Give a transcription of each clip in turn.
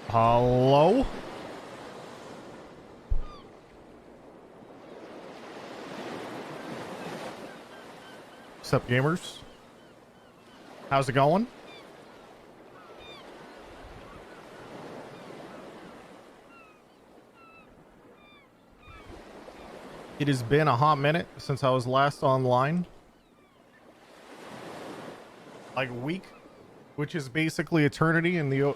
Hello? What's up, gamers? How's it going? It has been a hot minute since I was last online. Like a week, which is basically eternity in the,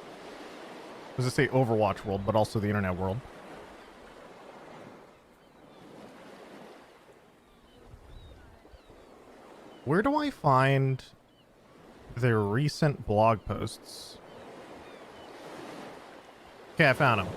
as I say, Overwatch world, but also the internet world. Where do I find their recent blog posts? Okay, I found them.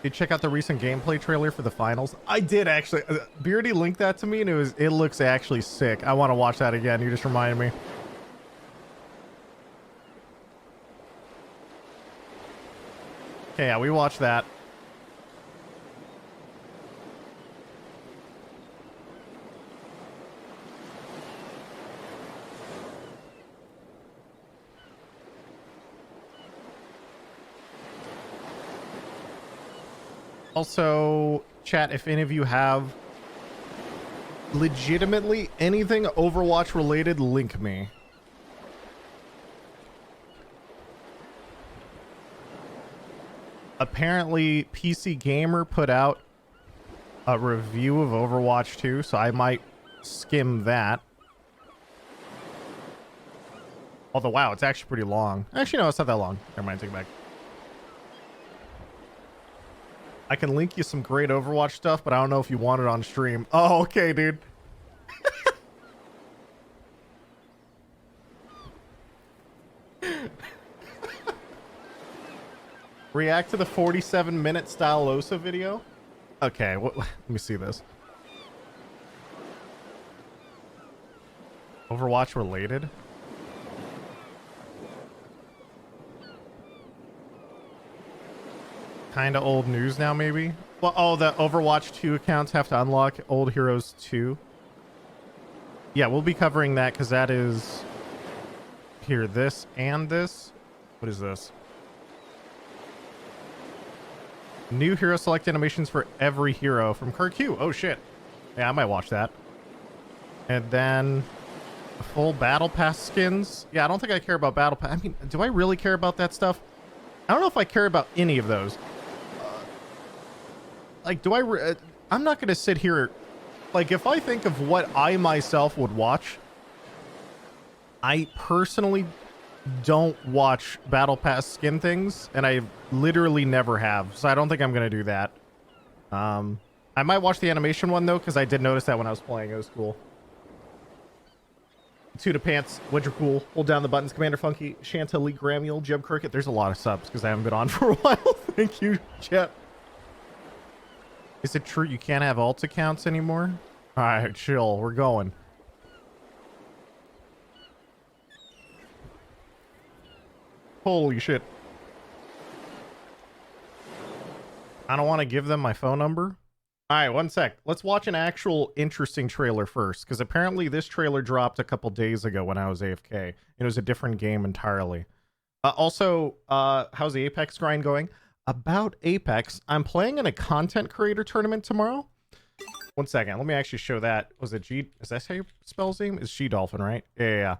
Did you check out the recent gameplay trailer for the finals? I did actually. Beardy linked that to me, and it looks actually sick. I want to watch that again. You just reminded me. Okay, yeah, we watched that. Also, chat, if any of you have legitimately anything Overwatch related, link me. Apparently, PC Gamer put out a review of Overwatch 2, so I might skim that. Although, wow, it's actually pretty long. Actually, no, it's not that long. Never mind, take it back. I can link you some great Overwatch stuff, but I don't know if you want it on stream. Oh, okay, dude. React to the 47-minute Stylosa video? Okay, let me see this. Overwatch related? Kind of old news now, maybe? Well, oh, the Overwatch 2 accounts have to unlock Old Heroes 2. Yeah, we'll be covering that because that is... Here, this and this. What is this? New hero select animations for every hero from KurtQ. Oh, shit. Yeah, I might watch that. And then... full Battle Pass skins. Yeah, I don't think I care about Battle Pass. I mean, do I really care about that stuff? I don't know if I care about any of those. Like, do I... I'm not going to sit here... Like, if I think of what I myself would watch, I personally don't watch Battle Pass skin things, and I literally never have. So I don't think I'm going to do that. I might watch the animation one, though, because I did notice that when I was playing. It was cool. Tuda Pants, Winter Cool, hold down the buttons, Commander Funky, Chantilly, Gramuel, Jeb Cricket. There's a lot of subs because I haven't been on for a while. Thank you, chat. Is it true you can't have alt accounts anymore? All right, chill. We're going. Holy shit. I don't want to give them my phone number. All right, one sec. Let's watch an actual interesting trailer first, because apparently this trailer dropped a couple days ago when I was AFK. It was a different game entirely. Also, how's the Apex grind going? About Apex, I'm playing in a content creator tournament tomorrow. One second. Let me actually show that. Was it G? Is that how you spell his name? It's G Dolphin, right? Yeah.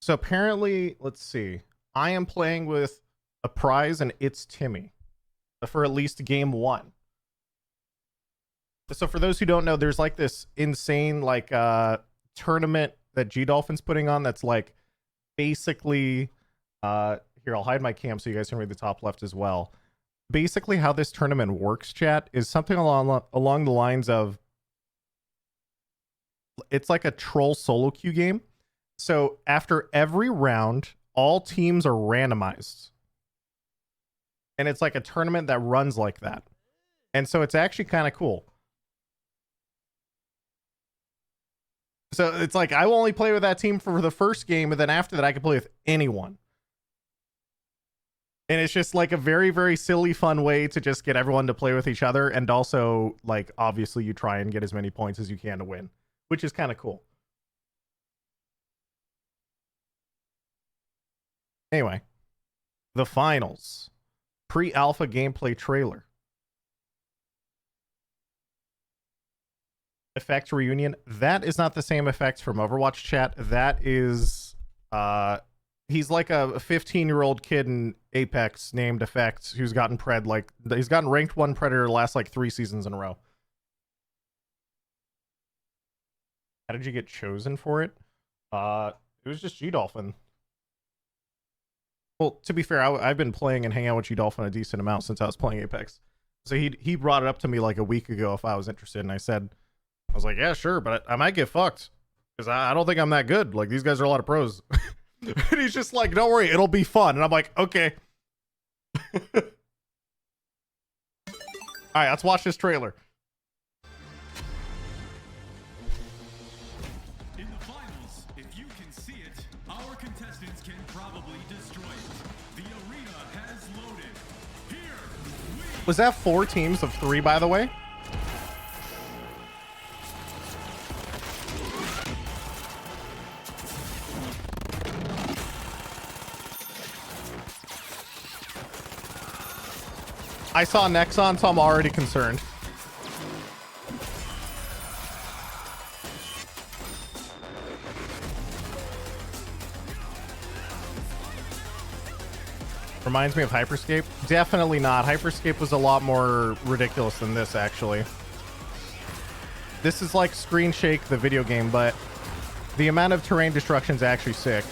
So apparently, let's see. I am playing with a prize, and it's Timmy for at least game one. So for those who don't know, there's like this insane like tournament that G Dolphin's putting on that's like basically here, I'll hide my cam so you guys can read the top left as well. Basically how this tournament works, chat, is something along the lines of it's like a troll solo queue game. So after every round, all teams are randomized. And it's like a tournament that runs like that. And so it's actually kind of cool. So it's like I will only play with that team for the first game, and then after that I can play with anyone. And it's just like a very, very silly, fun way to just get everyone to play with each other. And also, like, obviously, you try and get as many points as you can to win, which is kind of cool. Anyway, the finals pre-alpha gameplay trailer. Effects reunion. That is not the same effects from Overwatch, chat. That is he's like a 15-year-old kid in Apex named Effects who's gotten he's gotten ranked 1 Predator the last like 3 seasons in a row. How did you get chosen for it? It was just G-Dolphin. Well, to be fair, I've been playing and hanging out with G-Dolphin a decent amount since I was playing Apex. So he brought it up to me like a week ago if I was interested, and I was like, yeah, sure, but I might get fucked because I don't think I'm that good. Like, these guys are a lot of pros. And he's just like, don't worry, it'll be fun. And I'm like, okay. All right, let's watch this trailer. In the finals, if you can see it, our contestants can probably destroy it. The arena has loaded. Here we Was that 4 teams of 3, by the way? I saw Nexon, so I'm already concerned. Reminds me of Hyperscape. Definitely not. Hyperscape was a lot more ridiculous than this, actually. This is like Screen Shake, the video game, but the amount of terrain destruction is actually sick.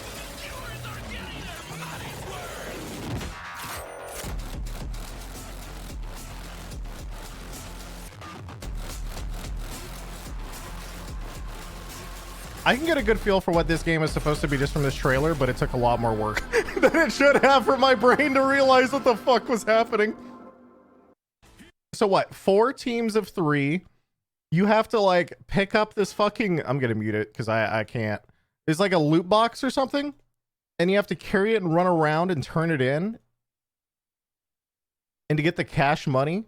I can get a good feel for what this game is supposed to be just from this trailer, but it took a lot more work than it should have for my brain to realize what the fuck was happening. So what? 4 teams of 3. You have to like pick up this fucking... I'm gonna mute it because I can't. It's like a loot box or something, and you have to carry it and run around and turn it in. And to get the cash money.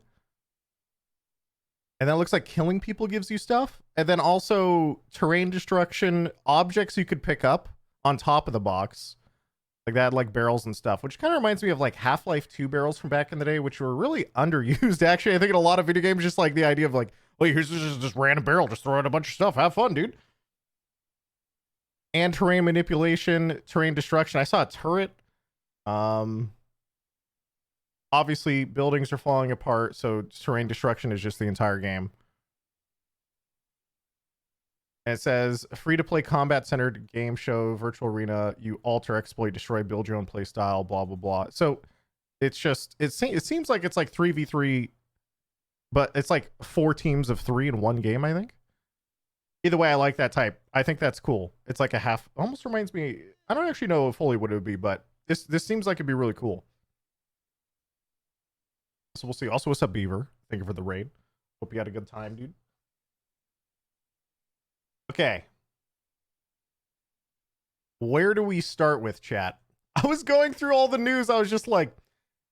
And then it looks like killing people gives you stuff. And then also terrain destruction, objects you could pick up on top of the box. Like that, like barrels and stuff, which kind of reminds me of like Half-Life 2 barrels from back in the day, which were really underused. Actually, I think in a lot of video games, just like the idea of like, well, here's just this random barrel, just throw out a bunch of stuff. Have fun, dude. And terrain manipulation, terrain destruction. I saw a turret. Obviously, buildings are falling apart, so terrain destruction is just the entire game. And it says, free-to-play combat-centered game show, virtual arena, you alter, exploit, destroy, build your own play style, blah, blah, blah. So it's just, it seems like it's like 3v3, but it's like 4 teams of 3 in one game, I think. Either way, I like that type. I think that's cool. It's like a half, almost reminds me, I don't actually know fully what it would be, but this seems like it'd be really cool. So we'll see. Also, what's up, Beaver? Thank you for the raid. Hope you had a good time, dude. Okay. Where do we start with, chat? I was going through all the news. I was just like,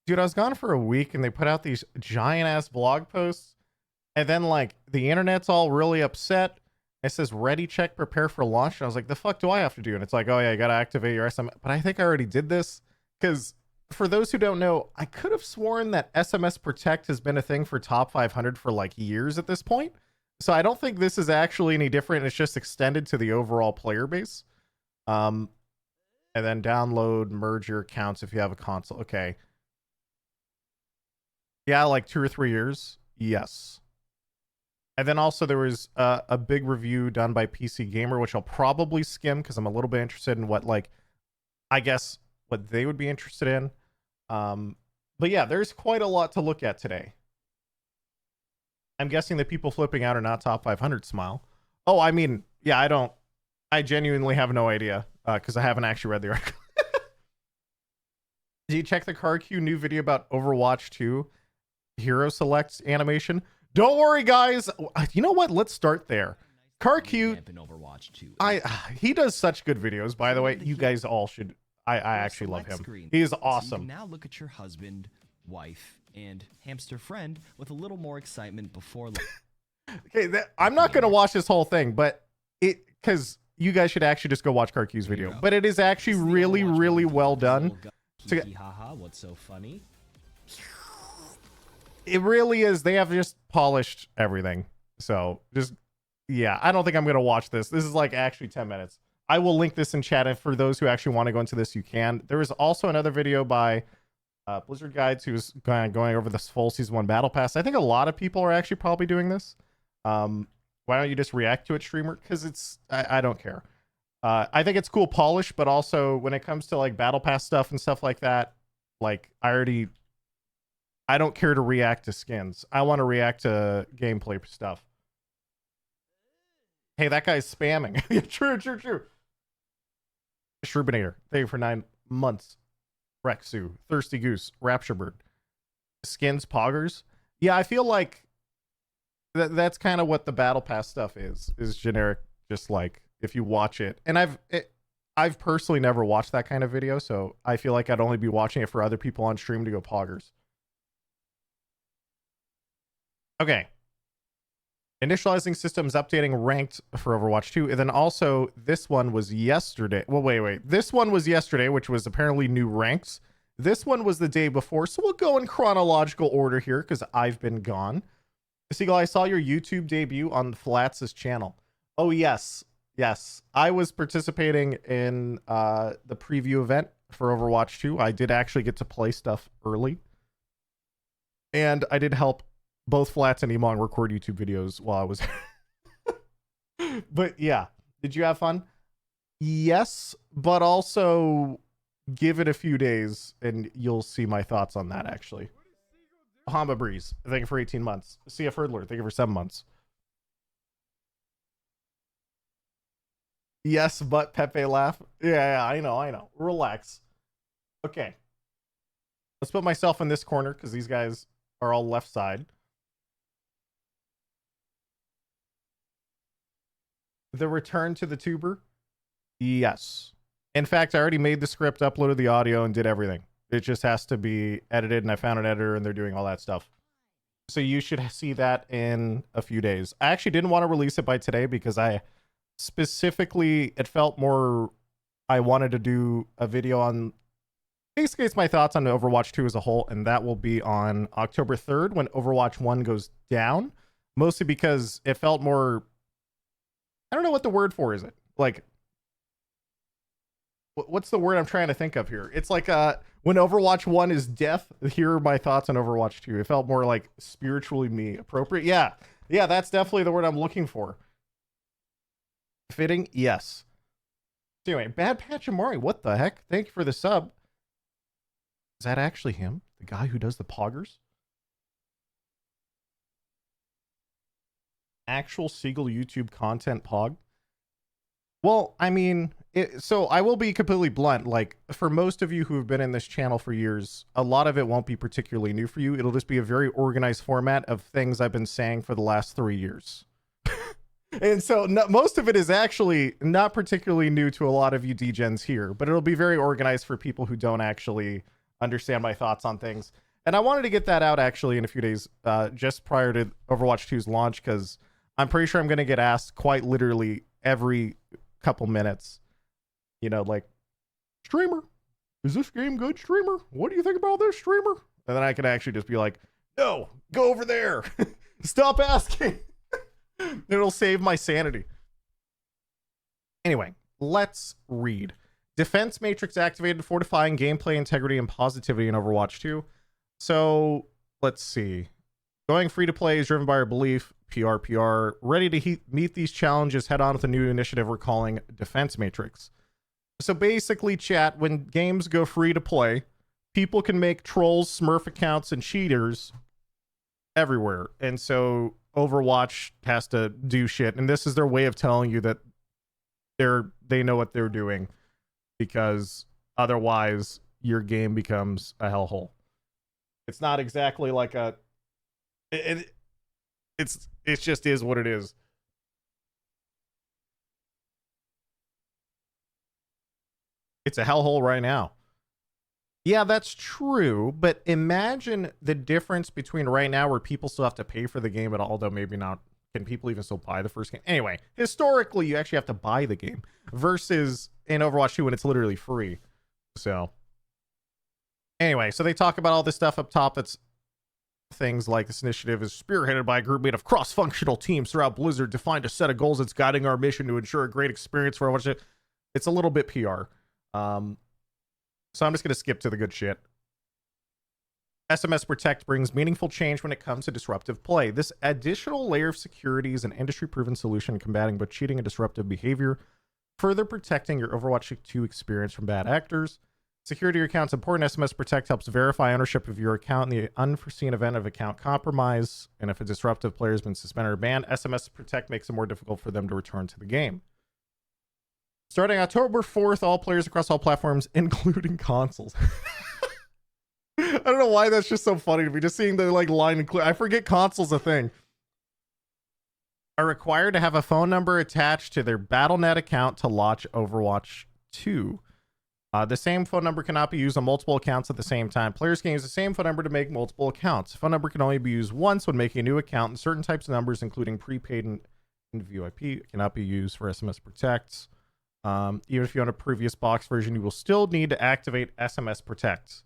dude, I was gone for a week and they put out these giant ass blog posts. And then like the internet's all really upset. It says ready, check, prepare for launch. And I was like, the fuck do I have to do? And it's like, oh yeah, you got to activate your SMS. But I think I already did this because for those who don't know, I could have sworn that SMS Protect has been a thing for top 500 for like years at this point. So I don't think this is actually any different. It's just extended to the overall player base. And then download, merge your accounts if you have a console. Okay. Yeah, like 2 or 3 years. Yes. And then also there was a big review done by PC Gamer, which I'll probably skim because I'm a little bit interested in what, like, I guess what they would be interested in. But yeah, there's quite a lot to look at today. I'm guessing the people flipping out are not top 500, Smile. Oh, I mean, yeah, I genuinely have no idea because I haven't actually read the article. Did you check the CarQ new video about Overwatch 2 Hero Selects animation? Don't worry, guys. You know what? Let's start there. CarQ, revamp in Overwatch 2. he does such good videos, by the way. You guys all should. I actually love him. He is So you awesome. can now look at your husband, wife, and hamster friend with a little more excitement before. Okay, I'm not gonna watch this whole thing, but because you guys should actually just go watch CarQ's There you video. go. But it is actually This is the really, Overwatch really one. well Little done. So- Hee haha, what's so funny? It really is. They have just polished everything. So just, yeah, I don't think I'm gonna watch this. This is like actually 10 minutes. I will link this in chat, and for those who actually want to go into this, you can. There is also another video by Blizzard Guides who's kind of going over this full season 1 battle pass. I think a lot of people are actually probably doing this. Why don't you just react to it, streamer? Because it's I don't care. I think it's cool polish, but also when it comes to like battle pass stuff and stuff like that, like I don't care to react to skins. I want to react to gameplay stuff. Hey, that guy's spamming. Yeah, true. Shrubinator, thank you for 9 months. Rexu, Thirsty Goose, Rapture Bird, skins, poggers. Yeah, I feel like that's kind of what the battle pass stuff is generic. Just like if you watch it, and I've personally never watched that kind of video, so I feel like I'd only be watching it for other people on stream to go poggers. Okay. Initializing systems updating ranked for Overwatch 2. And then also this one was yesterday. Well, wait. This one was yesterday, which was apparently new ranks. This one was the day before. So we'll go in chronological order here because I've been gone. Seagull, I saw your YouTube debut on Flats' channel. Oh, yes. I was participating in the preview event for Overwatch 2. I did actually get to play stuff early. And I did help both Flats and Emong record YouTube videos while I was but yeah, did you have fun? Yes, but also give it a few days and you'll see my thoughts on that actually. Hamba Breeze, thank you for 18 months. CF Hurdler, thank you for 7 months. Yes, but Pepe laugh. Yeah, I know. Relax. Okay. Let's put myself in this corner because these guys are all left side. The return to the tuber? Yes. In fact, I already made the script, uploaded the audio, and did everything. It just has to be edited, and I found an editor, and they're doing all that stuff. So you should see that in a few days. I actually didn't want to release it by today because I specifically, it felt more, I wanted to do a video on, basically it's my thoughts on Overwatch 2 as a whole, and that will be on October 3rd when Overwatch 1 goes down. Mostly because it felt more, I don't know what the word for is it. Like, what's the word I'm trying to think of here? It's like when Overwatch 1 is death, here are my thoughts on Overwatch 2. It felt more like spiritually me appropriate. Yeah, that's definitely the word I'm looking for. Fitting? Yes. So anyway, Bad Patch Amari, what the heck? Thank you for the sub. Is that actually him? The guy who does the poggers? Actual Seagull YouTube content pog? Well, I mean, so I will be completely blunt. Like, for most of you who have been in this channel for years, a lot of it won't be particularly new for you. It'll just be a very organized format of things I've been saying for the last 3 years. And so most of it is actually not particularly new to a lot of you degens here, but it'll be very organized for people who don't actually understand my thoughts on things. And I wanted to get that out actually in a few days, just prior to Overwatch 2's launch, because I'm pretty sure I'm going to get asked quite literally every couple minutes, you know, like, streamer, is this game good, streamer? What do you think about this, streamer? And then I can actually just be like, no, go over there. Stop asking. It'll save my sanity. Anyway, let's read. Defense Matrix activated, fortifying gameplay integrity and positivity in Overwatch 2. So, let's see. Going free to play is driven by our belief, PR. Ready to meet these challenges head on with a new initiative we're calling Defense Matrix. So basically, chat, when games go free to play, people can make trolls, smurf accounts, and cheaters everywhere. And so Overwatch has to do shit. And this is their way of telling you that they know what they're doing, because otherwise your game becomes a hellhole. It's not exactly like a... It just is what it is. It's a hellhole right now. Yeah, that's true. But imagine the difference between right now where people still have to pay for the game at all, though maybe not. Can people even still buy the first game? Anyway, historically, you actually have to buy the game versus in Overwatch 2 when it's literally free. So anyway, so they talk about all this stuff up top. That's things like this initiative is spearheaded by a group made of cross-functional teams throughout Blizzard, defined a set of goals that's guiding our mission to ensure a great experience for Overwatch. It's a little bit PR. So I'm just going to skip to the good shit. SMS Protect brings meaningful change when it comes to disruptive play. This additional layer of security is an industry-proven solution in combating both cheating and disruptive behavior, further protecting your Overwatch 2 experience from bad actors. Security of your account is important. SMS Protect helps verify ownership of your account in the unforeseen event of account compromise, and if a disruptive player has been suspended or banned, SMS Protect makes it more difficult for them to return to the game. Starting October 4th, all players across all platforms, including consoles. I don't know why that's just so funny to me. Just seeing the like line and clear. I forget console's a thing. Are required to have a phone number attached to their Battle.net account to launch Overwatch 2. The same phone number cannot be used on multiple accounts at the same time. Players can use the same phone number to make multiple accounts. Phone number can only be used once when making a new account, and certain types of numbers, including prepaid and VoIP, cannot be used for SMS Protect. Even if you own a previous box version, you will still need to activate SMS Protect.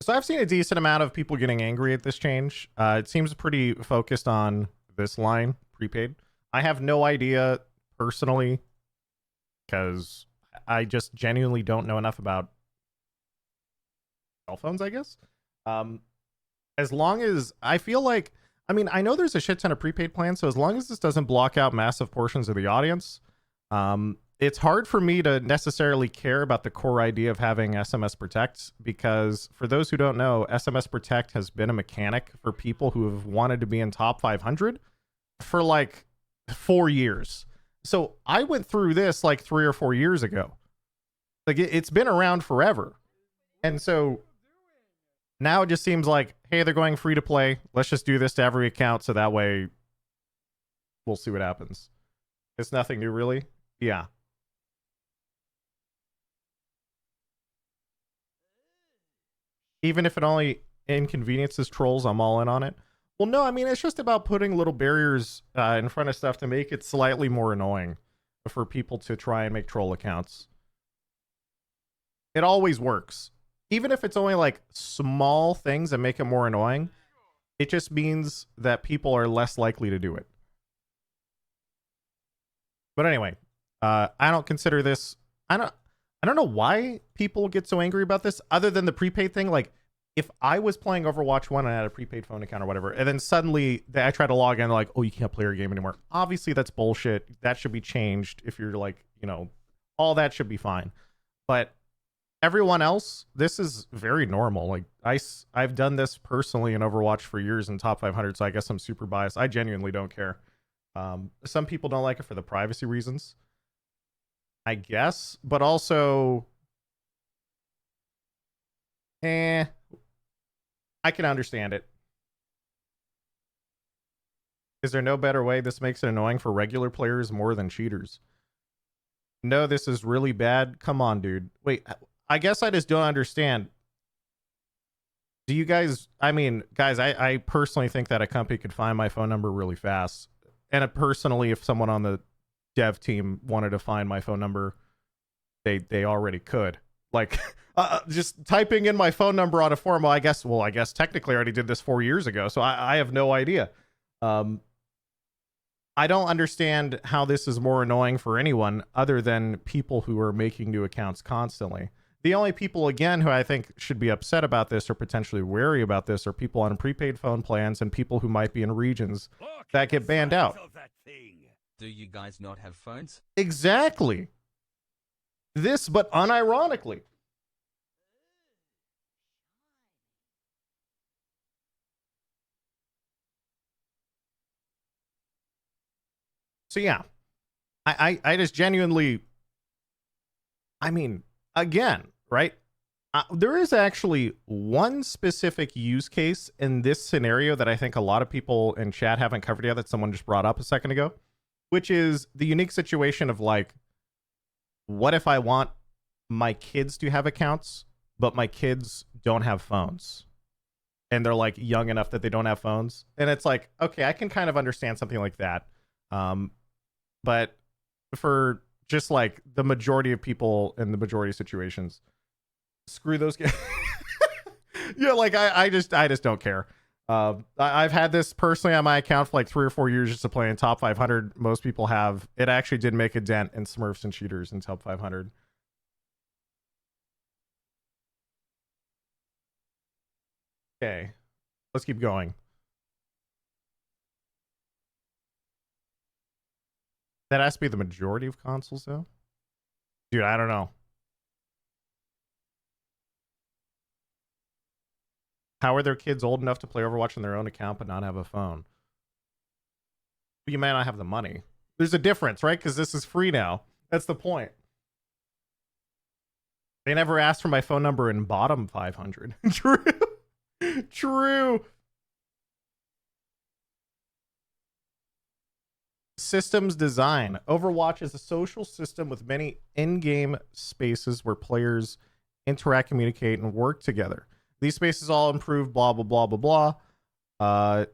So I've seen a decent amount of people getting angry at this change. It seems pretty focused on this line, prepaid. I have no idea personally, because I just genuinely don't know enough about cell phones, I guess. As long as I feel like, I mean, I know there's a shit ton of prepaid plans, so as long as this doesn't block out massive portions of the audience, it's hard for me to necessarily care about the core idea of having SMS Protect, because for those who don't know, SMS Protect has been a mechanic for people who have wanted to be in top 500 for like 4 years. So I went through this like 3 or 4 years ago. Like it's been around forever. And so now it just seems like, hey, they're going free to play. Let's just do this to every account so that way we'll see what happens. It's nothing new, really. Yeah. Even if it only inconveniences trolls, I'm all in on it. Well, no, I mean, it's just about putting little barriers in front of stuff to make it slightly more annoying for people to try and make troll accounts. It always works. Even if it's only like small things that make it more annoying, it just means that people are less likely to do it. But anyway, I don't consider this, I don't know why people get so angry about this other than the prepaid thing. Like if I was playing Overwatch 1 and I had a prepaid phone account or whatever, and then suddenly I try to log in, like, oh, you can't play your game anymore. Obviously that's bullshit. That should be changed. If you're like, you know, all that should be fine. But everyone else, this is very normal. Like I've done this personally in Overwatch for years in top 500. So I guess I'm super biased. I genuinely don't care. Some people don't like it for the privacy reasons, I guess, but also, I can understand it. Is there no better way? This makes it annoying for regular players more than cheaters. No, this is really bad. Come on, dude. Wait, I guess I just don't understand. Do you guys, I mean, guys, I personally think that a company could find my phone number really fast. And personally, if someone on the dev team wanted to find my phone number, they already could. Like just typing in my phone number on a form. Well, I guess technically I already did this 4 years ago, so I have no idea. I don't understand how this is more annoying for anyone other than people who are making new accounts constantly. The only people, again, who I think should be upset about this or potentially wary about this are people on prepaid phone plans and people who might be in regions that get banned out. Do you guys not have phones? Exactly. This, but unironically. So yeah, I just genuinely, I mean, again, right? There is actually one specific use case in this scenario that I think a lot of people in chat haven't covered yet that someone just brought up a second ago, which is the unique situation of like, what if I want my kids to have accounts, but my kids don't have phones? And they're like young enough that they don't have phones. And it's like, okay, I can kind of understand something like that. But for just like the majority of people in the majority of situations, screw those guys. Yeah, like I just don't care. I've had this personally on my account for like 3 or 4 years just to play in top 500. Most people have. It actually did make a dent in Smurfs and cheaters in top 500. Okay, let's keep going. That has to be the majority of consoles, though. Dude, I don't know. How are their kids old enough to play Overwatch on their own account but not have a phone? You may not have the money. There's a difference, right? Because this is free now. That's the point. They never asked for my phone number in bottom 500. True. True. Systems design. Overwatch is a social system with many in-game spaces where players interact, communicate, and work together. These spaces all improve blah, blah, blah, blah, blah.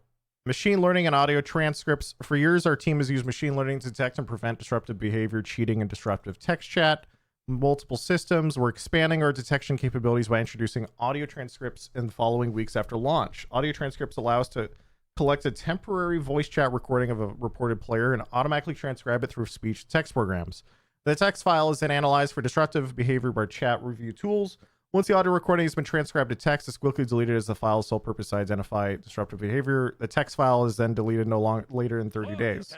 Machine learning and audio transcripts. For years, our team has used machine learning to detect and prevent disruptive behavior, cheating, and disruptive text chat. Multiple systems. We're expanding our detection capabilities by introducing audio transcripts in the following weeks after launch. Audio transcripts allow us to collect a temporary voice chat recording of a reported player and automatically transcribe it through speech to text programs. The text file is then analyzed for disruptive behavior by chat review tools. Once the audio recording has been transcribed to text, it's quickly deleted as the file's sole purpose to identify disruptive behavior. The text file is then deleted no longer later in 30 days.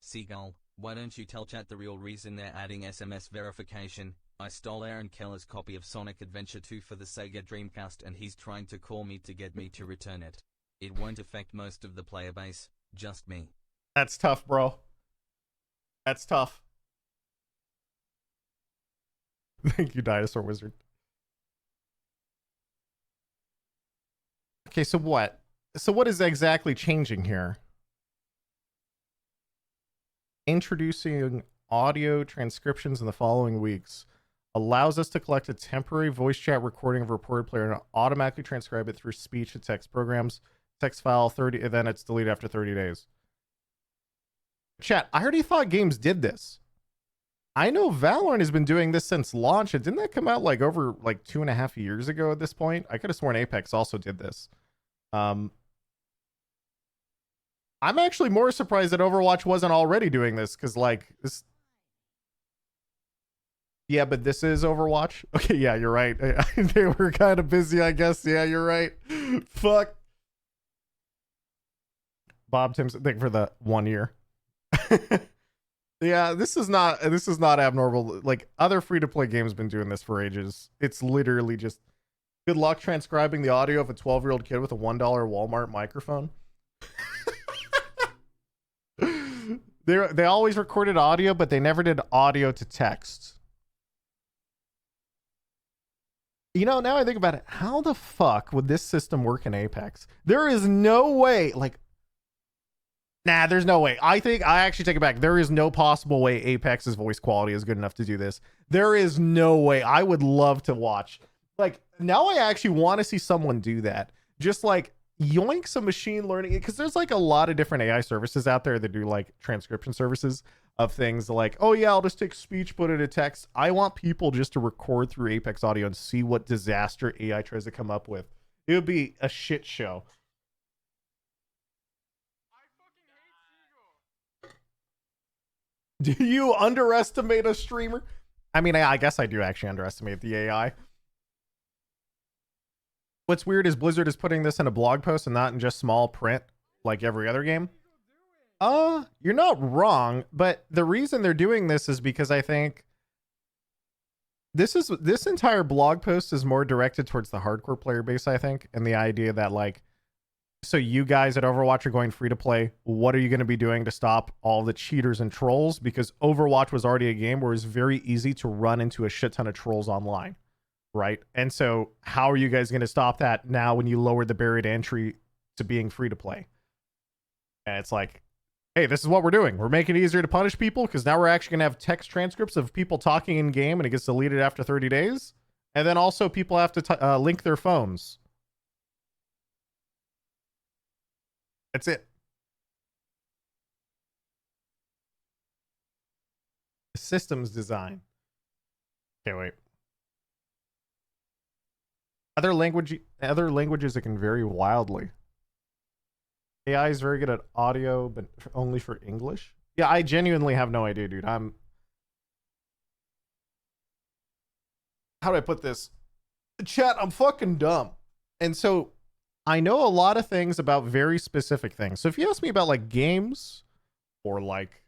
Seagull, why don't you tell chat the real reason they're adding SMS verification? I stole Aaron Keller's copy of Sonic Adventure 2 for the Sega Dreamcast and he's trying to call me to get me to return it. It won't affect most of the player base, just me. That's tough, bro. That's tough. Thank you, Dinosaur Wizard. Okay, so what? So what is exactly changing here? Introducing audio transcriptions in the following weeks allows us to collect a temporary voice chat recording of a reported player and automatically transcribe it through speech to text programs. Text file 30, and then it's deleted after 30 days. Chat, I already thought games did this. I know Valorant has been doing this since launch. Didn't that come out like over like 2.5 years ago at this point? I could have sworn Apex also did this. I'm actually more surprised that Overwatch wasn't already doing this because like this. Yeah, but this is Overwatch. Okay, yeah, you're right. They were kind of busy, I guess. Yeah, you're right. Fuck. Bob Timson, thank you for the 1 year. Yeah, this is not abnormal. Like other free-to-play games been doing this for ages. It's literally just good luck transcribing the audio of a 12-year-old kid with a $1 Walmart microphone. They always recorded audio, but they never did audio to text. You know, now I think about it, how the fuck would this system work in Apex? There is no way, like, nah, there's no way. I actually take it back. There is no possible way Apex's voice quality is good enough to do this. There is no way. I would love to watch. Like, now I actually want to see someone do that. Just like yoink some machine learning, because there's like a lot of different AI services out there that do like transcription services of things like, oh yeah, I'll just take speech, put it in text. I want people just to record through Apex audio and see what disaster AI tries to come up with. It would be a shit show. Do you underestimate a streamer? I mean, I guess I do actually underestimate the AI. What's weird is Blizzard is putting this in a blog post and not in just small print like every other game. You're not wrong, but the reason they're doing this is because I think this entire blog post is more directed towards the hardcore player base, I think, and the idea that like, so you guys at Overwatch are going free to play. What are you going to be doing to stop all the cheaters and trolls? Because Overwatch was already a game where it's very easy to run into a shit ton of trolls online, right? And so how are you guys going to stop that now when you lower the barrier to entry to being free to play? And it's like, hey, this is what we're doing. We're making it easier to punish people because now we're actually going to have text transcripts of people talking in game and it gets deleted after 30 days. And then also people have to link their phones. That's it. Systems design. Okay, wait. Other languages, it can vary wildly. AI is very good at audio, but only for English. Yeah, I genuinely have no idea, dude. How do I put this? Chat, I'm fucking dumb. And so I know a lot of things about very specific things. So if you ask me about like games or like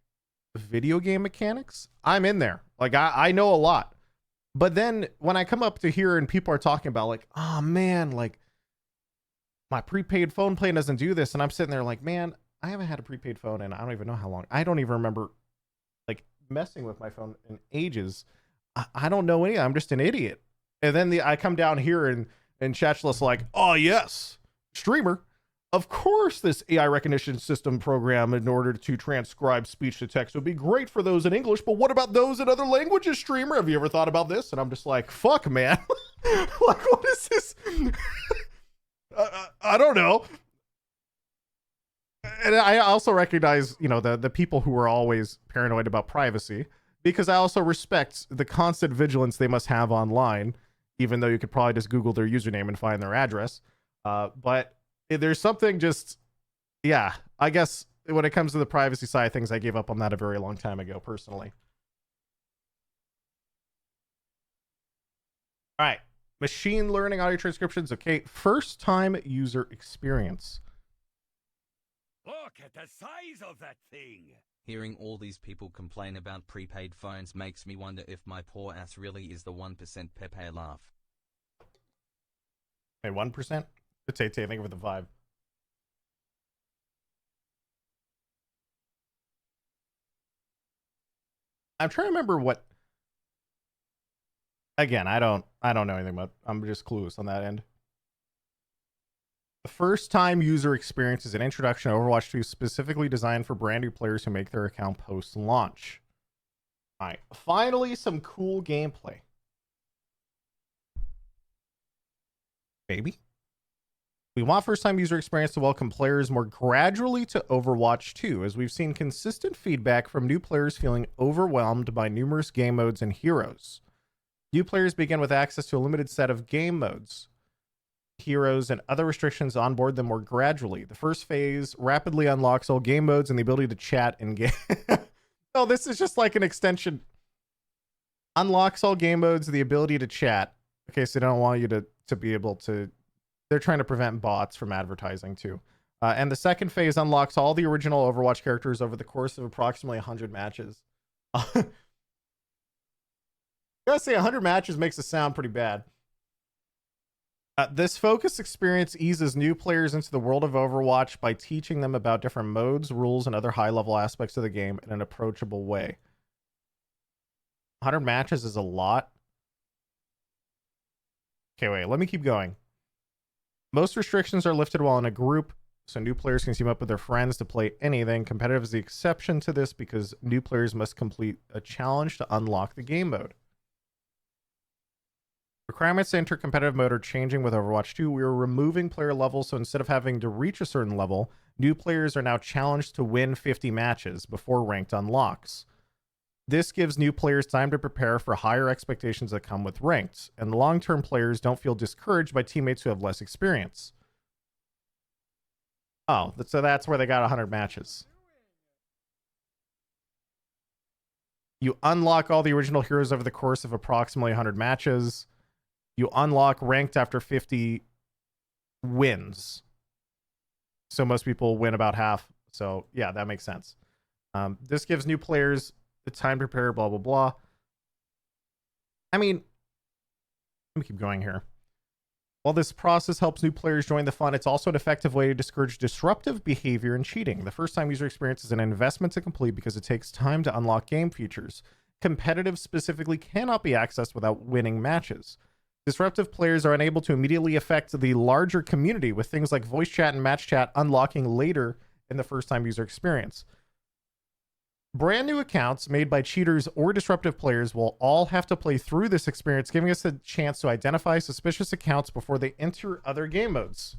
video game mechanics, I'm in there. Like I know a lot. But then when I come up to here and people are talking about like, oh man, like my prepaid phone plan doesn't do this. And I'm sitting there like, man, I haven't had a prepaid phone and I don't even know how long. I don't even remember like messing with my phone in ages. I don't know any. I'm just an idiot. And then I come down here and chat's like, oh yes, streamer. Of course, this AI recognition system program in order to transcribe speech to text would be great for those in English, but what about those in other languages, streamer? Have you ever thought about this? And I'm just like, fuck, man. Like, what is this? I don't know. And I also recognize, you know, the people who are always paranoid about privacy, because I also respect the constant vigilance they must have online, even though you could probably just Google their username and find their address. But there's something just, yeah, I guess when it comes to the privacy side of things, I gave up on that a very long time ago, personally. All right. Machine learning audio transcriptions. Okay. First time user experience. Look at the size of that thing. Hearing all these people complain about prepaid phones makes me wonder if my poor ass really is the 1% Pepe laugh. Hey, 1%? It's I think of it the vibe. I'm trying to remember what. Again, I don't know anything about. I'm just clueless on that end. The first time user experience is an introduction to Overwatch 2 specifically designed for brand new players who make their account post launch. All right, finally some cool gameplay. Baby. We want first-time user experience to welcome players more gradually to Overwatch 2, as we've seen consistent feedback from new players feeling overwhelmed by numerous game modes and heroes. New players begin with access to a limited set of game modes, heroes, and other restrictions onboard them more gradually. The first phase rapidly unlocks all game modes and the ability to chat in game. No, this is just like an extension. Unlocks all game modes, the ability to chat. Okay, so they don't want you to be able to. They're trying to prevent bots from advertising too. And the second phase unlocks all the original Overwatch characters over the course of approximately 100 matches. I gotta say, 100 matches makes it sound pretty bad. This focused experience eases new players into the world of Overwatch by teaching them about different modes, rules, and other high-level aspects of the game in an approachable way. 100 matches is a lot. Okay, wait, let me keep going. Most restrictions are lifted while in a group, so new players can team up with their friends to play anything. Competitive is the exception to this because new players must complete a challenge to unlock the game mode. Requirements to enter competitive mode are changing with Overwatch 2. We are removing player levels, so instead of having to reach a certain level, new players are now challenged to win 50 matches before ranked unlocks. This gives new players time to prepare for higher expectations that come with ranked, and long-term players don't feel discouraged by teammates who have less experience. Oh, so that's where they got 100 matches. You unlock all the original heroes over the course of approximately 100 matches. You unlock ranked after 50 wins. So most people win about half. So yeah, that makes sense. This gives new players the time to prepare, blah, blah, blah. I mean, let me keep going here. While this process helps new players join the fun, it's also an effective way to discourage disruptive behavior and cheating. The first time user experience is an investment to complete because it takes time to unlock game features. Competitive specifically cannot be accessed without winning matches. Disruptive players are unable to immediately affect the larger community with things like voice chat and match chat unlocking later in the first time user experience. Brand new accounts made by cheaters or disruptive players will all have to play through this experience, giving us a chance to identify suspicious accounts before they enter other game modes.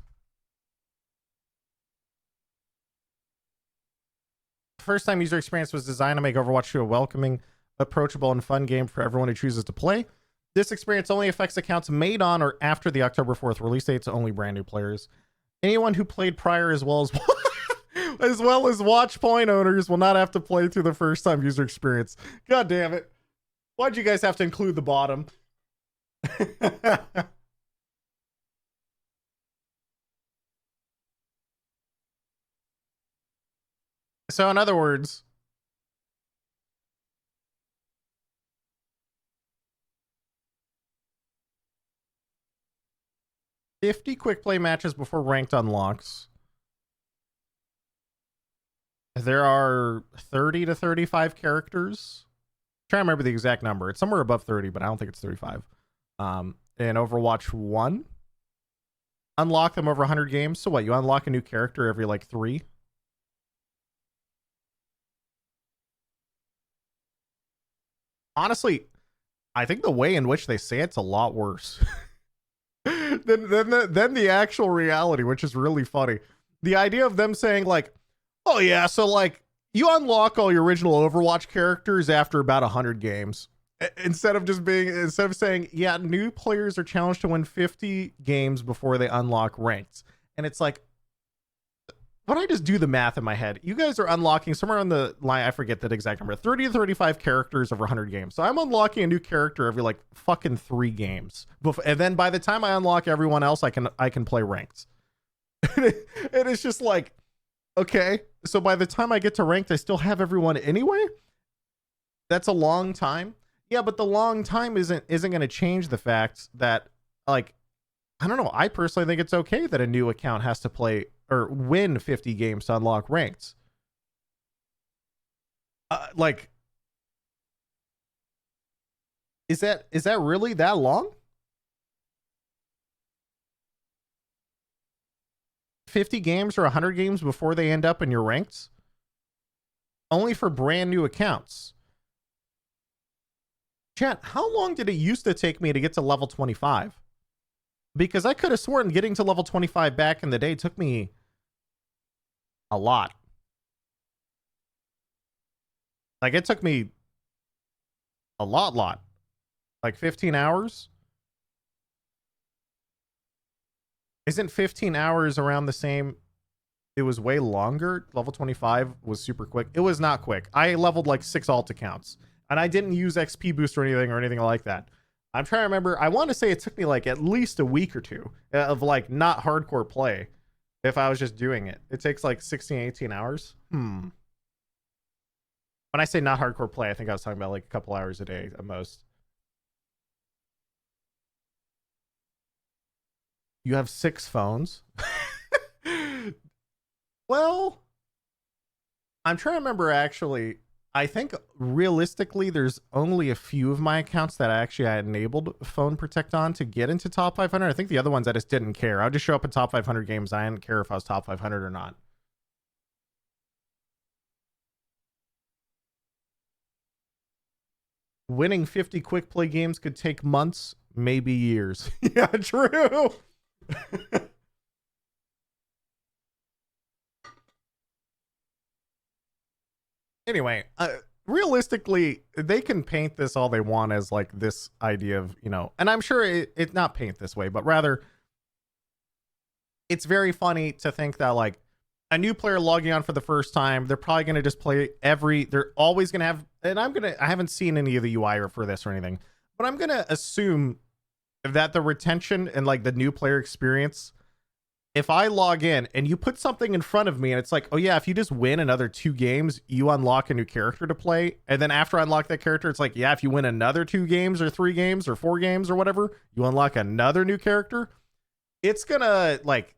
First time user experience was designed to make Overwatch 2 a welcoming, approachable, and fun game for everyone who chooses to play. This experience only affects accounts made on or after the October 4th release date, so only brand new players. Anyone who played prior as well as Watchpoint owners will not have to play through the first time user experience. God damn it. Why'd you guys have to include the bottom? So in other words, $50 quick play matches before ranked unlocks. There are 30 to 35 characters. I'm trying to remember the exact number. It's somewhere above 30, but I don't think it's 35. In Overwatch 1. Unlock them over 100 games. So what? You unlock a new character every like 3? Honestly, I think the way in which they say it's a lot worse than the actual reality, which is really funny. The idea of them saying like, oh yeah, so like you unlock all your original Overwatch characters after about 100 games. Instead of saying, yeah, new players are challenged to win 50 games before they unlock ranked. And it's like, when I just do the math in my head, you guys are unlocking somewhere on the line, I forget that exact number, 30 to 35 characters over 100 games. So I'm unlocking a new character every like fucking 3 games. And then by the time I unlock everyone else, I can play ranked. And it's just like, okay, so by the time I get to ranked, I still have everyone anyway? That's a long time. Yeah, but the long time isn't going to change the fact that, like, I don't know. I personally think it's okay that a new account has to play or win 50 games to unlock ranked. Like, is that really that long? 50 games or 100 games before they end up in your ranks? Only for brand new accounts. Chat, how long did it used to take me to get to level 25? Because I could have sworn getting to level 25 back in the day took me a lot. Like, it took me a lot. Like 15 hours? Isn't 15 hours around the same? It was way longer. Level 25 was super quick. It was not quick. I leveled like 6 alt accounts. And I didn't use XP boost or anything like that. I'm trying to remember. I want to say it took me like at least a week or two of like not hardcore play. If I was just doing it, it takes like 16, 18 hours. When I say not hardcore play, I think I was talking about like a couple hours a day at most. You have 6 phones. Well, I'm trying to remember actually. I think realistically, there's only a few of my accounts that I actually had enabled phone protect on to get into top 500. I think the other ones I just didn't care. I would just show up in top 500 games. I didn't care if I was top 500 or not. Winning 50 quick play games could take months, maybe years. Yeah, true. Anyway, realistically, they can paint this all they want as like this idea of, you know, and I'm sure it's not paint this way, but rather it's very funny to think that like a new player logging on for the first time, they're probably going to just play they're always going to have, and I haven't seen any of the UI or for this or anything, but I'm going to assume that the retention and like the new player experience, if I log in and you put something in front of me and it's like, oh yeah, if you just win another 2 games, you unlock a new character to play. And then after I unlock that character, it's like, yeah, if you win another 2 games or 3 games or 4 games or whatever, you unlock another new character. It's gonna like,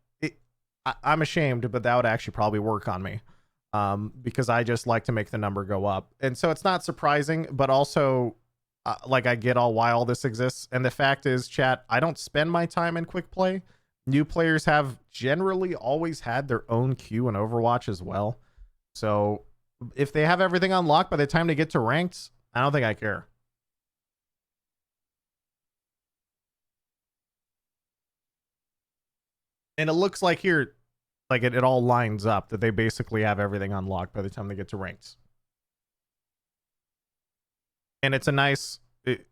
I'm ashamed, but that would actually probably work on me. Because I just like to make the number go up. And so it's not surprising, but also like I get why all this exists. And the fact is, chat, I don't spend my time in quick play. New players have generally always had their own queue in Overwatch as well. So If they have everything unlocked by the time they get to ranked, I don't think I care. And it looks like here, like it all lines up that they basically have everything unlocked by the time they get to ranked. And it's a nice, it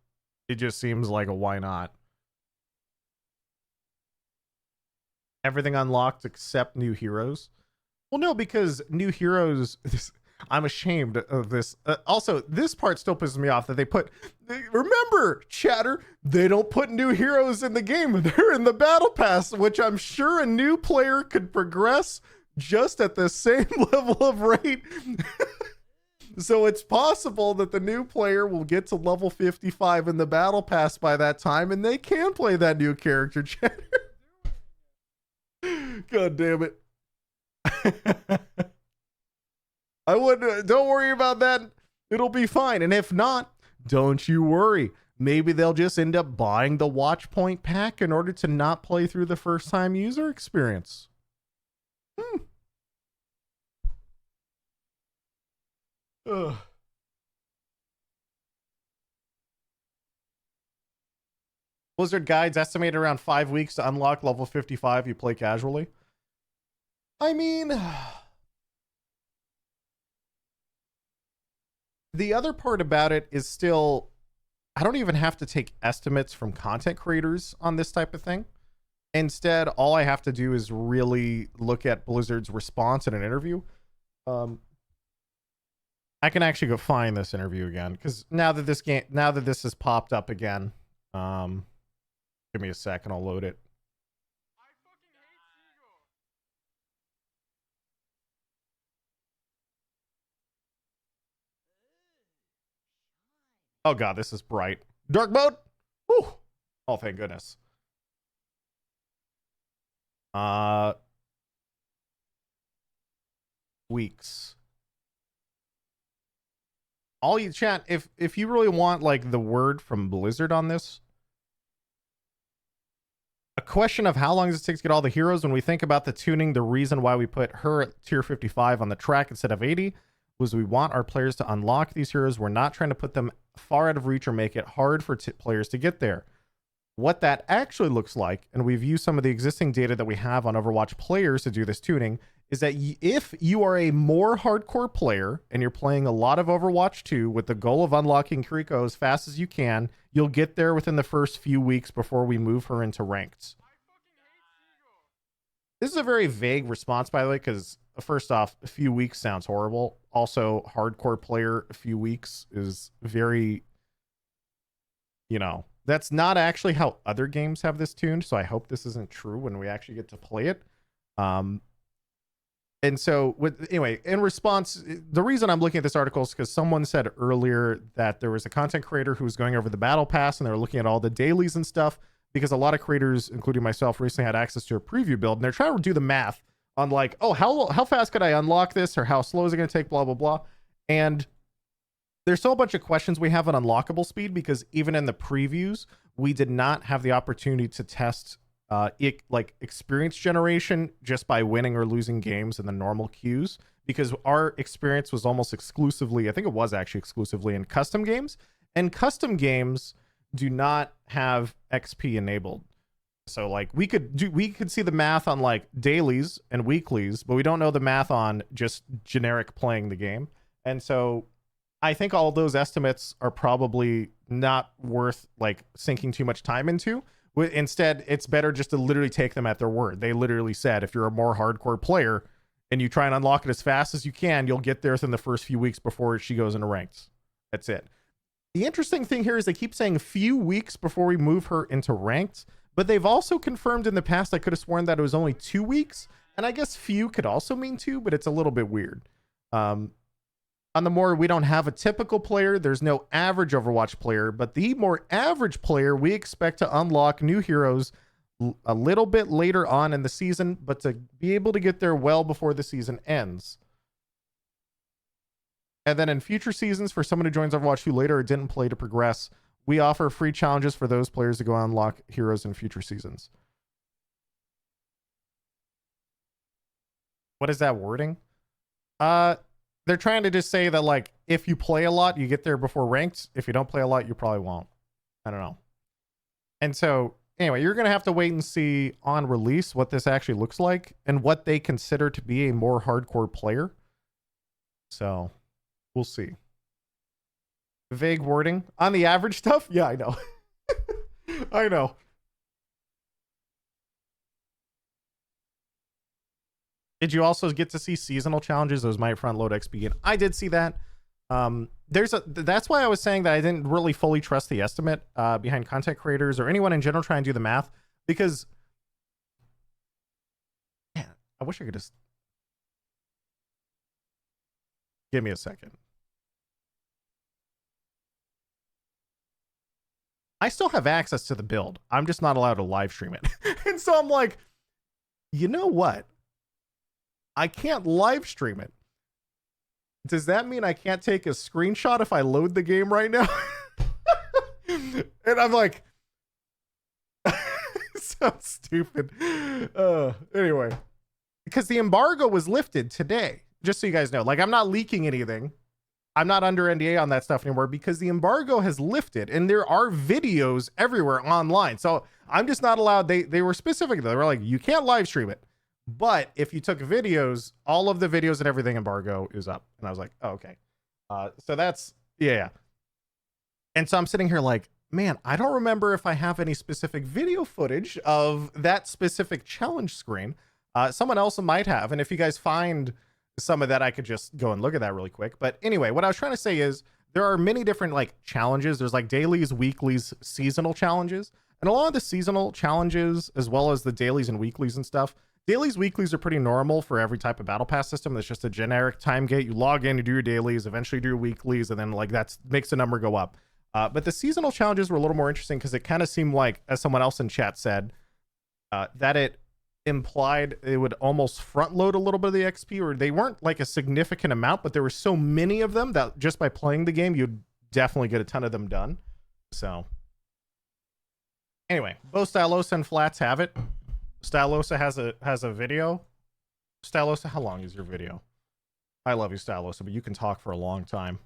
just seems like a why not. Everything unlocked except new heroes. Well, no, because new heroes, I'm ashamed of this. Also, this part still pisses me off that they put, remember, chatter, they don't put new heroes in the game. They're in the battle pass, which I'm sure a new player could progress just at the same level of rate. So it's possible that the new player will get to level 55 in the battle pass by that time, and they can play that new character, chatter. God damn it. I wouldn't, don't worry about that. It'll be fine. And if not, don't you worry. Maybe they'll just end up buying the Watch Point pack in order to not play through the first time user experience. Ugh. Blizzard guides estimate around 5 weeks to unlock level 55 you play casually. I mean, the other part about it is still, I don't even have to take estimates from content creators on this type of thing. Instead, all I have to do is really look at Blizzard's response in an interview. I can actually go find this interview again, because now that this has popped up again, give me a second, I'll load it. Oh god, this is bright. Dark mode? Whew. Oh, thank goodness. Weeks. All you chat, if you really want like the word from Blizzard on this, a question of how long does it take to get all the heroes. When we think about the tuning, the reason why we put her at tier 55 on the track instead of 80 was we want our players to unlock these heroes. We're not trying to put them far out of reach or make it hard for players to get there. What that actually looks like, and we've used some of the existing data that we have on Overwatch players to do this tuning, is that if you are a more hardcore player and you're playing a lot of Overwatch 2 with the goal of unlocking Kiriko as fast as you can, you'll get there within the first few weeks before we move her into ranked. This is a very vague response, by the way, because first off, a few weeks sounds horrible. Also, hardcore player, a few weeks is very, you know, that's not actually how other games have this tuned. So I hope this isn't true when we actually get to play it. And so, anyway, in response, the reason I'm looking at this article is because someone said earlier that there was a content creator who was going over the battle pass and they were looking at all the dailies and stuff, because a lot of creators, including myself, recently had access to a preview build, and they're trying to do the math on like, oh, how fast could I unlock this, or how slow is it going to take, blah, blah, blah. And there's still a bunch of questions we have on unlockable speed, because even in the previews, we did not have the opportunity to test like experience generation just by winning or losing games in the normal queues, because our experience was almost exclusively, I think it was actually exclusively in custom games, and custom games do not have XP enabled. So like we could see the math on like dailies and weeklies, but we don't know the math on just generic playing the game. And so I think all those estimates are probably not worth like sinking too much time into. Instead, it's better just to literally take them at their word. They literally said, if you're a more hardcore player and you try and unlock it as fast as you can, you'll get there within the first few weeks before she goes into ranked. That's it. The interesting thing here is they keep saying a few weeks before we move her into ranked, but they've also confirmed in the past, I could have sworn that it was only 2 weeks. And I guess few could also mean 2, but it's a little bit weird. On the more, we don't have a typical player. There's no average Overwatch player, but the more average player, we expect to unlock new heroes a little bit later on in the season, but to be able to get there well before the season ends. And then in future seasons, for someone who joins Overwatch 2 later or didn't play to progress, we offer free challenges for those players to go unlock heroes in future seasons. What is that wording? they're trying to just say that, like, if you play a lot, you get there before ranked. If you don't play a lot, you probably won't. I don't know. And so, anyway, you're going to have to wait and see on release what this actually looks like and what they consider to be a more hardcore player. So, we'll see. Vague wording on the average stuff? Yeah, I know. I know. Did you also get to see seasonal challenges? Those might front load XP. And I did see that. That's why I was saying that I didn't really fully trust the estimate behind content creators or anyone in general trying to do the math, because man, I wish I could just give me a second. I still have access to the build. I'm just not allowed to live stream it. And so I'm like, you know what? I can't live stream it. Does that mean I can't take a screenshot if I load the game right now? And I'm like, so stupid. Anyway, because the embargo was lifted today, just so you guys know. Like, I'm not leaking anything. I'm not under NDA on that stuff anymore because the embargo has lifted and there are videos everywhere online. So I'm just not allowed. They were specific. They were like, you can't live stream it. But if you took videos, all of the videos and everything embargo is up. And I was like, oh, okay. So that's, yeah. And so I'm sitting here like, man, I don't remember if I have any specific video footage of that specific challenge screen. Someone else might have. And if you guys find some of that, I could just go and look at that really quick. But anyway, what I was trying to say is there are many different like challenges. There's like dailies, weeklies, seasonal challenges. And a lot of the seasonal challenges, as well as the dailies and weeklies and stuff, dailies, weeklies are pretty normal for every type of battle pass system. That's just a generic time gate. You log in, you do your dailies, eventually do your weeklies, and then like that makes the number go up. But the seasonal challenges were a little more interesting because it kind of seemed like, as someone else in chat said, that it implied it would almost front load a little bit of the XP, or they weren't like a significant amount, but there were so many of them that just by playing the game, you'd definitely get a ton of them done. So anyway, both Stylosa and Flats have it. Stylosa has a video. Stylosa, how long is your video? I love you, Stylosa, but you can talk for a long time.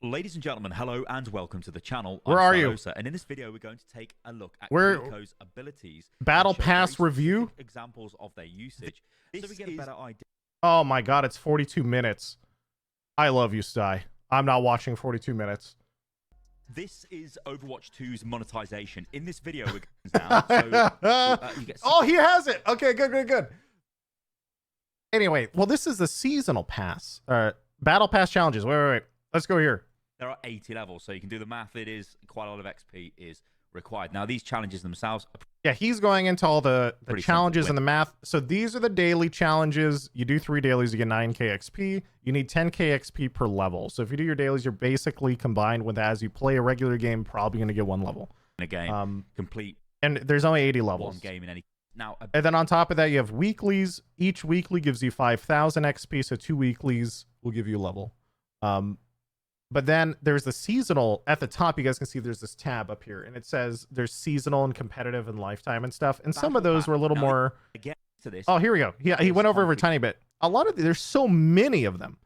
Ladies and gentlemen, hello and welcome to the channel. Where are you? And in this video, we're going to take a look at Rico's abilities. Battle Pass review? Examples of their usage. So we get a better idea. Oh my god, it's 42 minutes. I love you, Sty. I'm not watching 42 minutes. This is Overwatch 2's monetization. In this video, we're now. So, you get oh, he has it. Okay, good. Anyway, well, this is the seasonal pass. Battle Pass challenges. Wait. Let's go here. There are 80 levels, so you can do the math. It is quite a lot of XP is required. Now, these challenges themselves are yeah, he's going into all the challenges simple. and the math. So these are the daily challenges. You do 3 dailies, you get 9k XP. You need 10k XP per level. So if you do your dailies, you're basically combined with, as you play a regular game, probably going to get 1 level. In a game, complete. And there's only 80 levels. One game in any. Now, and then on top of that, you have weeklies. Each weekly gives you 5,000 XP. So 2 weeklies will give you a level. But then there's the seasonal at the top. You guys can see there's this tab up here, and it says there's seasonal and competitive and lifetime and stuff. And some of those were a little more. Again, to this. Oh, here we go. Yeah, he went over a tiny bit. A lot of there's so many of them.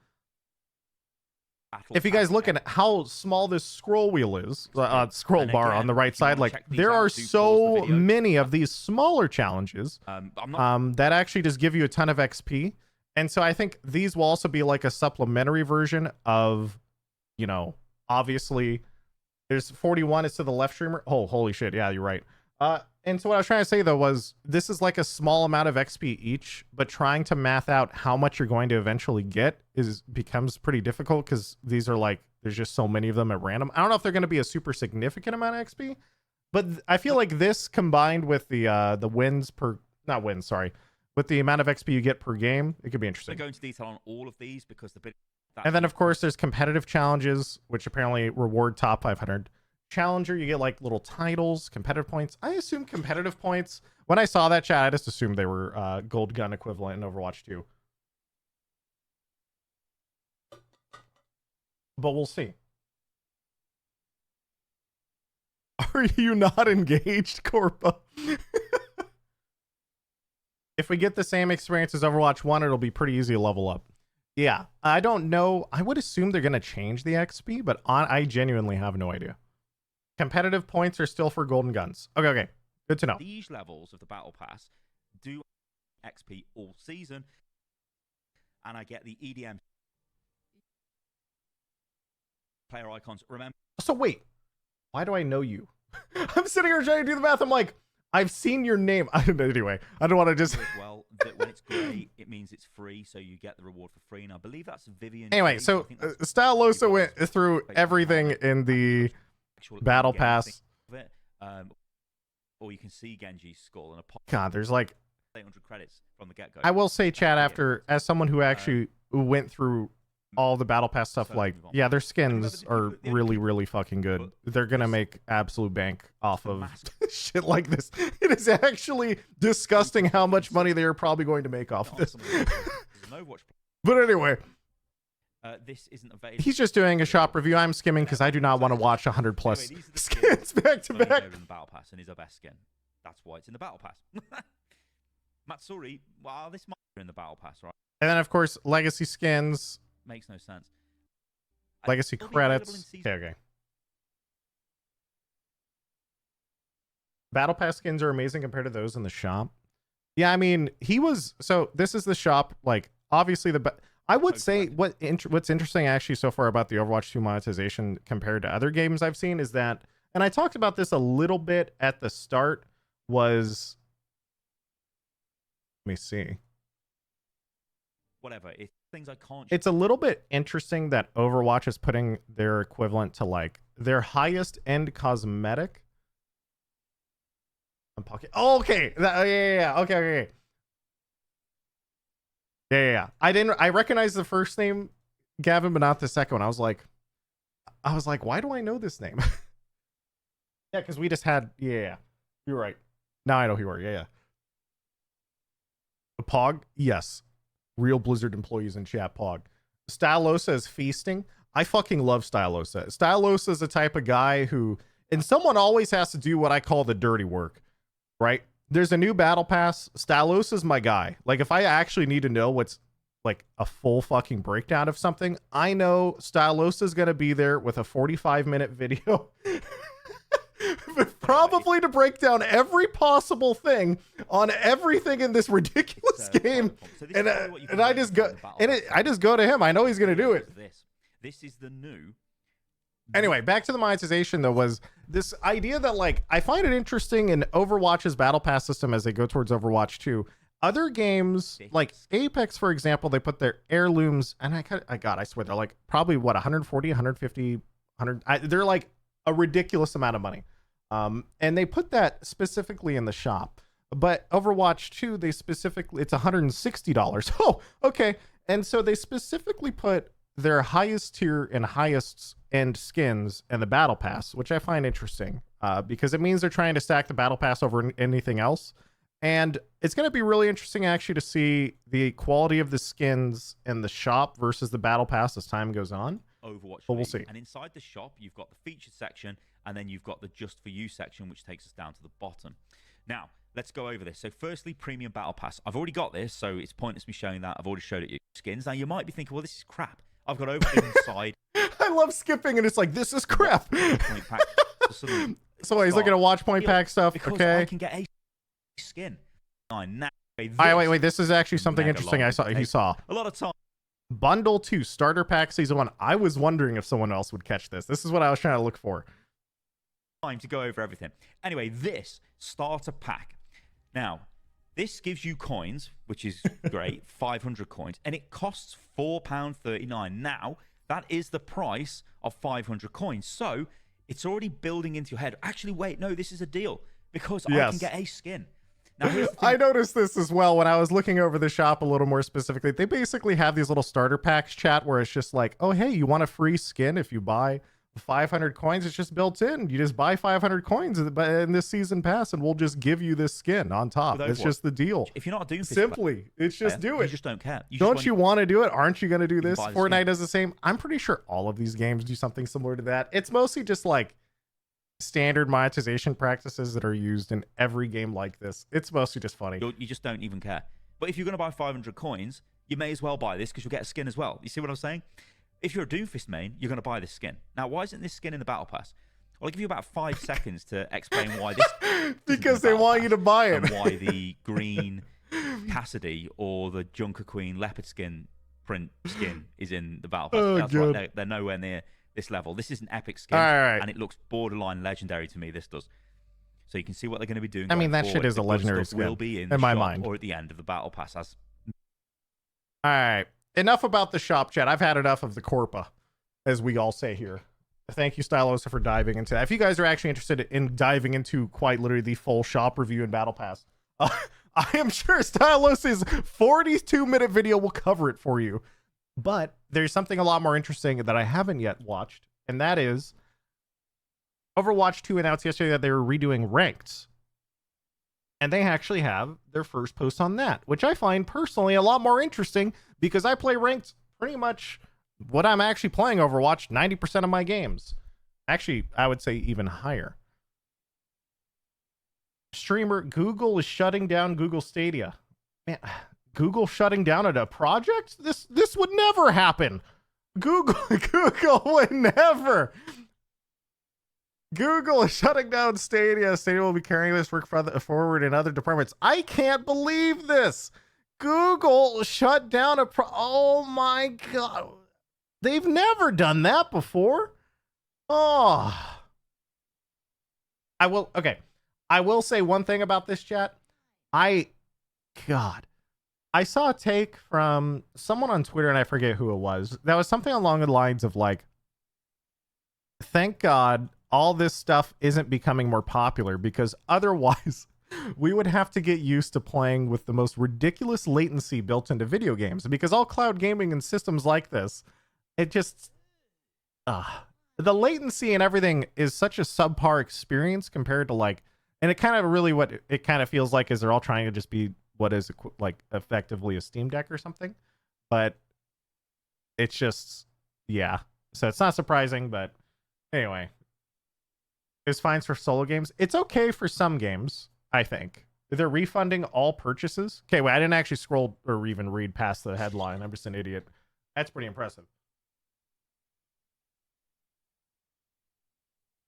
If you guys look at how small this scroll wheel is, scroll bar on the right side, like there are so many of these smaller challenges that actually just give you a ton of XP. And so I think these will also be like a supplementary version of, you know, obviously there's 41 is to the left streamer. Oh, holy shit. Yeah, you're right. And so what I was trying to say though was this is like a small amount of XP each, but trying to math out how much you're going to eventually get becomes pretty difficult because these are like, there's just so many of them at random. I don't know if they're going to be a super significant amount of XP, but I feel like this combined with the wins per, not wins, sorry, with the amount of XP you get per game, it could be interesting. I'm going to go into detail on all of these because the bit. And then of course there's competitive challenges, which apparently reward top 500. Challenger, you get like little titles, competitive points. I assume competitive points. When I saw that chat, I just assumed they were gold gun equivalent in Overwatch 2. But we'll see. Are you not engaged, Corpa? If we get the same experience as Overwatch 1, it'll be pretty easy to level up. Yeah, I don't know. I would assume they're going to change the XP, but I genuinely have no idea. Competitive points are still for golden guns. Okay, okay. Good to know. These levels of the battle pass do XP all season, and I get the EDM player icons. Remember, So wait, why do I know you? I'm sitting here trying to do the math. I'm like, I've seen your name. I don't know. Anyway, I don't want to just. as well, that when it's grey, it means it's free, so you get the reward for free. And I believe that's Vivian. Anyway, Chase. so I think that's Stylosa went through everything in the actual battle game pass. of it. Or you can see Genji's skull and a pop God, there's like 800 credits from the get-go. I will say, Chad, Yeah. after as someone who actually went through all the battle pass stuff, So, like, move on. yeah, their Remember skins the are only really, people- really fucking good. but They're gonna this- make absolute bank off the of mask- shit like this. It is actually disgusting how much money they are probably going to make off of this. There's no watch. But anyway, This isn't available. he's just doing a shop review. I'm skimming because I do not want to watch 100 plus Anyway, these are the skins back to only back. available in the battle pass and is our best skin. That's why it's in the battle pass. Matsuri, well, this might be in the battle pass, right? And then, of course, legacy skins, Makes no sense. legacy It'll be available in credits. season- Okay, okay. Battle pass skins are amazing compared to those in the shop. Yeah, I mean, he was so. This is the shop. Like, obviously, I would say what's interesting actually so far about the Overwatch 2 monetization compared to other games I've seen is that, and I talked about this a little bit at the start. Was let me see. Whatever. It's things I can't. It's a little bit interesting that Overwatch is putting their equivalent to like their highest end cosmetic. I'm pocket. Oh, okay. Yeah. Okay. Yeah. I recognized the first name, Gavin, but not the second one. I was like, why do I know this name? Yeah, because we just had. Yeah. You're right. Now I know who you are. Yeah. Pog. Yes. Real Blizzard employees in chat. Pog. Stylosa is feasting. I fucking love Stylosa. Stylosa is the type of guy who, and someone always has to do what I call the dirty work, right? There's a new battle pass. Stylosa is my guy. Like, if I actually need to know what's like a full fucking breakdown of something, I know Stylosa is going to be there with a 45-minute video. Probably to break down every possible thing on everything in this ridiculous game. So this And is probably what you can and I do just in go the battle and pass. I just go to him. I know he's gonna do it. This is the new. Anyway, back to the monetization though, was this idea that like I find it interesting in Overwatch's battle pass system as they go towards Overwatch 2. Other games like Apex, for example, they put their heirlooms, and I swear they're like probably what 140, 150, 100. They're like a ridiculous amount of money. And they put that specifically in the shop. But Overwatch 2, they specifically, it's $160. Oh, okay. And so they specifically put their highest tier and highest end skins in the battle pass, which I find interesting because it means they're trying to stack the battle pass over anything else. And it's going to be really interesting actually to see the quality of the skins in the shop versus the battle pass as time goes on. Overwatch But we'll League. see. And inside the shop, you've got the featured section, and then you've got the just for you section, which takes us down to the bottom. Now, let's go over this. So, firstly, Premium Battle Pass. I've already got this, so it's pointless me showing that. I've already showed it you. Skins. Now, you might be thinking, well, this is crap. I've got everything inside. I love skipping, and it's like, this is crap. Point pack. So he's looking at watch point pack stuff. Because Okay. I can get a skin. Now, All right, wait. This is actually something Mega interesting long. I saw. He saw a lot of time. Bundle 2 Starter Pack Season 1. I was wondering if someone else would catch this. This is what I was trying to look for. Time to go over everything. Anyway, this starter pack. Now, this gives you coins, which is great, 500 coins, and it costs £4.39. Now, that is the price of 500 coins. So, it's already building into your head. Actually, wait, no, this is a deal because I Yes. can get a skin. Now, here's the thing. I noticed this as well when I was looking over the shop a little more specifically. They basically have these little starter packs chat where it's just like, oh, hey, you want a free skin if you buy 500 coins? It's just built in. You just buy 500 coins in this season pass and we'll just give you this skin on top. With It's Overwatch. just the deal. If you're not doing Simply, it's just do You it. just don't care. Don't you want to do it? Aren't you going to do this? buy the Fortnite skin. does the same. I'm pretty sure all of these games do something similar to that. It's mostly just like standard monetization practices that are used in every game like this. It's mostly just funny. You just don't even care. But if you're going to buy 500 coins, you may as well buy this because you'll get a skin as well. You see what I'm saying? If you're a Doomfist main, you're going to buy this skin. Now, why isn't this skin in the Battle Pass? Well, I'll give you about 5 seconds to explain why this. Because they want you to buy it. And why the green Cassidy or the Junker Queen leopard skin print skin is in the Battle Pass. Oh, That's God. right. They're nowhere near this level. This is an epic skin, All right. and it looks borderline legendary to me. This does. So you can see what they're going to be doing. I mean, going that shit forward. is a The good legendary stuff will skin, be in in my shop mind. or at the end of the Battle Pass. As All right. Enough about the shop chat. I've had enough of the Corpa, as we all say here. Thank you, Stylosa, for diving into that. If you guys are actually interested in diving into quite literally the full shop review and Battle Pass, I am sure Stylosa's 42-minute video will cover it for you. But there's something a lot more interesting that I haven't yet watched, and that is Overwatch 2 announced yesterday that they were redoing ranked. And they actually have their first post on that, which I find personally a lot more interesting because I play ranked pretty much what I'm actually playing Overwatch 90% of my games. Actually, I would say even higher. Streamer, Google is shutting down Google Stadia. Man, Google shutting down at a project? This would never happen. Google would never. Google is shutting down Stadia. Stadia will be carrying this work forward in other departments. I can't believe this. Google shut down oh my God. They've never done that before. Oh. I will say one thing about this chat. I saw a take from someone on Twitter, and I forget who it was. That was something along the lines of like, thank God all this stuff isn't becoming more popular, because otherwise we would have to get used to playing with the most ridiculous latency built into video games, because all cloud gaming and systems like this, it just the latency and everything is such a subpar experience compared to like, and it kind of really what it kind of feels like is they're all trying to just be what is like effectively a Steam Deck or something, but it's just, yeah, so it's not surprising. But anyway, it's fine for solo games. It's okay for some games, I think. They're refunding all purchases. Okay, wait, I didn't actually scroll or even read past the headline. I'm just an idiot. That's pretty impressive.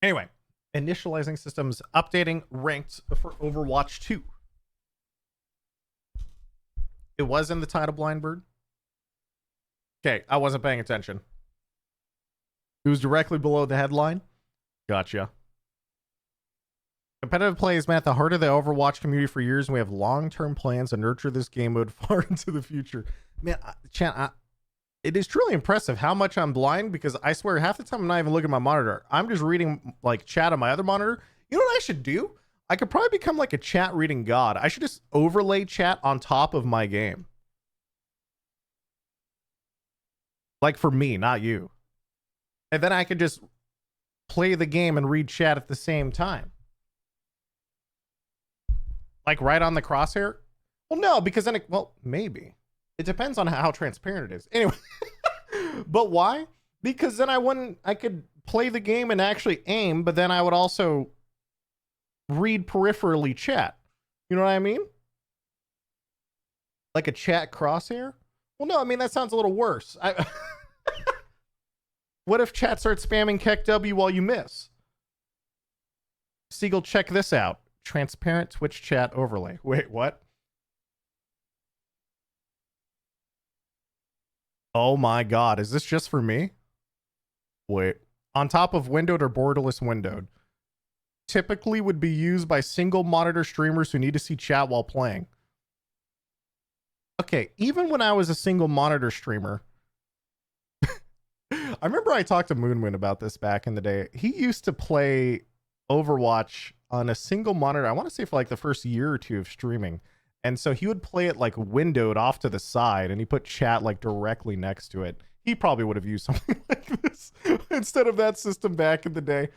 Anyway, initializing systems, updating ranked for Overwatch 2. It was in the title, Blindbird. Okay, I wasn't paying attention. It was directly below the headline. Gotcha. Competitive play has been at the heart of the Overwatch community for years, and we have long-term plans to nurture this game mode far into the future. Man, chat, it is truly impressive how much I'm blind, because I swear half the time I'm not even looking at my monitor. I'm just reading like chat on my other monitor. You know what I should do? I could probably become like a chat reading god. I should just overlay chat on top of my game. Like for me, not you. And then I could just play the game and read chat at the same time. Like right on the crosshair? Well, no, because then well, maybe. It depends on how transparent it is. Anyway, but why? Because then I could play the game and actually aim, but then I would also read peripherally chat. You know what I mean? Like a chat crosshair? Well, no, I mean, that sounds a little worse. What if chat starts spamming KEKW while you miss? Siegel, check this out. Transparent Twitch chat overlay. Wait, what? Oh my God. Is this just for me? Wait. On top of windowed or borderless windowed. Typically would be used by single monitor streamers who need to see chat while playing. Okay, even when I was a single monitor streamer, I remember I talked to Moon about this back in the day. He used to play Overwatch on a single monitor, I want to say for like the first year or two of streaming. And so he would play it like windowed off to the side, and he put chat like directly next to it. He probably would have used something like this instead of that system back in the day.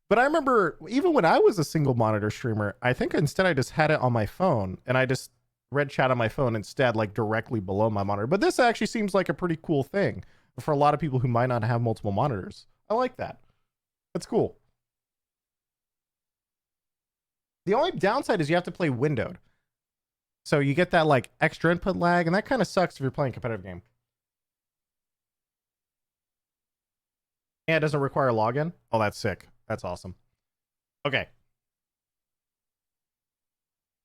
But I remember even when I was a single monitor streamer, I think instead I just had it on my phone, and I just read chat on my phone instead, like directly below my monitor. But this actually seems like a pretty cool thing for a lot of people who might not have multiple monitors. I like that. That's cool. The only downside is you have to play windowed. So you get that like extra input lag, and that kind of sucks if you're playing a competitive game. And it doesn't require a login. Oh, that's sick. That's awesome. Okay.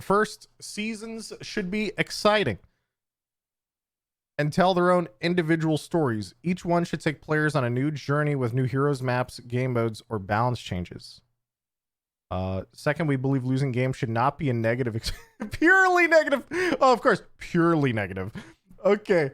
First, seasons should be exciting and tell their own individual stories. Each one should take players on a new journey with new heroes, maps, game modes, or balance changes. Second, we believe losing games should not be a negative, purely negative. Oh, of course, purely negative. Okay.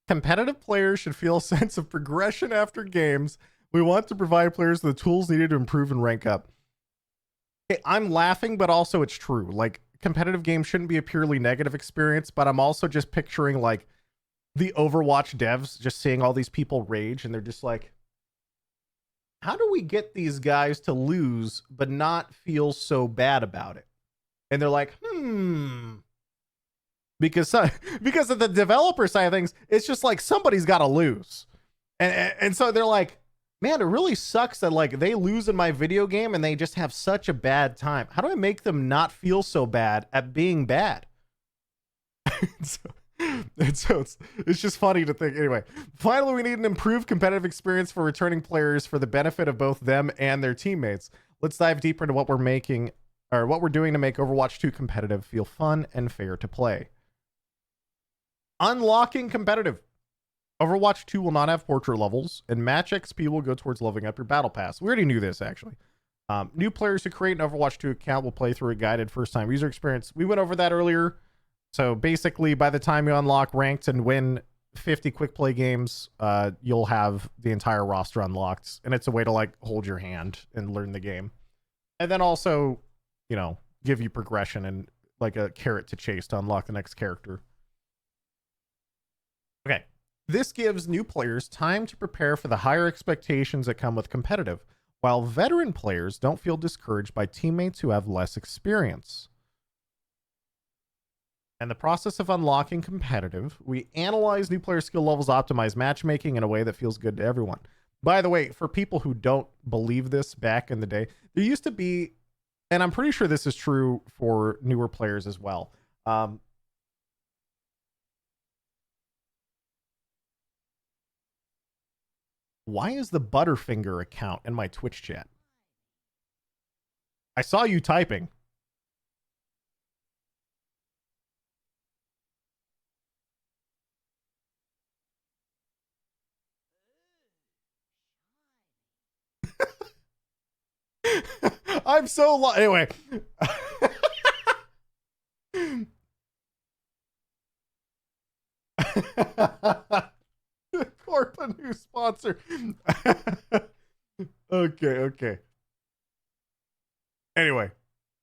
Competitive players should feel a sense of progression after games. We want to provide players the tools needed to improve and rank up. Okay, I'm laughing, but also it's true. Like, competitive games shouldn't be a purely negative experience, but I'm also just picturing like the Overwatch devs just seeing all these people rage, and they're just like, how do we get these guys to lose but not feel so bad about it? And they're like, because of the developer side of things, it's just like somebody's got to lose. And so they're like, man, it really sucks that like they lose in my video game and they just have such a bad time. How do I make them not feel so bad at being bad? so it's just funny to think. Anyway, finally, we need an improved competitive experience for returning players for the benefit of both them and their teammates. Let's dive deeper into what we're doing to make Overwatch 2 competitive feel fun and fair to play. Unlocking competitive. Overwatch 2 will not have portrait levels, and match XP will go towards leveling up your battle pass. We already knew this, actually. New players who create an Overwatch 2 account will play through a guided first-time user experience. We went over that earlier. So basically, by the time you unlock ranked and win 50 quick play games, you'll have the entire roster unlocked, and it's a way to like hold your hand and learn the game. And then also, you know, give you progression and like a carrot to chase to unlock the next character. Okay. This gives new players time to prepare for the higher expectations that come with competitive, while veteran players don't feel discouraged by teammates who have less experience. In the process of unlocking competitive, we analyze new player skill levels, optimize matchmaking in a way that feels good to everyone. By the way, for people who don't believe this, back in the day, there used to be, and I'm pretty sure this is true for newer players as well, why is the Butterfinger account in my Twitch chat? I saw you typing. I'm so anyway. Corp, a new sponsor. Okay. Anyway,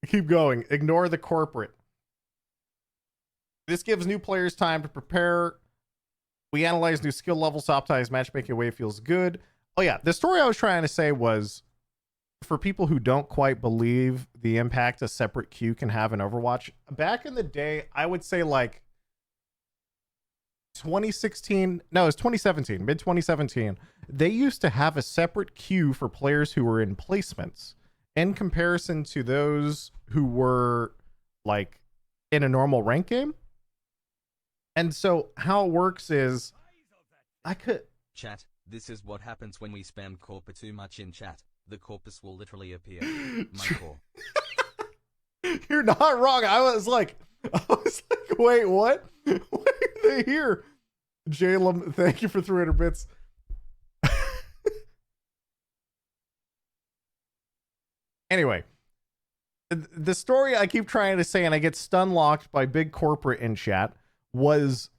keep going. Ignore the corporate. This gives new players time to prepare. We analyze new skill levels, optimize matchmaking way it feels good. Oh yeah, the story I was trying to say was, for people who don't quite believe the impact a separate queue can have in Overwatch, back in the day, I would say like 2016, no, it was 2017, mid 2017, they used to have a separate queue for players who were in placements in comparison to those who were like in a normal rank game. And so how it works is Chat, this is what happens when we spam Corpa too much in chat. The corpus will literally appear. My core. You're not wrong. I was like, wait, what? Why are they here? Jalem, thank you for 300 bits. Anyway, the story I keep trying to say, and I get stun locked by big corporate in chat, was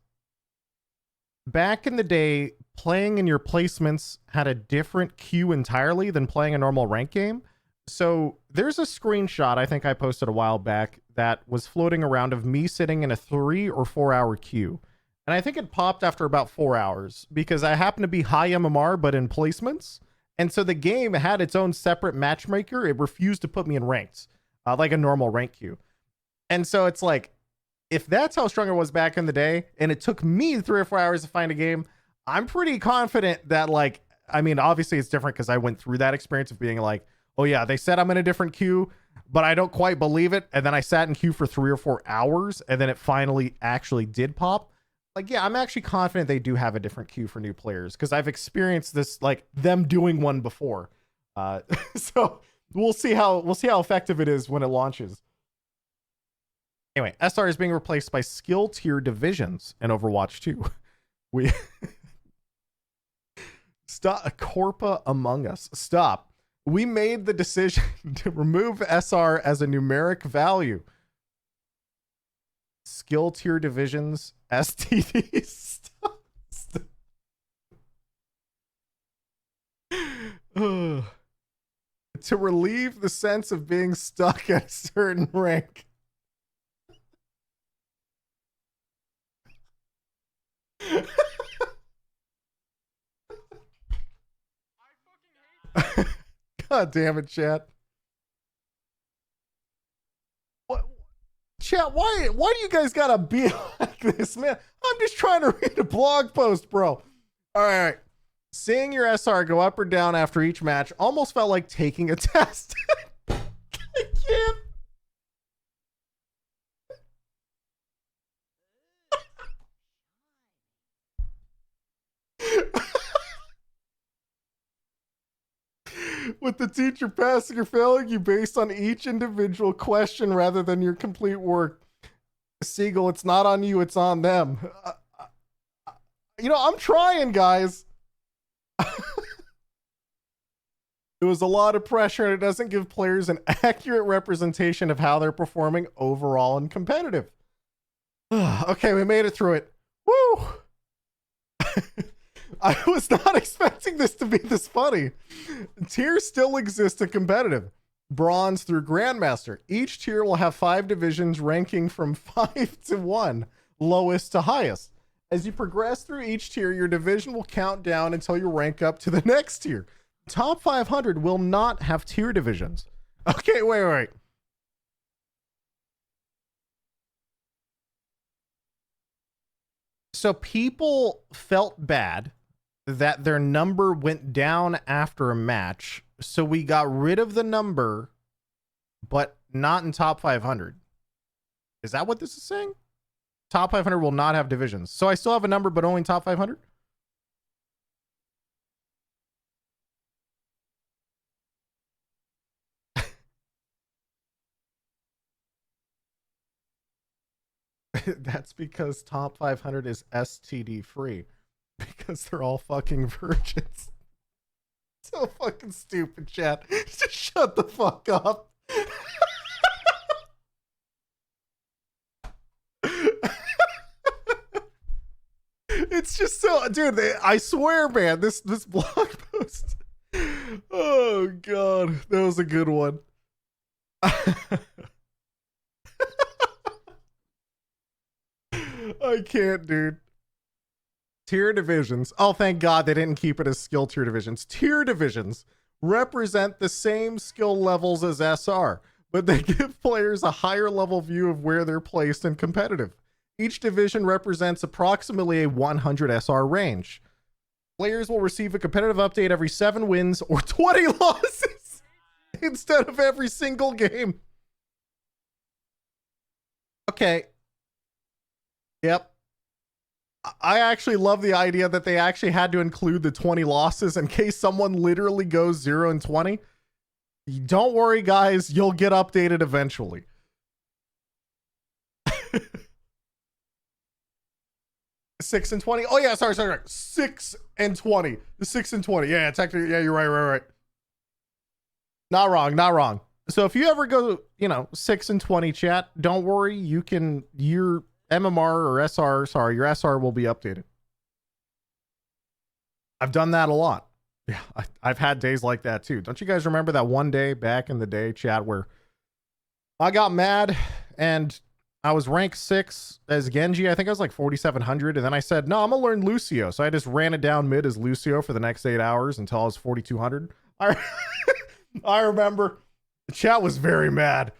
back in the day, playing in your placements had a different queue entirely than playing a normal rank game. So there's a screenshot I think I posted a while back that was floating around of me sitting in a 3 or 4 hour queue. And I think it popped after about 4 hours because I happened to be high MMR, but in placements. And so the game had its own separate matchmaker. It refused to put me in ranked, like a normal rank queue. And so it's like, if that's how strong it was back in the day, and it took me 3 or 4 hours to find a game, I'm pretty confident that, like, I mean, obviously it's different because I went through that experience of being like, oh yeah, they said I'm in a different queue, but I don't quite believe it. And then I sat in queue for 3 or 4 hours, and then it finally actually did pop. Like, yeah, I'm actually confident they do have a different queue for new players because I've experienced this, like them doing one before. So we'll see how effective it is when it launches. Anyway, SR is being replaced by skill tier divisions in Overwatch 2. We stop Corpa Among Us. Stop. We made the decision to remove SR as a numeric value. Skill tier divisions, STDs. To relieve the sense of being stuck at a certain rank. God damn it, chat. What, chat? Why do you guys gotta be like this, man? I'm just trying to read a blog post, bro. All right. Seeing your SR go up or down after each match almost felt like taking a test. I can't. With the teacher passing or failing you based on each individual question rather than your complete work. Siegel, it's not on you, it's on them. You know, I'm trying, guys. It was a lot of pressure, and it doesn't give players an accurate representation of how they're performing overall and competitive. Okay, we made it through it. Woo! I was not expecting this to be this funny. Tiers still exist in competitive. Bronze through Grandmaster. Each tier will have 5 divisions ranking from 5 to 1, lowest to highest. As you progress through each tier, your division will count down until you rank up to the next tier. Top 500 will not have tier divisions. Okay, wait. So people felt bad that their number went down after a match, so we got rid of the number, but not in top 500. Is that what this is saying? Top 500 will not have divisions. So I still have a number, but only top 500? That's because top 500 is STD free. Because they're all fucking virgins. So fucking stupid, chat. Just shut the fuck up. It's just so, dude, I swear, man, this blog post. Oh god, that was a good one. I can't, dude. Tier divisions. Oh, thank God they didn't keep it as skill tier divisions. Tier divisions represent the same skill levels as SR, but they give players a higher level view of where they're placed in competitive. Each division represents approximately a 100 SR range. Players will receive a competitive update every 7 wins or 20 losses instead of every single game. Okay. Yep. I actually love the idea that they actually had to include the 20 losses in case someone literally goes 0-20. Don't worry, guys. You'll get updated eventually. 6-20. Oh, yeah. Sorry. 6-20. The 6-20. Yeah, technically. Yeah, you're right. Not wrong. So if you ever go, 6-20 chat, don't worry. You can, your MMR or SR, your SR will be updated. I've done that a lot. Yeah, I've had days like that too. Don't you guys remember that one day back in the day, chat, where I got mad and I was ranked 6 as Genji. I think I was like 4,700. And then I said, no, I'm going to learn Lucio. So I just ran it down mid as Lucio for the next 8 hours until I was 4,200. I remember the chat was very mad.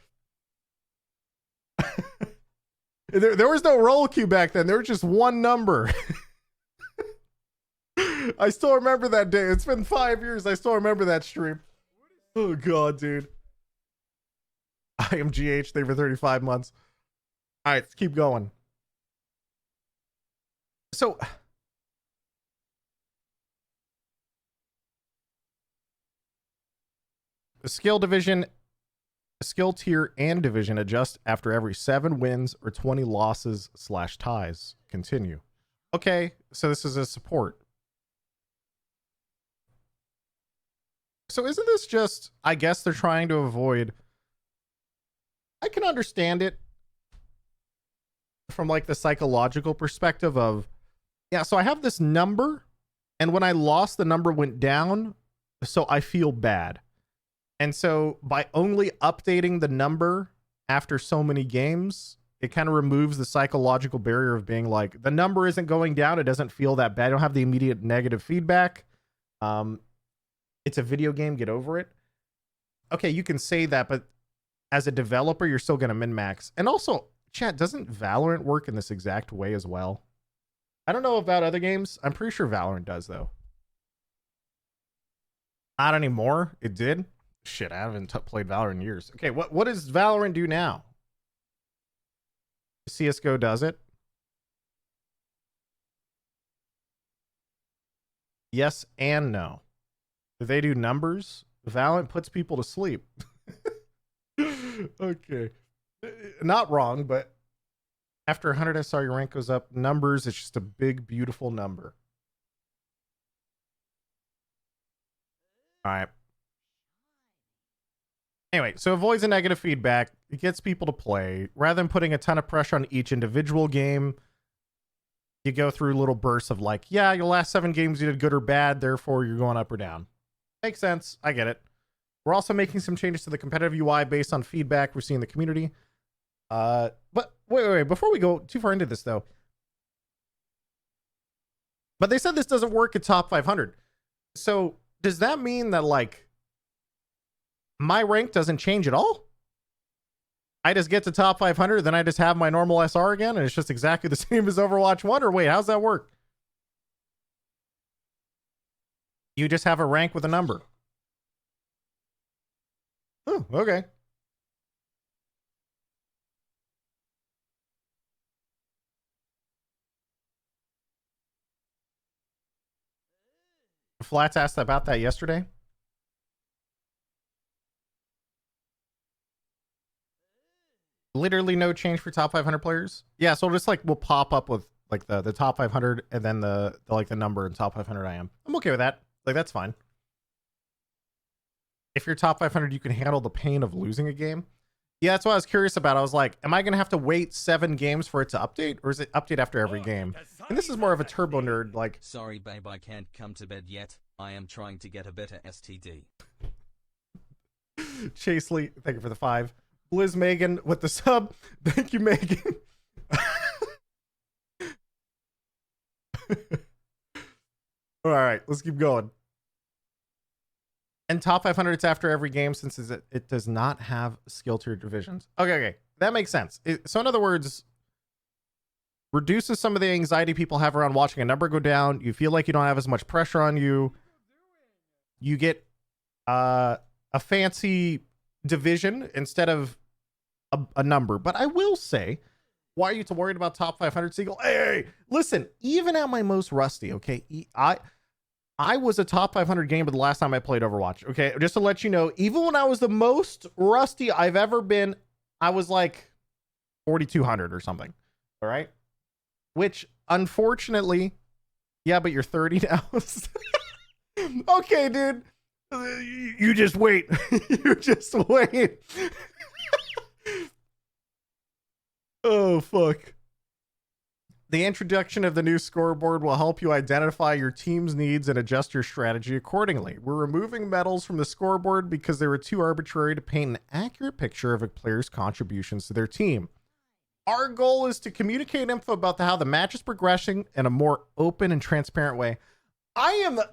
There was no roll queue back then. There was just one number. I still remember that day. It's been 5 years. I still remember that stream. Oh god, dude. I am GH. They for 35 months. All right, let's keep going. So the skill division, skill tier and division adjust after every 7 wins or 20 losses / ties. Continue. Okay, so this is a support. So isn't this just, I guess they're trying to avoid, I can understand it from like the psychological perspective of, yeah, so I have this number and when I lost, the number went down, so I feel bad. And so by only updating the number after so many games, it kind of removes the psychological barrier of being like, the number isn't going down. It doesn't feel that bad. I don't have the immediate negative feedback. It's a video game. Get over it. Okay, you can say that, but as a developer, you're still going to min-max. And also, chat, doesn't Valorant work in this exact way as well? I don't know about other games. I'm pretty sure Valorant does, though. Not anymore. It did. Shit, I haven't played Valorant in years. Okay, what does Valorant do now? CSGO does it. Yes and no. Do they do numbers? Valorant puts people to sleep. Okay. Not wrong, but after 100 SR, your rank goes up. Numbers, it's just a big, beautiful number. All right. Anyway, so avoids the negative feedback. It gets people to play. Rather than putting a ton of pressure on each individual game, you go through little bursts of like, yeah, your last 7 games you did good or bad, therefore you're going up or down. Makes sense. I get it. We're also making some changes to the competitive UI based on feedback we're seeing in the community. But wait. Before we go too far into this, though. But they said this doesn't work at top 500. So does that mean that, like, my rank doesn't change at all? I just get to top 500, then I just have my normal SR again, and it's just exactly the same as Overwatch 1? Or wait, how's that work? You just have a rank with a number. Oh, okay. Flats asked about that yesterday. Literally no change for top 500 players. Yeah, so just like we'll pop up with like the top 500 and then the like the number in top 500 I am. I'm okay with that. Like, that's fine. If you're top 500, you can handle the pain of losing a game. Yeah, that's what I was curious about. I was like, am I going to have to wait 7 games for it to update? Or is it update after every game? And this is more of a turbo nerd, like... Sorry babe, I can't come to bed yet. I am trying to get a better STD. Chasely, thank you for the 5. Blizz Megan with the sub. Thank you, Megan. All right, let's keep going. And top 500, it's after every game since it does not have skill tier divisions. Okay. That makes sense. So in other words, reduces some of the anxiety people have around watching a number go down. You feel like you don't have as much pressure on you. You get a fancy division instead of a number. But I will say, why are you too worried about top 500, Seagull? Hey, listen, even at my most rusty, okay, I was a top 500 gamer the last time I played Overwatch. Okay, just to let you know, even when I was the most rusty I've ever been, I was like 4,200 or something. All right, which unfortunately, yeah, but you're 30 now. Okay, dude, you just wait. You just wait. Oh fuck. The introduction of the new scoreboard will help you identify your team's needs and adjust your strategy accordingly. We're removing medals from the scoreboard because they were too arbitrary to paint an accurate picture of a player's contributions to their team. Our goal is to communicate info about how the match is progressing in a more open and transparent way.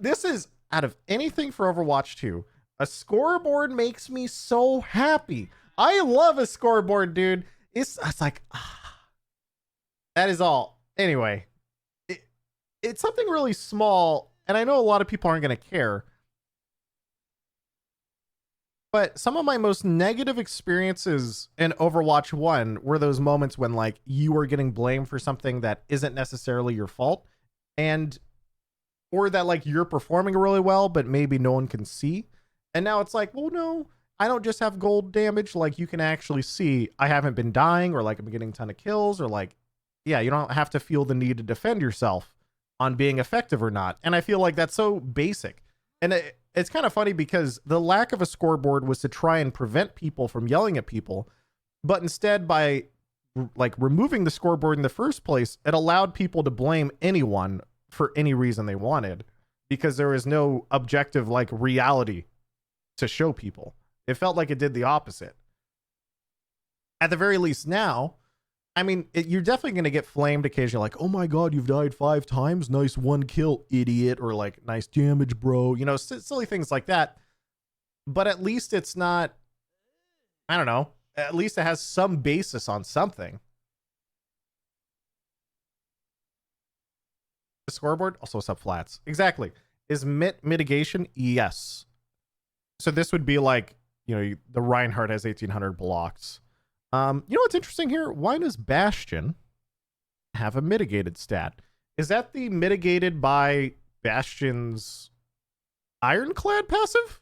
This is, out of anything for Overwatch 2, a scoreboard makes me so happy. I love a scoreboard, dude. It's like, that is all. Anyway, it's something really small, and I know a lot of people aren't going to care, but some of my most negative experiences in Overwatch 1 were those moments when like you are getting blamed for something that isn't necessarily your fault, and or that like you're performing really well but maybe no one can see. And now it's like, well, no, I don't just have gold damage, like you can actually see I haven't been dying, or like I'm getting a ton of kills, or like, yeah, you don't have to feel the need to defend yourself on being effective or not. And I feel like that's so basic. And it's kind of funny because the lack of a scoreboard was to try and prevent people from yelling at people, but instead by like removing the scoreboard in the first place, it allowed people to blame anyone for any reason they wanted, because there was no objective like reality to show people. It felt like it did the opposite. At the very least now, I mean, you're definitely going to get flamed occasionally, like, oh my god, you've died 5 times, nice 1 kill, idiot, or like, nice damage, bro, you know, silly things like that. But at least it's not, I don't know, at least it has some basis on something. The scoreboard, also subflats. Exactly. Is mitigation? Yes. So this would be like, you know, the Reinhardt has 1800 blocks. You know what's interesting here? Why does Bastion have a mitigated stat? Is that the mitigated by Bastion's Ironclad passive?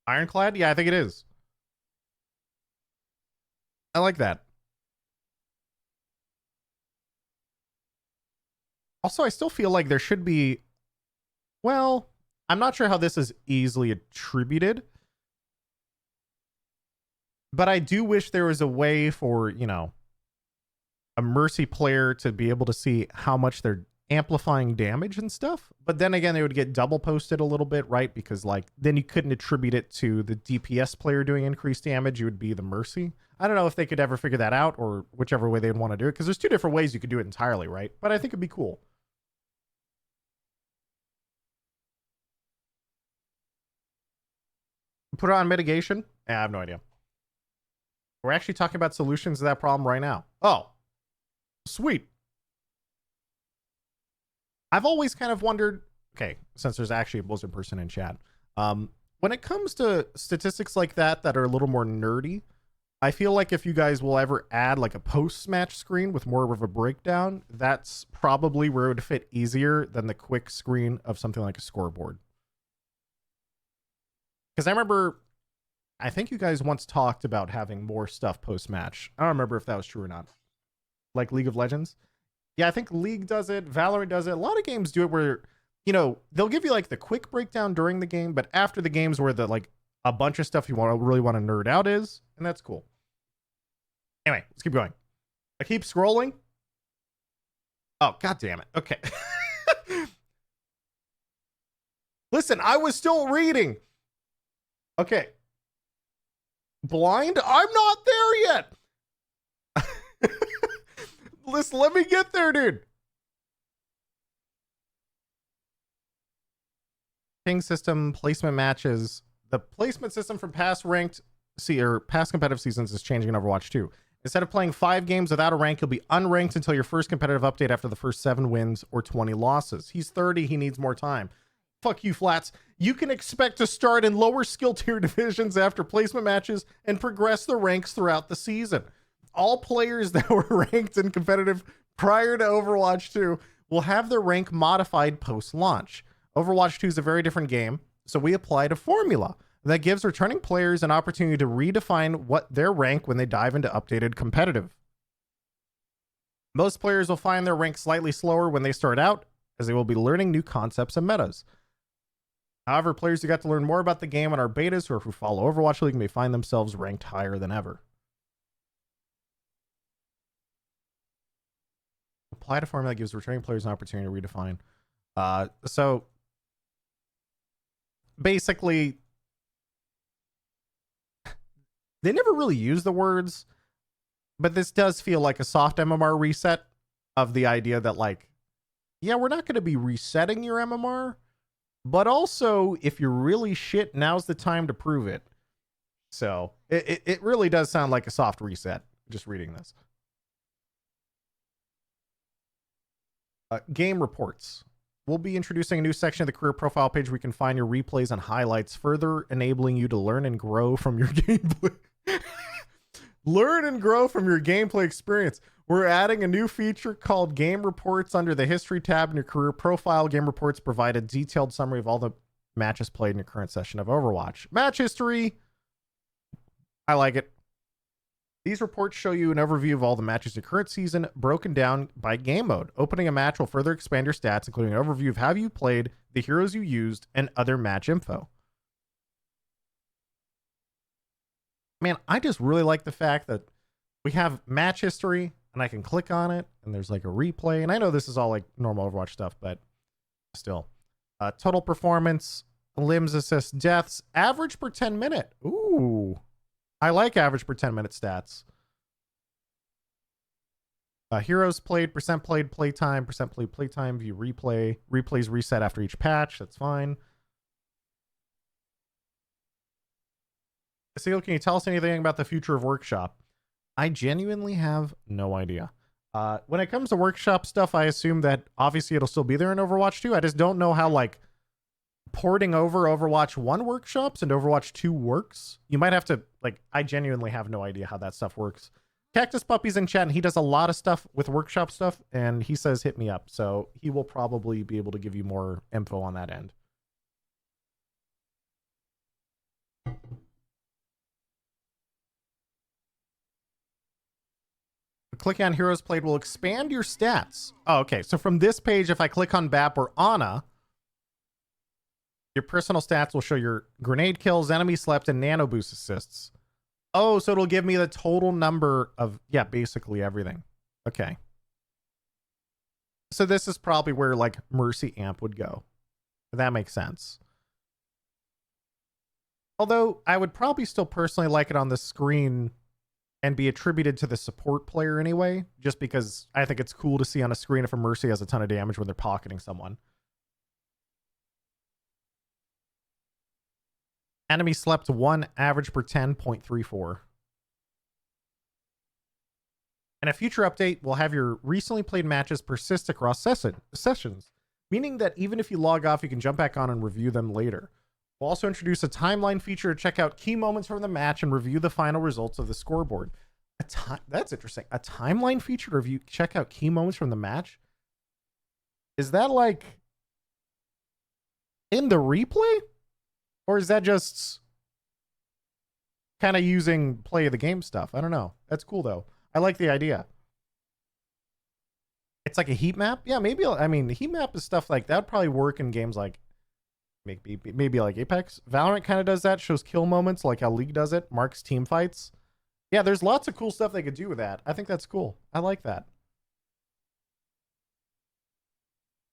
Ironclad? Yeah, I think it is. I like that. Also, I still feel like there should be, well, I'm not sure how this is easily attributed, but I do wish there was a way for, you know, a Mercy player to be able to see how much they're amplifying damage and stuff. But then again, they would get double posted a little bit, right? Because like then you couldn't attribute it to the DPS player doing increased damage. You would be the Mercy. I don't know if they could ever figure that out, or whichever way they'd want to do it, because there's 2 different ways you could do it entirely, right? But I think it'd be cool. Put it on mitigation? I have no idea. We're actually talking about solutions to that problem right now. Oh, sweet. I've always kind of wondered, okay, since there's actually a Blizzard person in chat, when it comes to statistics like that that are a little more nerdy, I feel like if you guys will ever add like a post-match screen with more of a breakdown, that's probably where it would fit easier than the quick screen of something like a scoreboard. Because I remember, I think you guys once talked about having more stuff post-match. I don't remember if that was true or not. Like League of Legends. Yeah, I think League does it. Valorant does it. A lot of games do it where, you know, they'll give you like the quick breakdown during the game, but after the game's where the like a bunch of stuff you really want to nerd out is, and that's cool. Anyway, let's keep going. I keep scrolling. Oh, god damn it. Okay. Listen, I was still reading. Okay. Blind? I'm not there yet. Listen, let me get there, dude. Ping system, placement matches. The placement system from past past competitive seasons is changing in Overwatch 2. Instead of playing 5 games without a rank, you'll be unranked until your first competitive update after the first 7 wins or 20 losses. He's 30, he needs more time. Fuck you, Flats. You can expect to start in lower skill tier divisions after placement matches and progress the ranks throughout the season. All players that were ranked in competitive prior to Overwatch 2 will have their rank modified post-launch. Overwatch 2 is a very different game, so we applied a formula that gives returning players an opportunity to redefine what their rank when they dive into updated competitive. Most players will find their rank slightly slower when they start out, as they will be learning new concepts and metas. However, players who got to learn more about the game on our betas or who follow Overwatch League may find themselves ranked higher than ever. Apply a formula that gives returning players an opportunity to redefine. So basically, they never really use the words, but this does feel like a soft MMR reset of the idea that like, yeah, we're not going to be resetting your MMR, but also if you're really shit, now's the time to prove it. So it really does sound like a soft reset. just reading this. Game reports. We'll be introducing a new section of the career profile page where you can find your replays and highlights, further enabling you to learn and grow from your gameplay. Learn and grow from your gameplay experience. We're adding a new feature called Game Reports under the History tab in your career profile. Game Reports provide a detailed summary of all the matches played in your current session of Overwatch. Match history. I like it. These reports show you an overview of all the matches in your current season, broken down by game mode. Opening a match will further expand your stats, including an overview of how you played, the heroes you used, and other match info. Man, I just really like the fact that we have match history, and I can click on it, and there's like a replay. And I know this is all like normal Overwatch stuff, but still. Total performance, limbs, assists, deaths, average per 10 minute. Ooh. I like average per 10 minute stats. Heroes played, playtime, playtime, view replay. Replays reset after each patch. That's fine. Seal, can you tell us anything about the future of Workshop? I genuinely have no idea. When it comes to Workshop stuff, I assume that obviously it'll still be there in Overwatch 2. I just don't know how, like, porting over Overwatch 1 workshops and Overwatch 2 works. You might have to, like, I genuinely have no idea how that stuff works. Cactus Puppy's in chat, and he does a lot of stuff with workshop stuff, and he says hit me up. So he will probably be able to give you more info on that end. Clicking on Heroes Played will expand your stats. Oh, okay. So from this page, if I click on BAP or Ana, your personal stats will show your grenade kills, enemy slept, and nano boost assists. Oh, so it'll give me the total number of, yeah, basically everything. Okay. So this is probably where, like, Mercy Amp would go. That makes sense. Although, I would probably still personally like it on the screen and be attributed to the support player anyway, just because I think it's cool to see on a screen if a Mercy has a ton of damage when they're pocketing someone. Enemy slept 1, average per 10.34. And a future update will have your recently played matches persist across sessions, meaning that even if you log off, you can jump back on and review them later. We'll also introduce a timeline feature to check out key moments from the match and review the final results of the scoreboard. That's interesting. A timeline feature to review, check out key moments from the match? Is that like in the replay? Or is that just kind of using play of the game stuff? I don't know. That's cool though. I like the idea. It's like a heat map. Yeah, maybe. I mean, the heat map is stuff like that would probably work in games like maybe like Apex. Valorant kind of does that. Shows kill moments like how League does it. Marks team fights. Yeah, there's lots of cool stuff they could do with that. I think that's cool. I like that.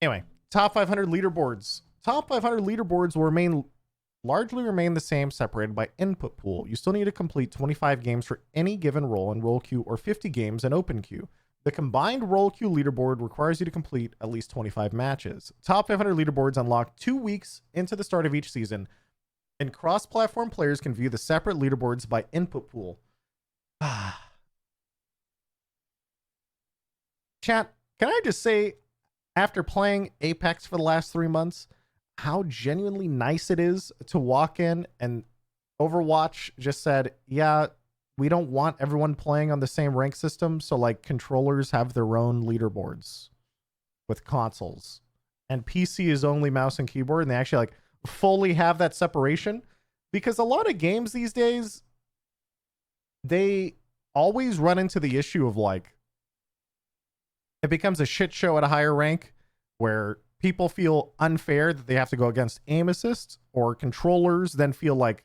Anyway, top 500 leaderboards. Top 500 leaderboards will largely remain the same, separated by input pool. You still need to complete 25 games for any given role in role queue or 50 games in open queue. The combined role queue leaderboard requires you to complete at least 25 matches. Top 500 leaderboards unlock 2 weeks into the start of each season, and cross-platform players can view the separate leaderboards by input pool. Chat, can I just say, after playing Apex for the last 3 months, how genuinely nice it is to walk in and Overwatch just said, yeah, we don't want everyone playing on the same rank system. So like controllers have their own leaderboards with consoles, and PC is only mouse and keyboard. And they actually like fully have that separation, because a lot of games these days, they always run into the issue of like, it becomes a shit show at a higher rank where people feel unfair that they have to go against aim assist, or controllers then feel like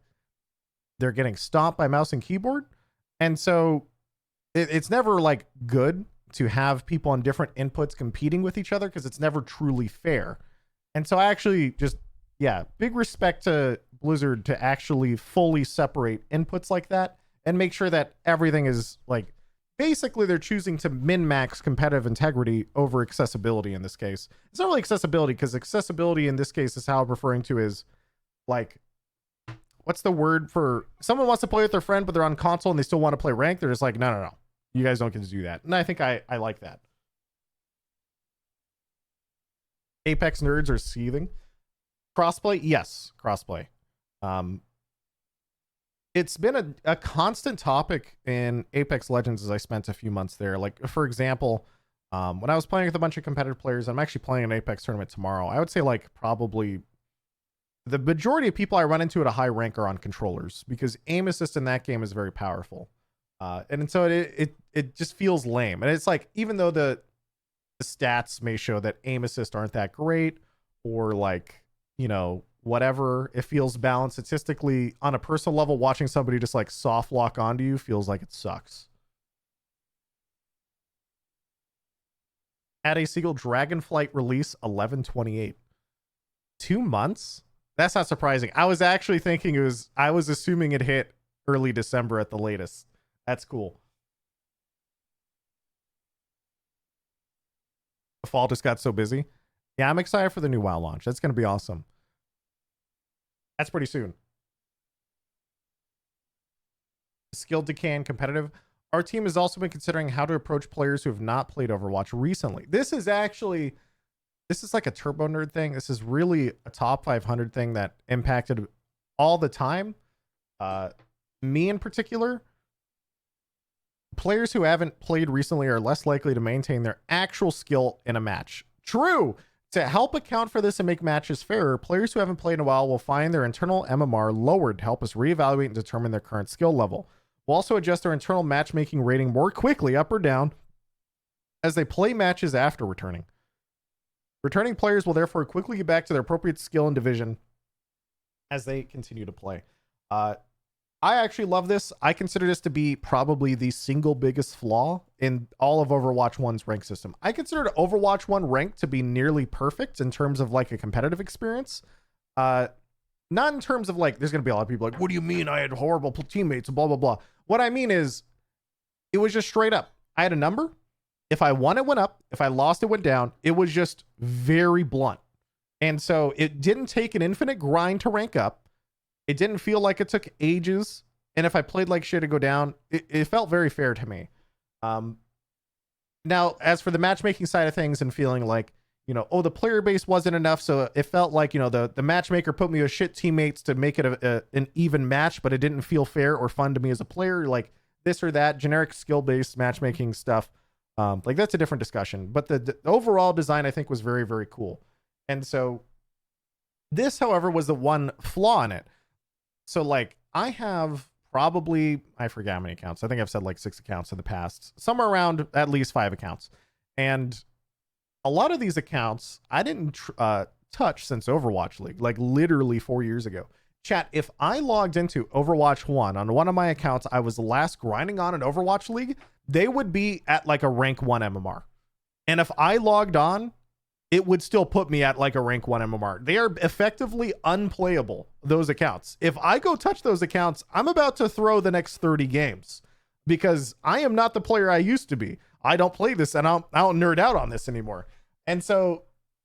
they're getting stomped by mouse and keyboard. And so it's never like good to have people on different inputs competing with each other, because it's never truly fair. And so I actually just, yeah, big respect to Blizzard to actually fully separate inputs like that and make sure that everything is like, basically they're choosing to min-max competitive integrity over accessibility in this case. It's not really accessibility, because accessibility in this case is how I'm referring to is like, what's the word for someone wants to play with their friend, but they're on console and they still want to play ranked? They're just like, no. You guys don't get to do that. And I think I like that. Apex nerds are seething. Crossplay? Yes, crossplay. It's been a constant topic in Apex Legends as I spent a few months there. Like, for example, when I was playing with a bunch of competitive players, I'm actually playing an Apex tournament tomorrow. I would say like probably the majority of people I run into at a high rank are on controllers because aim assist in that game is very powerful. And so it just feels lame. And it's like, even though the stats may show that aim assist aren't that great, or like, you know, whatever, it feels balanced statistically. On a personal level, watching somebody just like soft lock onto you feels like it sucks. At a single Dragonflight release 11/28. 2 months? That's not surprising. I was actually thinking I was assuming it hit early December at the latest. That's cool. The fall just got so busy. Yeah, I'm excited for the new WoW launch. That's going to be awesome. That's pretty soon. Skill decay and competitive. Our team has also been considering how to approach players who have not played Overwatch recently. This is like a turbo nerd thing. This is really a top 500 thing that impacted all the time. Me in particular. Players who haven't played recently are less likely to maintain their actual skill in a match. True. To help account for this and make matches fairer, players who haven't played in a while will find their internal MMR lowered to help us reevaluate and determine their current skill level. We'll also adjust their internal matchmaking rating more quickly up or down as they play matches after returning. Returning players will therefore quickly get back to their appropriate skill and division as they continue to play. I actually love this. I consider this to be probably the single biggest flaw in all of Overwatch 1's rank system. I consider Overwatch 1 rank to be nearly perfect in terms of like a competitive experience. Not in terms of like, there's going to be a lot of people like, what do you mean I had horrible teammates, blah, blah, blah. What I mean is it was just straight up. I had a number. If I won, it went up. If I lost, it went down. It was just very blunt. And so it didn't take an infinite grind to rank up. It didn't feel like it took ages. And if I played like shit to go down, it felt very fair to me. Now, as for the matchmaking side of things and feeling like, you know, oh, the player base wasn't enough. So it felt like, you know, the matchmaker put me with shit teammates to make it an even match, but it didn't feel fair or fun to me as a player. Like this or that generic skill-based matchmaking stuff. Like that's a different discussion. But the overall design, I think, was very, very cool. And so this, however, was the one flaw in it. So like I have probably, I forget how many accounts. I think I've said like 6 accounts in the past, somewhere around at least 5 accounts. And a lot of these accounts I didn't touch since Overwatch League, like literally 4 years ago. Chat, if I logged into Overwatch 1 on one of my accounts I was last grinding on in Overwatch League, they would be at like a rank 1 MMR. And if I logged on, it would still put me at like a rank 1 MMR. They are effectively unplayable, those accounts. If I go touch those accounts, I'm about to throw the next 30 games because I am not the player I used to be. I don't play this and I don't nerd out on this anymore. And so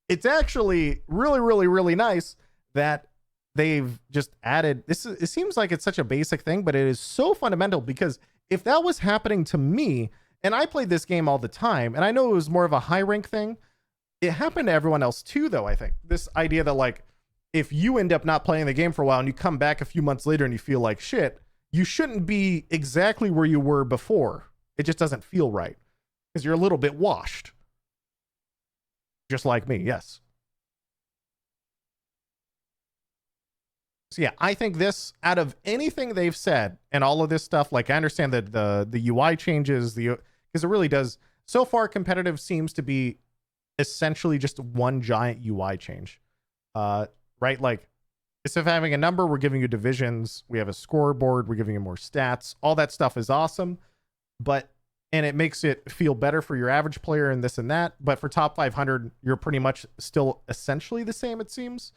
it's actually really, really, really nice that they've just added this. It seems like it's such a basic thing, but it is so fundamental because if that was happening to me and I played this game all the time and I know it was more of a high rank thing, it happened to everyone else too, though. I think this idea that like, if you end up not playing the game for a while and you come back a few months later and you feel like shit, you shouldn't be exactly where you were before. It just doesn't feel right because you're a little bit washed. Just like me. Yes. So yeah, I think this, out of anything they've said and all of this stuff, like I understand that the UI changes, because it really does. So far, competitive seems to be essentially just one giant UI change, right? Like instead of having a number, we're giving you divisions. We have a scoreboard. We're giving you more stats. All that stuff is awesome, and it makes it feel better for your average player and this and that. But for top 500, you're pretty much still essentially the same, it seems.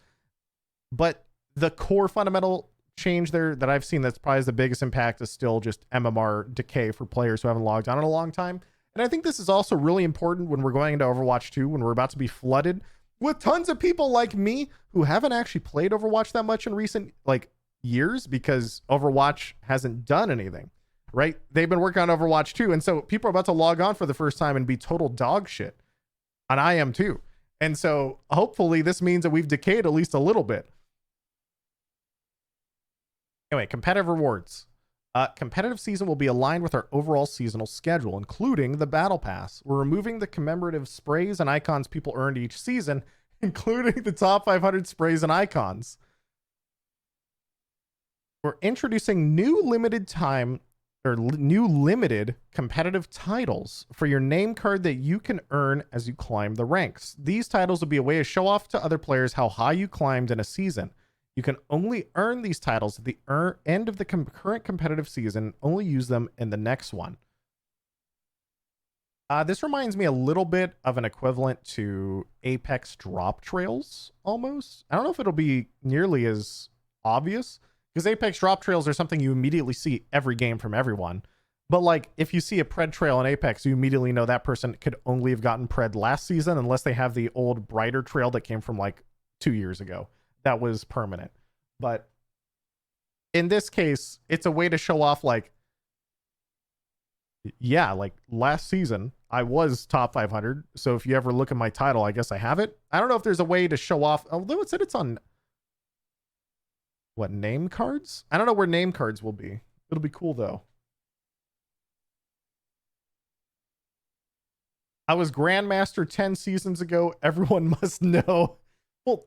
But the core fundamental change there that I've seen that's probably the biggest impact is still just MMR decay for players who haven't logged on in a long time. And I think this is also really important when we're going into Overwatch 2, when we're about to be flooded with tons of people like me who haven't actually played Overwatch that much in recent like years because Overwatch hasn't done anything, right? They've been working on Overwatch 2, and so people are about to log on for the first time and be total dog shit. And I am too. And so hopefully this means that we've decayed at least a little bit. Anyway, competitive rewards. Competitive season will be aligned with our overall seasonal schedule, including the battle pass. We're removing the commemorative sprays and icons people earned each season, including the top 500 sprays and icons. We're introducing new limited competitive titles for your name card that you can earn as you climb the ranks. These titles will be a way to show off to other players how high you climbed in a season. You can only earn these titles at the end of the current competitive season, only use them in the next one. This reminds me a little bit of an equivalent to Apex drop trails, almost. I don't know if it'll be nearly as obvious, because Apex drop trails are something you immediately see every game from everyone. But like, if you see a pred trail in Apex, you immediately know that person could only have gotten pred last season, unless they have the old brighter trail that came from like 2 years ago. That was permanent. But in this case, it's a way to show off, like, yeah, like last season I was top 500. So if you ever look at my title, I guess I have it. I don't know if there's a way to show off, although it said it's on what, name cards? I don't know where name cards will be. It'll be cool though. I was Grandmaster 10 seasons ago. Everyone must know. Well,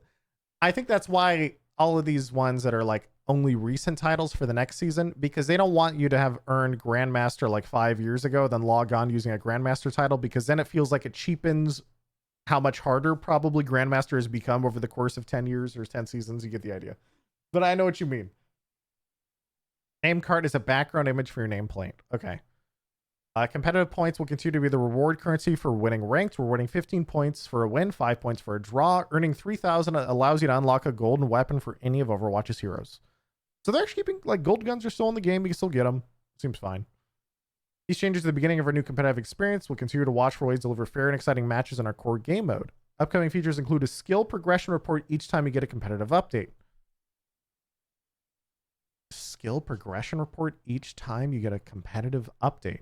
I think that's why all of these ones that are like only recent titles for the next season, because they don't want you to have earned Grandmaster like 5 years ago, then log on using a Grandmaster title, because then it feels like it cheapens how much harder probably Grandmaster has become over the course of 10 years or 10 seasons. You get the idea. But I know what you mean. Name card is a background image for your nameplate. Okay. Competitive points will continue to be the reward currency for winning ranked. We're winning 15 points for a win, 5 points for a draw. Earning 3,000 allows you to unlock a golden weapon for any of Overwatch's heroes. So they're actually keeping, like, gold guns are still in the game. You can still get them. Seems fine. These changes at the beginning of our new competitive experience. We'll continue to watch for ways to deliver fair and exciting matches in our core game mode. Upcoming features include a skill progression report each time you get a competitive update. Skill progression report each time you get a competitive update.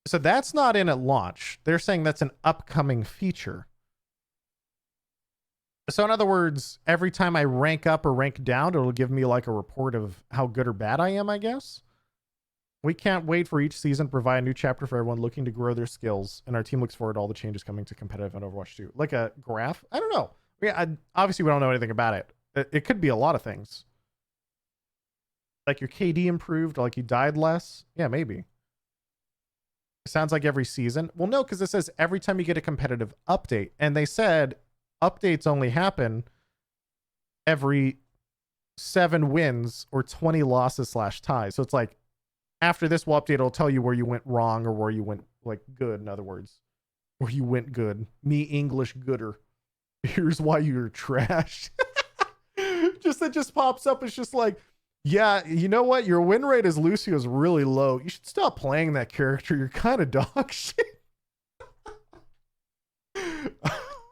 So that's not in at launch. They're saying that's an upcoming feature. So in other words, every time I rank up or rank down, it'll give me like a report of how good or bad I am, I guess. We can't wait for each season to provide a new chapter for everyone looking to grow their skills, and our team looks forward to all the changes coming to competitive and Overwatch 2. Like a graph? I don't know. Yeah, obviously we don't know anything about it. It could be a lot of things. Like your KD improved, or like you died less. Yeah, maybe. Sounds like every season. Well, no, because it says every time you get a competitive update. And they said updates only happen every 7 wins or 20 losses / ties. So it's like after this update, it'll tell you where you went wrong or where you went like good, in other words. Where you went good. Me English gooder. Here's why you're trash. That just pops up. It's just like, yeah, you know what? Your win rate as Lucio is really low. You should stop playing that character. You're kind of dog shit.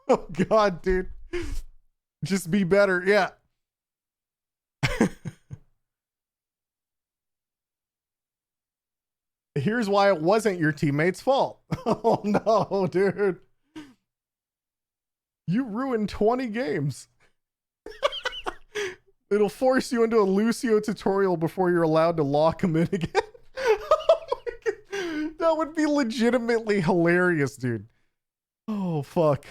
Oh, God, dude. Just be better. Yeah. Here's why it wasn't your teammate's fault. Oh, no, dude. You ruined 20 games. It'll force you into a Lucio tutorial before you're allowed to lock him in again. Oh my God. That would be legitimately hilarious, dude. Oh, fuck.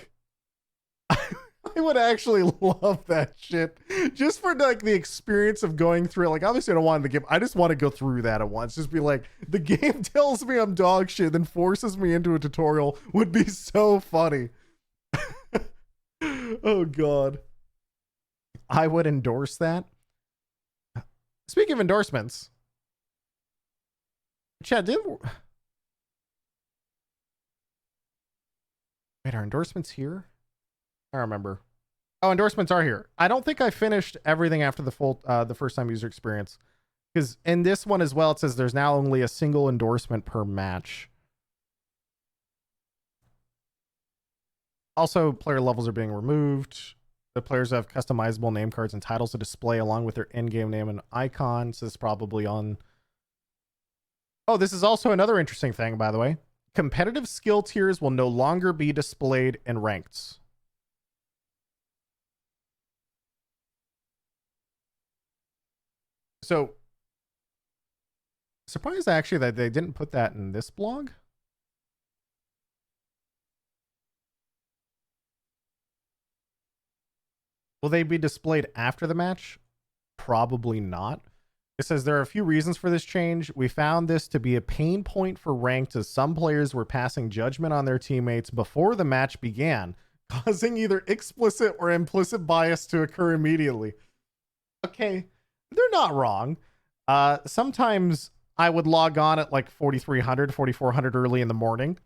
I would actually love that shit. Just for like the experience of going through it. Like, obviously I don't want the game. I just want to go through that at once. Just be like, the game tells me I'm dog shit, then forces me into a tutorial would be so funny. Oh, God. I would endorse that. Speaking of endorsements, Chad, wait, are endorsements here? I don't remember. Oh, endorsements are here. I don't think I finished everything after the full, the first time user experience, because in this one as well, it says there's now only a single endorsement per match. Also, player levels are being removed. The players have customizable name cards and titles to display along with their in-game name and icon. So this is probably on Oh, this is also another interesting thing, by the way. Competitive skill tiers will no longer be displayed in ranked. So, surprised actually that they didn't put that in this blog. Will they be displayed after the match? Probably not. It says there are a few reasons for this change. We found this to be a pain point for ranked as some players were passing judgment on their teammates before the match began, causing either explicit or implicit bias to occur immediately. Okay, they're not wrong. Sometimes I would log on at like 4,300, 4,400 early in the morning,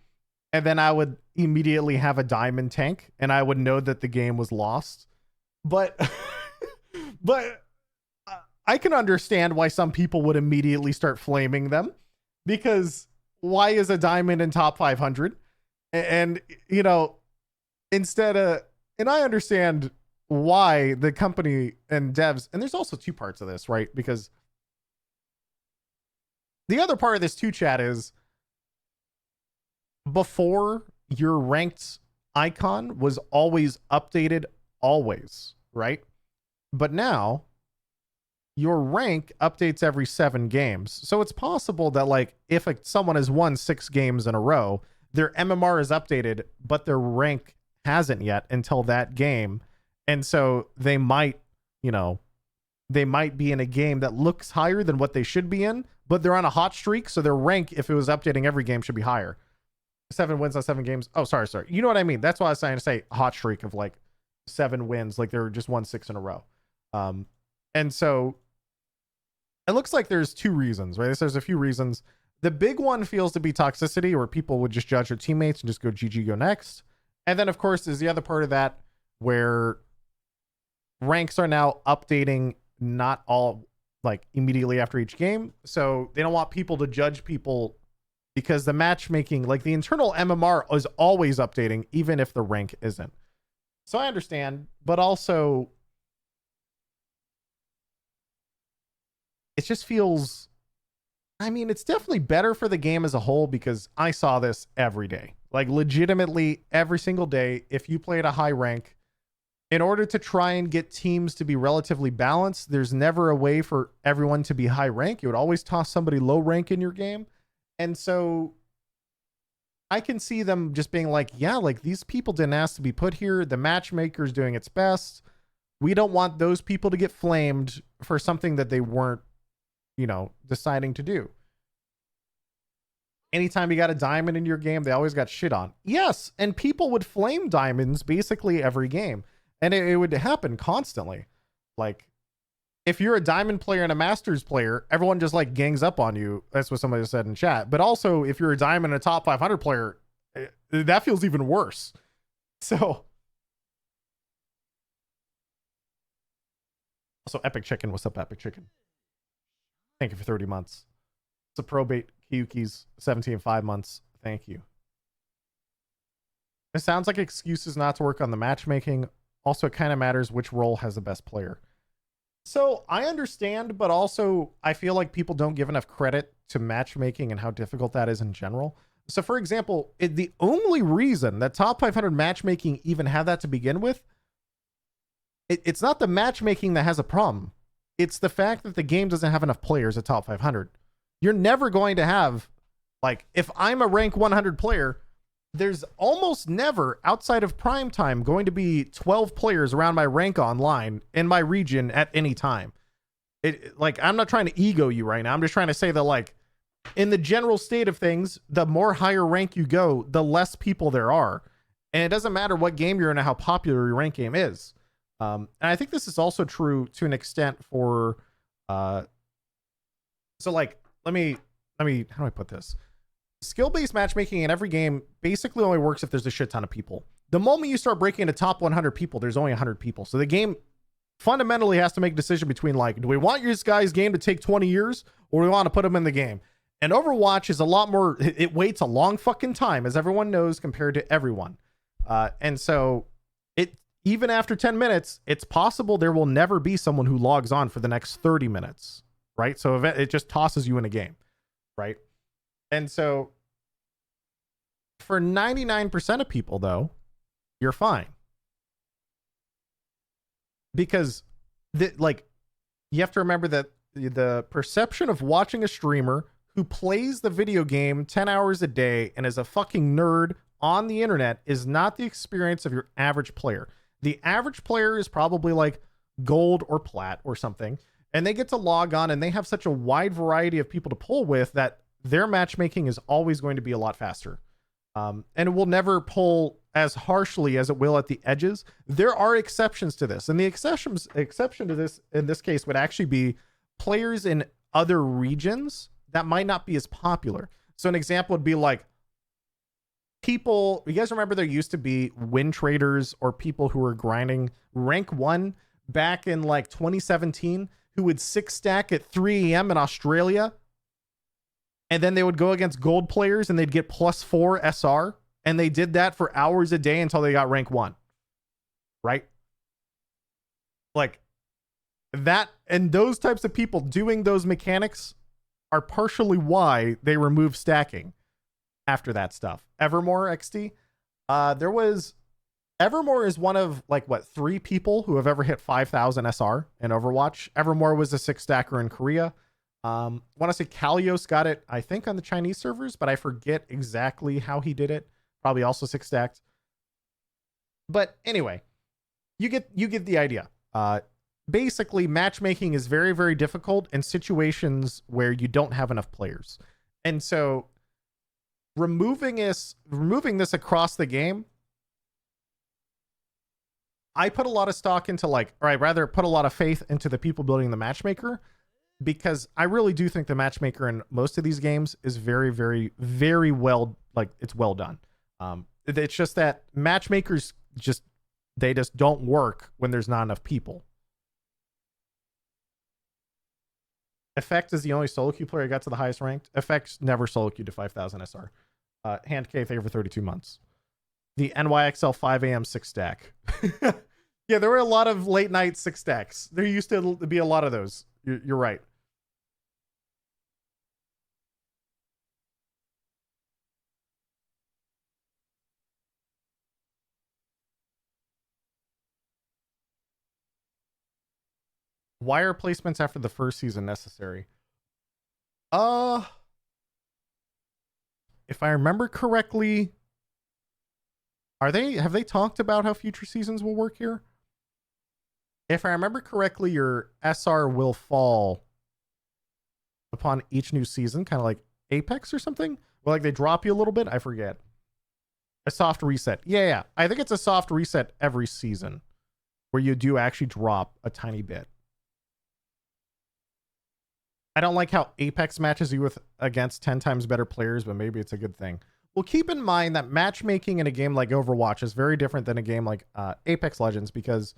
and then I would immediately have a diamond tank, and I would know that the game was lost. But, but I can understand why some people would immediately start flaming them, because why is a diamond in top 500? And, you know, instead of, and I understand why the company and devs, and there's also two parts of this, right? Because the other part of this too, chat, is before your ranked icon was always updated, always, right? But now your rank updates every 7 games. So it's possible that like if someone has won 6 games in a row, their MMR is updated, but their rank hasn't yet until that game. And so they might, you know, they might be in a game that looks higher than what they should be in, but they're on a hot streak. So their rank, if it was updating every game, should be higher. 7 wins on 7 games. Oh, sorry. You know what I mean? That's why I was trying to say hot streak of like 7 wins, like they're just won 6 in a row. And so it looks like there's 2 reasons, right? There's a few reasons. The big one feels to be toxicity, where people would just judge their teammates and just go GG, go next. And then of course there's the other part of that where ranks are now updating, not all like immediately after each game. So they don't want people to judge people, because the matchmaking, like the internal MMR is always updating, even if the rank isn't. So I understand, but also it just feels, I mean, it's definitely better for the game as a whole, because I saw this every day, like legitimately every single day. If you played a high rank, in order to try and get teams to be relatively balanced, there's never a way for everyone to be high rank. You would always toss somebody low rank in your game. And so I can see them just being like, yeah, like these people didn't ask to be put here. The matchmaker's doing its best. We don't want those people to get flamed for something that they weren't, you know, deciding to do. Anytime you got a diamond in your game, they always got shit on. Yes, and people would flame diamonds basically every game. And it would happen constantly. Like, if you're a diamond player and a masters player, everyone just like gangs up on you. That's what somebody said in chat. But also, if you're a diamond and a top 500 player, that feels even worse. So, also Epic Chicken. What's up, Epic Chicken? Thank you for 30 months. It's a probate Kiyuki's 17 5 months. Thank you. It sounds like excuses not to work on the matchmaking. Also, it kind of matters which role has the best player. So I understand, but also I feel like people don't give enough credit to matchmaking and how difficult that is in general. So for example, the only reason that top 500 matchmaking even had that to begin with, it's not the matchmaking that has a problem. It's the fact that the game doesn't have enough players at top 500. You're never going to have, like, if I'm a rank 100 player, there's almost never outside of prime time going to be 12 players around my rank online in my region at any time. Like, I'm not trying to ego you right now. I'm just trying to say that, like, in the general state of things, the more higher rank you go, the less people there are. And it doesn't matter what game you're in or how popular your rank game is. And I think this is also true to an extent for, so like, let me, how do I put this? Skill-based matchmaking in every game basically only works if there's a shit ton of people. The moment you start breaking into top 100 people, there's only 100 people. So the game fundamentally has to make a decision between, like, do we want this guy's game to take 20 years or do we want to put him in the game? And Overwatch is a lot more, it waits a long fucking time, as everyone knows, compared to everyone. And so even after 10 minutes, it's possible there will never be someone who logs on for the next 30 minutes, right? So it just tosses you in a game, right? And so for 99% of people, though, you're fine. Because, like, you have to remember that the perception of watching a streamer who plays the video game 10 hours a day and is a fucking nerd on the internet is not the experience of your average player. The average player is probably like gold or plat or something, and they get to log on and they have such a wide variety of people to pull with that their matchmaking is always going to be a lot faster. And it will never pull as harshly as it will at the edges. There are exceptions to this, and the exception to this in this case would actually be players in other regions that might not be as popular. So an example would be like people, you guys remember there used to be win traders or people who were grinding rank 1 back in like 2017 who would 6-stack at 3 a.m. in Australia, and then they would go against gold players and they'd get +4 SR, and they did that for hours a day until they got rank 1, right? Like that, and those types of people doing those mechanics are partially why they remove stacking after that stuff. Evermore XD, Evermore is one of like 3 people who have ever hit 5,000 SR in Overwatch. Evermore was a 6-stacker in Korea. Want to say Kalios got it, I think, on the Chinese servers, but I forget exactly how he did it. Probably also 6-stacked. But anyway, you get the idea. Basically, matchmaking is very, very difficult in situations where you don't have enough players. And so removing this across the game, I put a lot of stock into or I rather put a lot of faith into the people building the matchmaker, because I really do think the matchmaker in most of these games is very, very, very well, it's well done. It's just that matchmakers just don't work when there's not enough people. Effect is the only solo queue player I got to the highest ranked. Effect's never solo queued to 5,000 SR. Hand K, thank you for 32 months. The NYXL 5 a.m. 6-stack. Yeah, there were a lot of late night 6-stacks. There used to be a lot of those. You're right. Why are placements after the first season necessary? If I remember correctly, have they talked about how future seasons will work here? If I remember correctly, your SR will fall upon each new season, kind of like Apex or something. Or they drop you a little bit. I forget. A soft reset. Yeah. I think it's a soft reset every season where you do actually drop a tiny bit. I don't like how Apex matches you against 10 times better players, but maybe it's a good thing. Well, keep in mind that matchmaking in a game like Overwatch is very different than a game like Apex Legends, because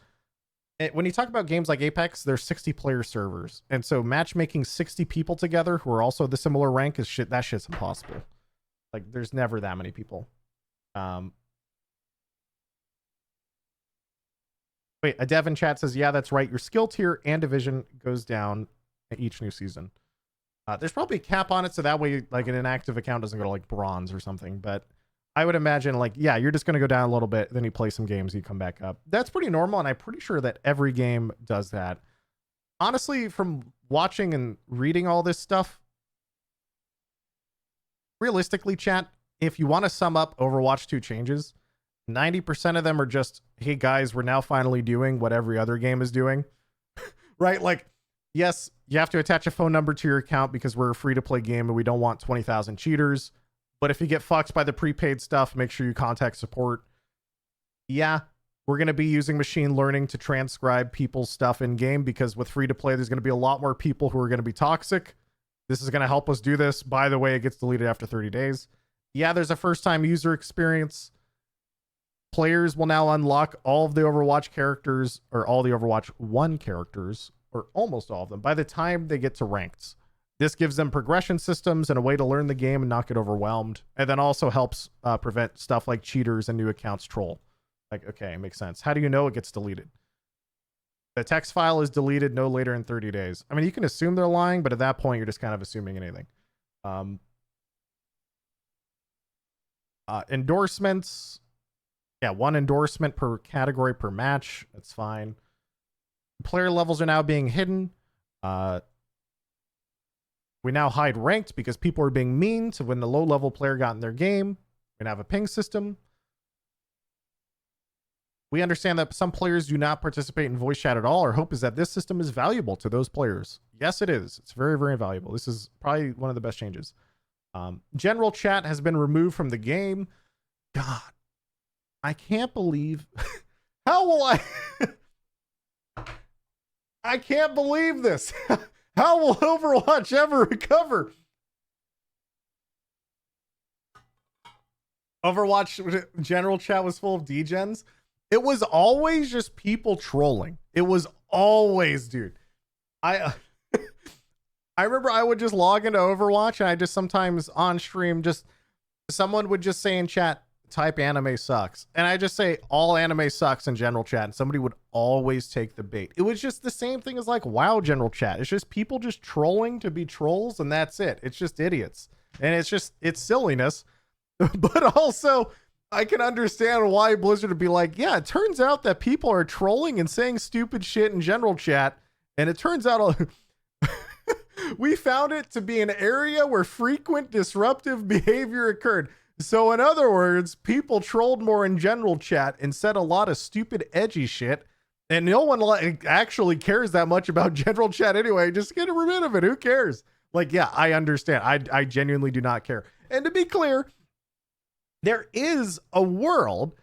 when you talk about games like Apex, there's 60 player servers. And so matchmaking 60 people together who are also the similar rank is that shit's impossible. There's never that many people. Wait, a dev in chat says, yeah, that's right. Your skill tier and division goes down each new season. There's probably a cap on it, so that way an inactive account doesn't go to bronze or something. But I would imagine yeah, you're just going to go down a little bit, then you play some games, you come back up. That's pretty normal, and I'm pretty sure that every game does that. Honestly, from watching and reading all this stuff, realistically, chat, if you want to sum up Overwatch 2 changes, 90% of them are just, hey guys, we're now finally doing what every other game is doing. Right? Yes, you have to attach a phone number to your account because we're a free-to-play game and we don't want 20,000 cheaters. But if you get fucked by the prepaid stuff, make sure you contact support. Yeah, we're going to be using machine learning to transcribe people's stuff in-game, because with free-to-play, there's going to be a lot more people who are going to be toxic. This is going to help us do this. By the way, it gets deleted after 30 days. Yeah, there's a first-time user experience. Players will now unlock all of the Overwatch characters, or all the Overwatch 1 characters, or almost all of them, by the time they get to ranked. This gives them progression systems and a way to learn the game and not get overwhelmed. And then also helps prevent stuff like cheaters and new accounts troll. Okay, makes sense. How do you know it gets deleted? The text file is deleted no later than 30 days. I mean, you can assume they're lying, but at that point, you're just kind of assuming anything. Endorsements. Yeah, 1 endorsement per category per match. That's fine. Player levels are now being hidden. We now hide ranked because people are being mean to when the low level player got in their game. We now have a ping system. We understand that some players do not participate in voice chat at all. Our hope is that this system is valuable to those players. Yes, it is. It's very, very valuable. This is probably one of the best changes. General chat has been removed from the game. God, I can't believe. How will I? I can't believe this. How will Overwatch ever recover? Overwatch general chat was full of degens. It was always just people trolling. It was always, dude. I remember I would just log into Overwatch and I just sometimes on stream just someone would just say in chat, type anime sucks. And I just say all anime sucks in general chat, and somebody would always take the bait. It was just the same thing as like WoW general chat. It's just people just trolling to be trolls, and that's it. It's just idiots. And it's silliness. But also I can understand why Blizzard would be like, yeah, it turns out that people are trolling and saying stupid shit in general chat. And it turns out we found it to be an area where frequent disruptive behavior occurred. So in other words, people trolled more in general chat and said a lot of stupid, edgy shit. And no one actually cares that much about general chat anyway. Just get rid of it. Who cares? Like, yeah, I understand. I genuinely do not care. And to be clear, there is a world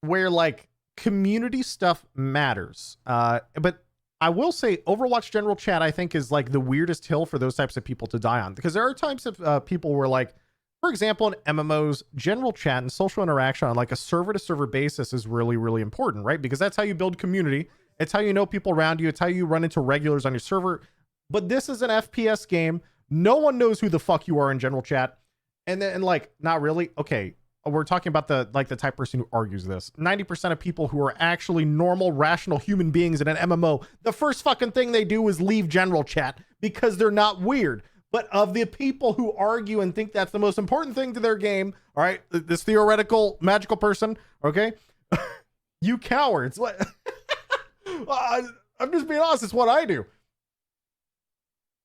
where like community stuff matters. But I will say Overwatch general chat, I think, is like the weirdest hill for those types of people to die on, because there are types of people where, like, for example, in MMOs, general chat and social interaction on like a server to server basis is really, really important, right? Because that's how you build community. It's how you know people around you. It's how you run into regulars on your server. But this is an FPS game. No one knows who the fuck you are in general chat. And then like, not really. Okay. We're talking about the type of person who argues this. 90% of people who are actually normal, rational human beings in an MMO, the first fucking thing they do is leave general chat because they're not weird. But of the people who argue and think that's the most important thing to their game, all right, this theoretical magical person, okay, you cowards. What? I'm just being honest. It's what I do.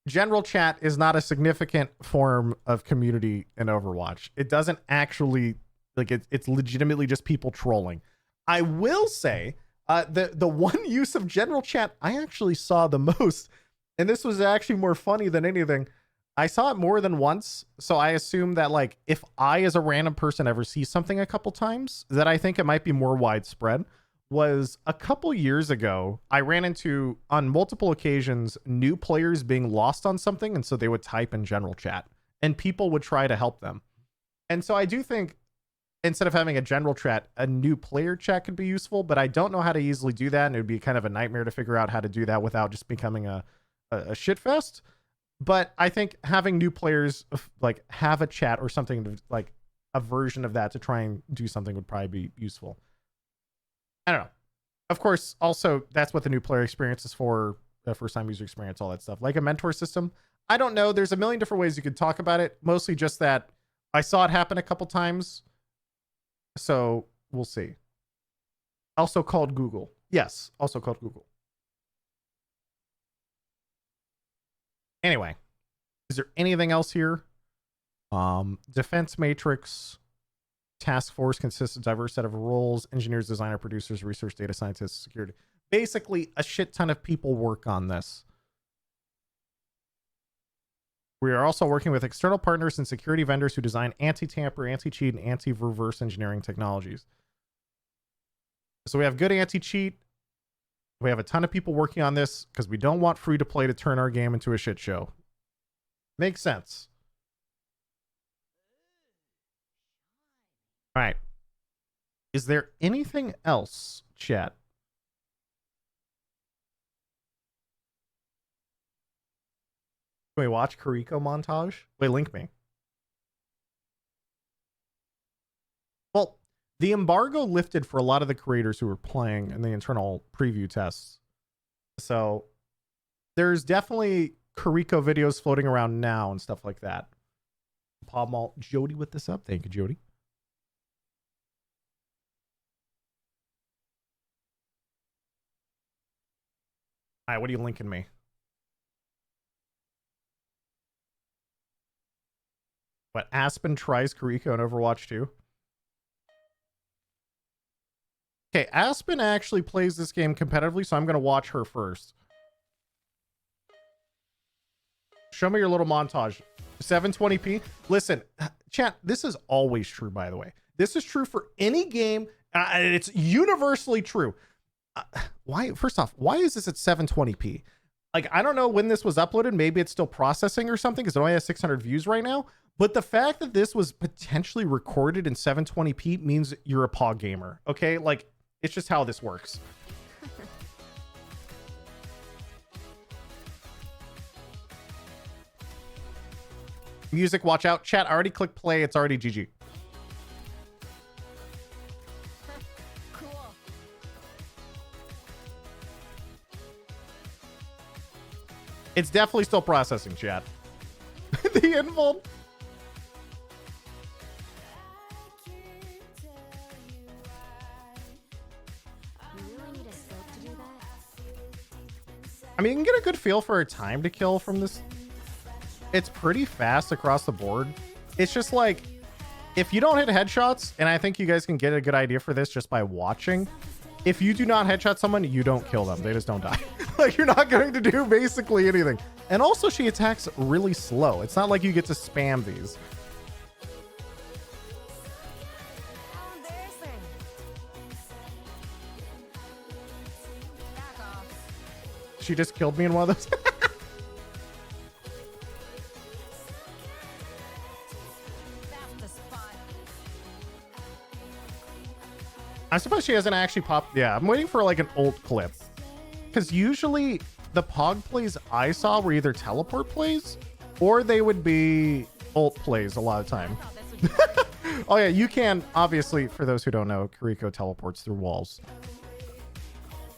General chat is not a significant form of community in Overwatch. It doesn't actually, like, it's legitimately just people trolling. I will say the one use of general chat I actually saw the most, and this was actually more funny than anything. I saw it more than once, so I assume that, like, if I as a random person ever see something a couple times, that I think it might be more widespread. Was a couple years ago, I ran into, on multiple occasions, new players being lost on something, and so they would type in general chat, and people would try to help them. And so I do think, instead of having a general chat, a new player chat could be useful, but I don't know how to easily do that, and it would be kind of a nightmare to figure out how to do that without just becoming a shitfest. But I think having new players, like, have a chat or something, like a version of that to try and do something would probably be useful. I don't know. Of course, also, that's what the new player experience is for, the first time user experience, all that stuff. Like a mentor system. I don't know. There's a million different ways you could talk about it. Mostly just that I saw it happen a couple times. So we'll see. Also called Google. Yes, also called Google. Anyway, is there anything else here? Defense Matrix task force consists of a diverse set of roles: engineers, designer, producers, research, data scientists, security. Basically, a shit ton of people work on this. We are also working with external partners and security vendors who design anti-tamper, anti-cheat, and anti-reverse engineering technologies. So we have good anti-cheat. We have a ton of people working on this because we don't want free to play to turn our game into a shit show. Makes sense. All right. Is there anything else, chat? Can we watch Kiriko montage? Wait, link me. Well, the embargo lifted for a lot of the creators who were playing in the internal preview tests. So there's definitely Kiriko videos floating around now and stuff like that. Paul Malt, Jody with this up. Thank you, Jody. All right, what are you linking me? What, Aspen tries Kiriko in Overwatch 2? Okay, Aspen actually plays this game competitively, so I'm going to watch her first. Show me your little montage. 720p. Listen, chat, this is always true, by the way. This is true for any game. And it's universally true. Why? First off, why is this at 720p? Like, I don't know when this was uploaded. Maybe it's still processing or something because it only has 600 views right now. But the fact that this was potentially recorded in 720p means you're a POG gamer. Okay? Like, it's just how this works. Music, watch out. Chat, I already clicked play. It's already GG. Cool. It's definitely still processing, chat. The involved. You really need a scope to do that? I mean, you can get a good feel for a time to kill from this. It's pretty fast across the board. It's just like, if you don't hit headshots, and I think you guys can get a good idea for this just by watching, if you do not headshot someone, you don't kill them. They just don't die. Like, you're not going to do basically anything. And also, she attacks really slow. It's not like you get to spam these. How embarrassing. Back off. She just killed me in one of those. That's the spot. I'm surprised she hasn't actually popped. Yeah, I'm waiting for like an ult clip. Because usually the POG plays I saw were either teleport plays or they would be ult plays a lot of time. I thought this would be Oh yeah, you can, obviously, for those who don't know, Kiriko teleports through walls.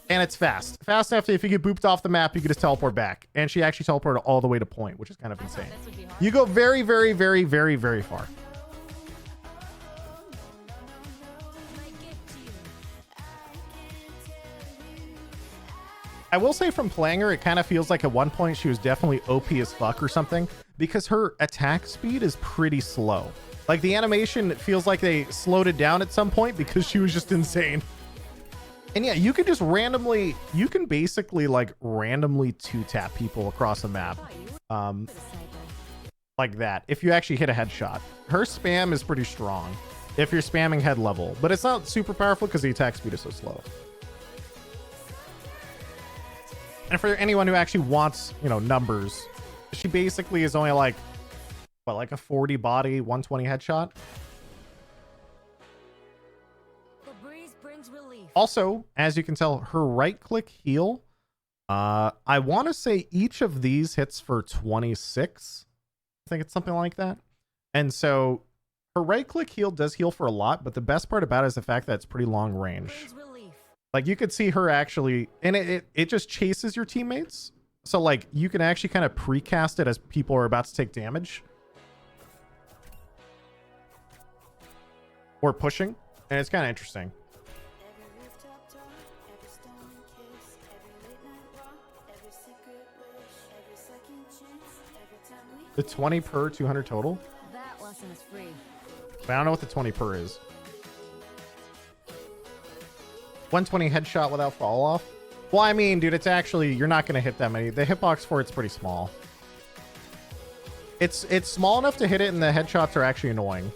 And it's fast. Fast enough that if you get booped off the map, you can just teleport back. And she actually teleported all the way to point, which is kind of I thought insane. this would be hard. You go very, very, very, very, very far. My gift to you. I will say from playing her, it kind of feels like at one point she was definitely OP as fuck or something because her attack speed is pretty slow. Like the animation, it feels like they slowed it down at some point because she was just insane. And yeah, you can just randomly, you can basically like randomly two-tap people across the map. Like that, if you actually hit a headshot. Her spam is pretty strong if you're spamming head level, but it's not super powerful because the attack speed is so slow. And for anyone who actually wants, you know, numbers, she basically is only like, what, like a 40 body, 120 headshot. The breeze brings relief. Also, as you can tell, her right click heal, I want to say each of these hits for 26. I think it's something like that. And so her right click heal does heal for a lot, but the best part about it is the fact that it's pretty long range. Brings relief. Like you could see her actually, and it just chases your teammates. So like you can actually kind of precast it as people are about to take damage. Or pushing. And it's kind of interesting. Every rooftop talk, every stolen kiss, every late night walk, every secret wish, every second chance, every time we The 20 per 200 total. That lesson is free. But I don't know what the 20 per is. 120 headshot without fall off. Well, I mean, dude, it's actually, you're not going to hit that many. The hitbox for it's pretty small. It's small enough to hit it, and the headshots are actually annoying.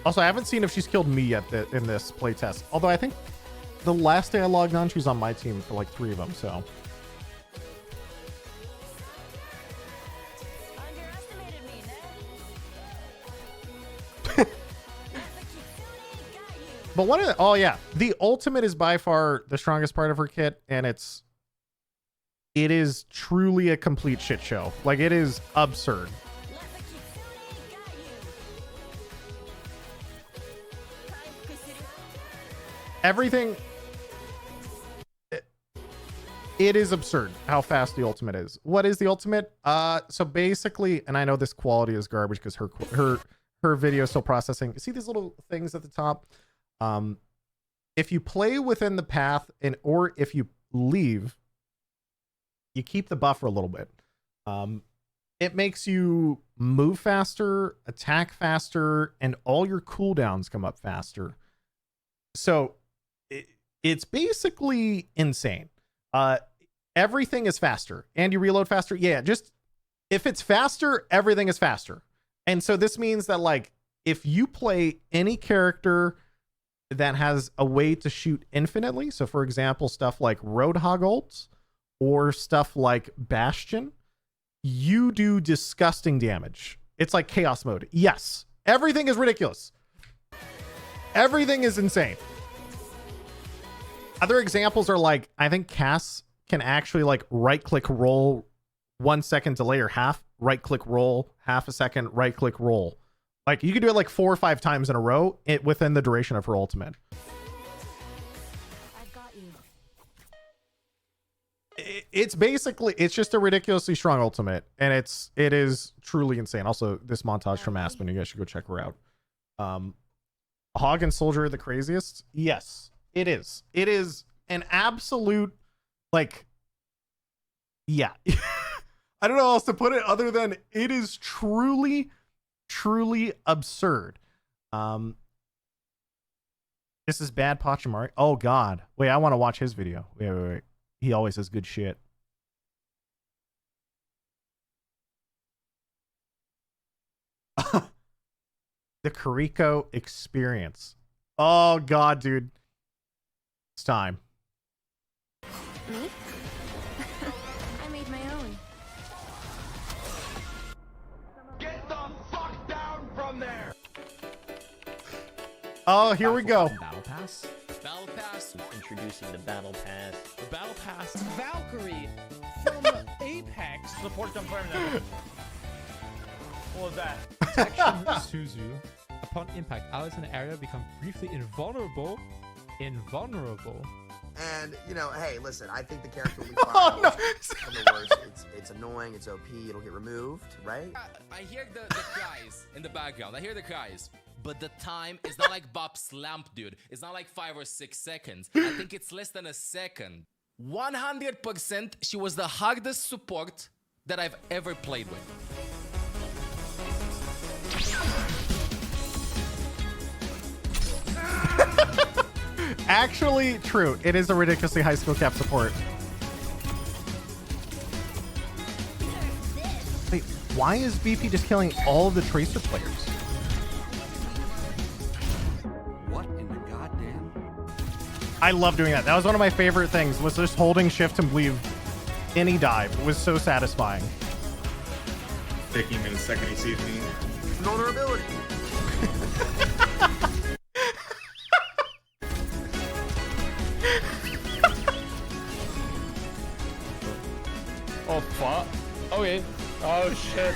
Also, I haven't seen if she's killed me yet in this playtest. Although I think the last day I logged on, she was on my team for like 3 of them, so. Underestimated me, Ned. But one of the, oh yeah, the ultimate is by far the strongest part of her kit, and it is truly a complete shit show. Like, it is absurd. Everything, it is absurd how fast the ultimate is. What is the ultimate? So basically, and I know this quality is garbage because her video is still processing. See these little things at the top? if you play within the path or if you leave, you keep the buffer a little bit. It makes you move faster, attack faster, and all your cooldowns come up faster. So it's basically insane. Everything is faster, and you reload faster. Yeah, just if it's faster, everything is faster. And so this means that, like, if you play any character that has a way to shoot infinitely, so for example, stuff like Roadhog ults or stuff like Bastion, you do disgusting damage. It's like chaos mode. Yes, everything is ridiculous. Everything is insane. Other examples are like, I think Cass can actually like right click roll 1 second delay or half right click roll, half a second right click roll. Like you can do it like 4 or 5 times in a row within the duration of her ultimate. I've got you. It's basically, it's just a ridiculously strong ultimate, and it is truly insane. Also, this montage from Aspen, you guys should go check her out. Hog and Soldier are the craziest. Yes, it is. It is an absolute, like, yeah. I don't know how else to put it other than it is truly, truly absurd. This is bad Pachimari. Oh God. Wait, I want to watch his video. Wait. He always has good shit. The Kiriko experience. Oh God, dude. It's time. Me? I made my own. Get the fuck down from there! Oh, here we go. Battle Pass. Battle Pass. Introducing the Battle Pass. The Battle Pass. Valkyrie from Apex. Support them for them. What was that? Protection Suzu. Upon impact, allies in the area become briefly invulnerable. And, you know, hey, listen, I think the character will be fine. Oh, no. In the worst, it's annoying, it's OP, it'll get removed, right? I hear the cries in the background. I hear the cries. But the time is not like Bob's lamp, dude. It's not like 5 or 6 seconds. I think it's less than a second. 100%, she was the hardest support that I've ever played with. Actually true. It is a ridiculously high skill cap support. Wait, why is BP just killing all of the Tracer players? What in the goddamn? I love doing that. That was one of my favorite things, was just holding shift and leave any dive. It was so satisfying. Taking him in a second he sees me. Vulnerability. Oh fuck. Okay. Oh shit.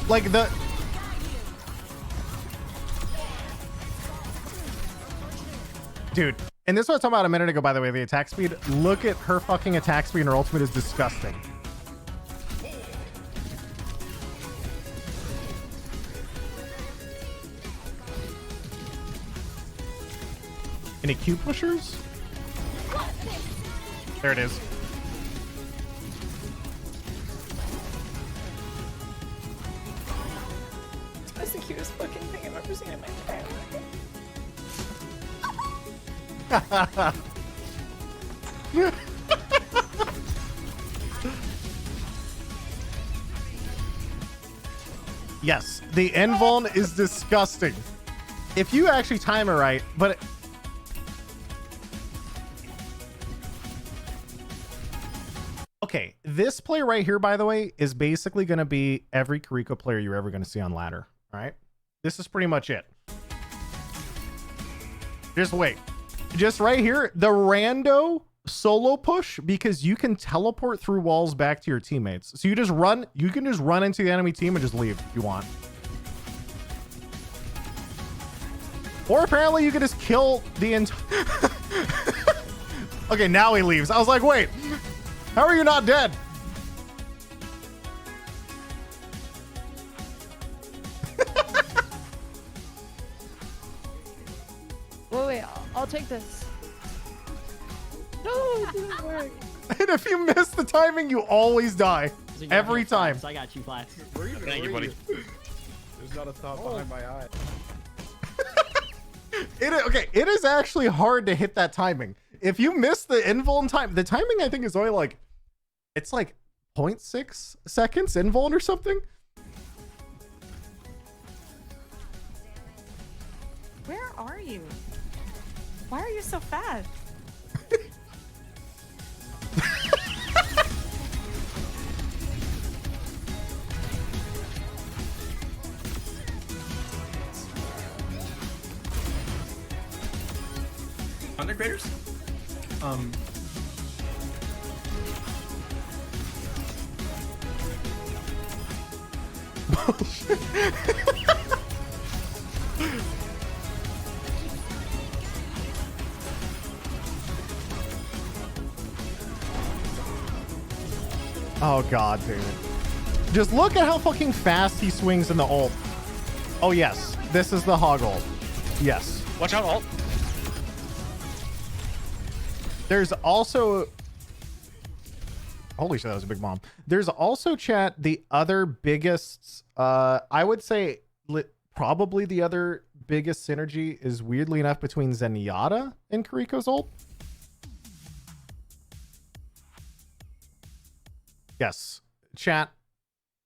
Like the... Dude, and this was what I was talking about a minute ago, by the way, the attack speed. Look at her fucking attack speed, and her ultimate is disgusting. Any Q pushers? There it is. That's the cutest fucking thing I've ever seen in my entire life. Yes, the invuln is disgusting. If you actually time it right, but... Okay, this play right here, by the way, is basically going to be every Kiriko player you're ever going to see on ladder. All right? This is pretty much it. Just wait. Just right here, the rando solo push, because you can teleport through walls back to your teammates. So you just run, you can just run into the enemy team and just leave if you want. Or apparently you can just kill the entire... Okay, now he leaves. I was like, wait, how are you not dead? Wait, take this. No, it didn't work. And if you miss the timing, you always die. Every time. I got you, Flats. Thank you, buddy. There's not a thought behind my eye. Okay, it is actually hard to hit that timing. If you miss the invuln time, the timing I think is only like, it's like 0.6 seconds invuln or something. Where are you? Why are you so fast? Content creators? Oh god, dude. Just look at how fucking fast he swings in the ult. Oh yes, this is the hog ult. Yes. Watch out, ult. There's also... Holy shit, that was a big bomb. There's also, chat, the other biggest... I would say probably the other biggest synergy is weirdly enough between Zenyatta and Kiriko's ult. Yes. Chat,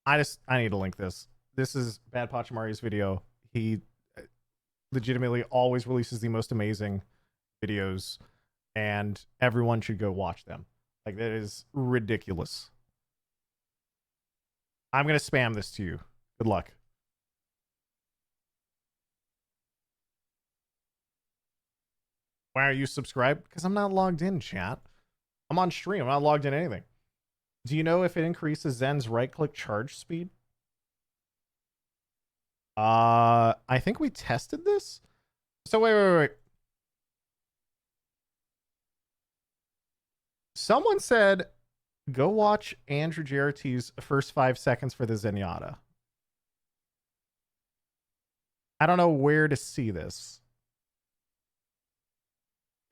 I need to link this. This is Bad Pachimari's video. He legitimately always releases the most amazing videos, and everyone should go watch them. Like, that is ridiculous. I'm going to spam this to you. Good luck. Why are you subscribed? Because I'm not logged in, chat. I'm on stream. I'm not logged in anything. Do you know if it increases Zen's right-click charge speed? I think we tested this. So wait. Someone said, go watch Andrew JRT's first 5 seconds for the Zenyatta. I don't know where to see this.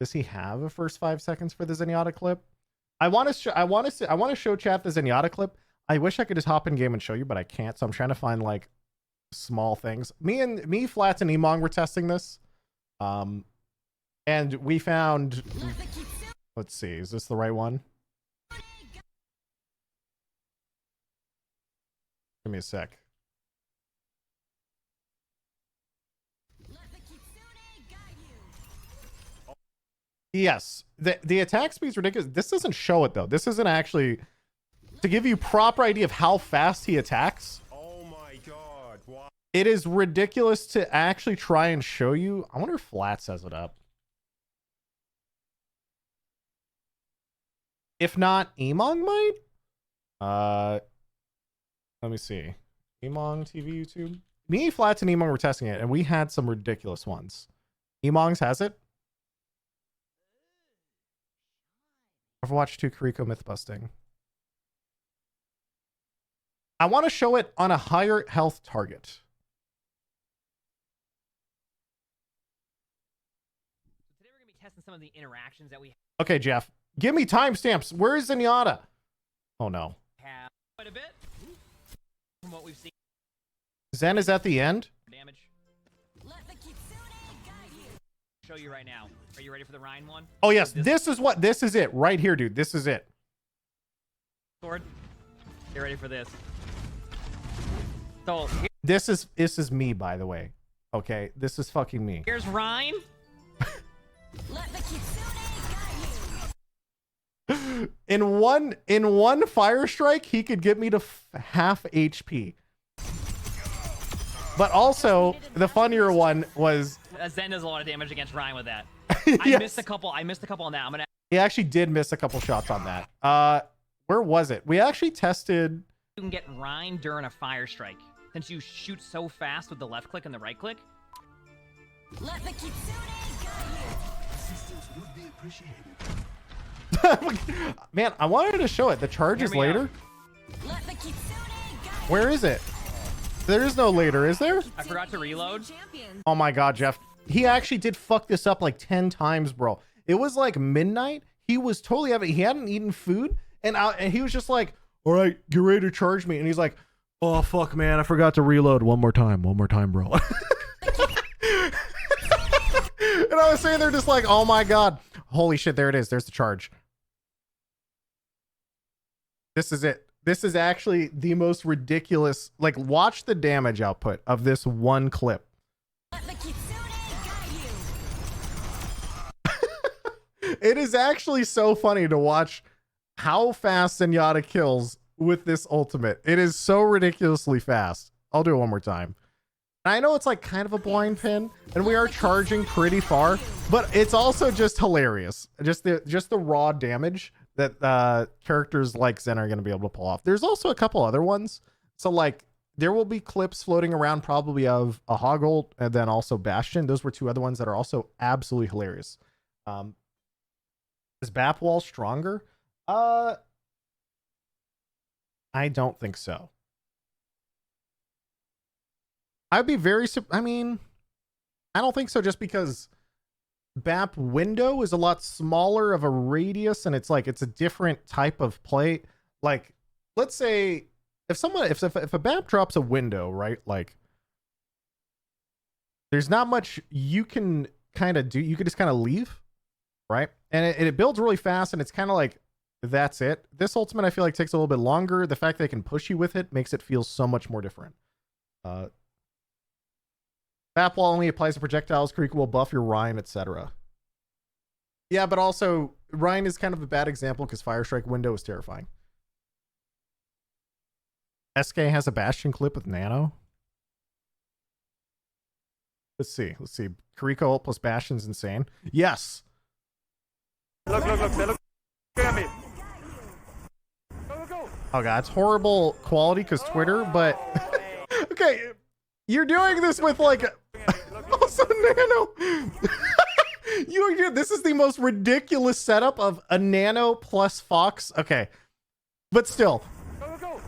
Does he have a first 5 seconds for the Zenyatta clip? I want to show chat the Zenyatta clip. I wish I could just hop in game and show you, but I can't. So I'm trying to find like small things. Me, Flats, and Emong were testing this. And we found, let's see, is this the right one? Give me a sec. Yes, the attack speed is ridiculous. This doesn't show it though. This isn't actually to give you proper idea of how fast he attacks. Oh my god! Wow. It is ridiculous to actually try and show you. I wonder if Flat says it up. If not, Emong might. Let me see. Emong TV YouTube. Me, Flats, and Emong were testing it, and we had some ridiculous ones. Emong's has it. Overwatch 2 Kiriko myth busting. I want to show it on a higher health target. Today we're going to be testing some of the interactions that we Okay, Jeff. Give me timestamps. Where is Zenyatta? Oh no. have quite a bit from what we've seen. Zen is at the end. Damage. Show you right now. Are you ready for the Rhine one? Oh yes, this is it right here, dude. This is it. Sword. Get ready for this. So This is me, by the way. Okay, this is fucking me. here's Rhine. In one fire strike, he could get me to half HP. But also, the funnier one was Zen does a lot of damage against Rhine with that. Yes. I missed a couple on that. I'm gonna. he actually did miss a couple shots on that. Where was it? We actually tested. You can get Rhine during a fire strike since you shoot so fast with the left click and the right click. Man, I wanted to show it. The charge is later. Where is it? There is no later, is there? I forgot to reload. Oh my god, Jeff. he actually did fuck this up like 10 times, bro. It was like midnight. He was totally having, he hadn't eaten food, and he was just like, all right, get ready to charge me. And he's like, oh fuck, man, I forgot to reload. One more time, bro. And I was saying, they're just like, oh my god, holy shit, there it is. There's the charge. This is it. This is actually the most ridiculous. Like, watch the damage output of this one clip. It is actually so funny to watch how fast Zenyatta kills with this ultimate. It is so ridiculously fast. I'll do it one more time. I know it's like kind of a blind pin, and we are charging pretty far, but it's also just hilarious. Just the raw damage that characters like Zen are going to be able to pull off. There's also a couple other ones. So like there will be clips floating around probably of a Hoggle and then also Bastion. Those were two other ones that are also absolutely hilarious. Is Bapwall stronger? I don't think so. I'd be very, I mean, I don't think so, just because BAP window is a lot smaller of a radius, and it's like, it's a different type of play. Like, let's say if someone, if a BAP drops a window, right? Like, there's not much you can kind of do. You could just kind of leave, right? And it builds really fast, and it's kind of like, that's it. This ultimate, I feel like, takes a little bit longer. The fact they can push you with it makes it feel so much more different. BAP wall only applies to projectiles. Karika will buff your Ryan, etc. Yeah, but also Ryan is kind of a bad example because Fire Strike window is terrifying. SK has a Bastion clip with Nano. Let's see. Karika ult plus Bastion's insane. Yes. Look at me. Go. Oh god, it's horrible quality because Twitter, but okay, you're doing this with like also Nano. This is the most ridiculous setup of a Nano plus Fox. Okay, but still. Go.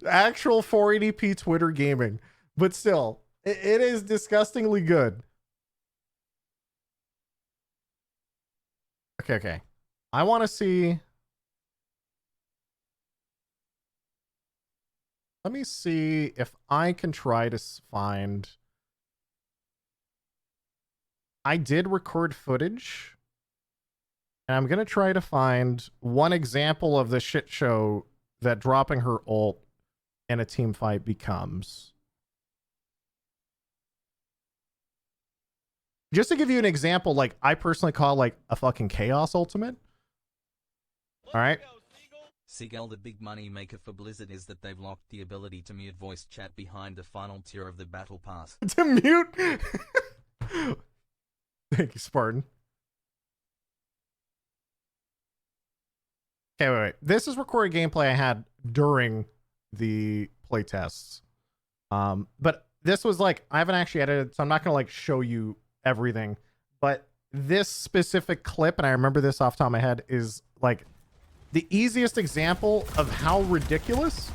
Actual 480p Twitter gaming, but still, it is disgustingly good. Okay. I want to see. Let me see if I can try to find. I did record footage, and I'm going to try to find one example of the shit show that dropping her ult in a team fight becomes. Just to give you an example, like, I personally call like a fucking Chaos ultimate. All right. Seagull, the big money maker for Blizzard is that they've locked the ability to mute voice chat behind the final tier of the battle pass. To mute? Thank you, Spartan. Okay, wait. This is recorded gameplay I had during the playtests. But this was like, I haven't actually edited, so I'm not going to like show you everything. But this specific clip, and I remember this off the top of my head, is like the easiest example of how ridiculous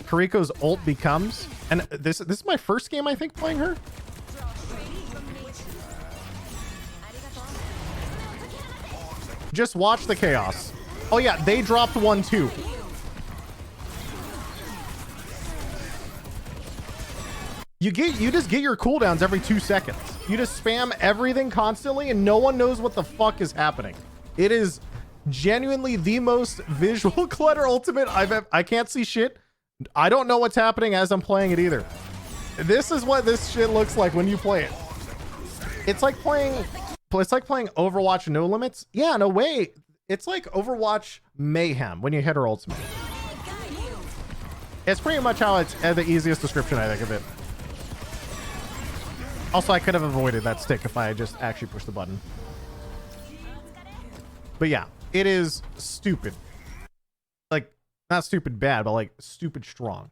Kariko's ult becomes. And this is my first game, I think, playing her. Just watch the chaos. Oh yeah, they dropped one too. You just get your cooldowns every 2 seconds. You just spam everything constantly and no one knows what the fuck is happening. It is genuinely the most visual clutter ultimate I can't see shit. I don't know what's happening as I'm playing it either. This is what this shit looks like when you play it. It's like playing Overwatch No Limits. Yeah, no way. It's like Overwatch Mayhem when you hit her ultimate. It's pretty much how it's the easiest description I think of it. Also, I could have avoided that stick if I had just actually pushed the button. But yeah, it is stupid. Like, not stupid bad, but like stupid strong.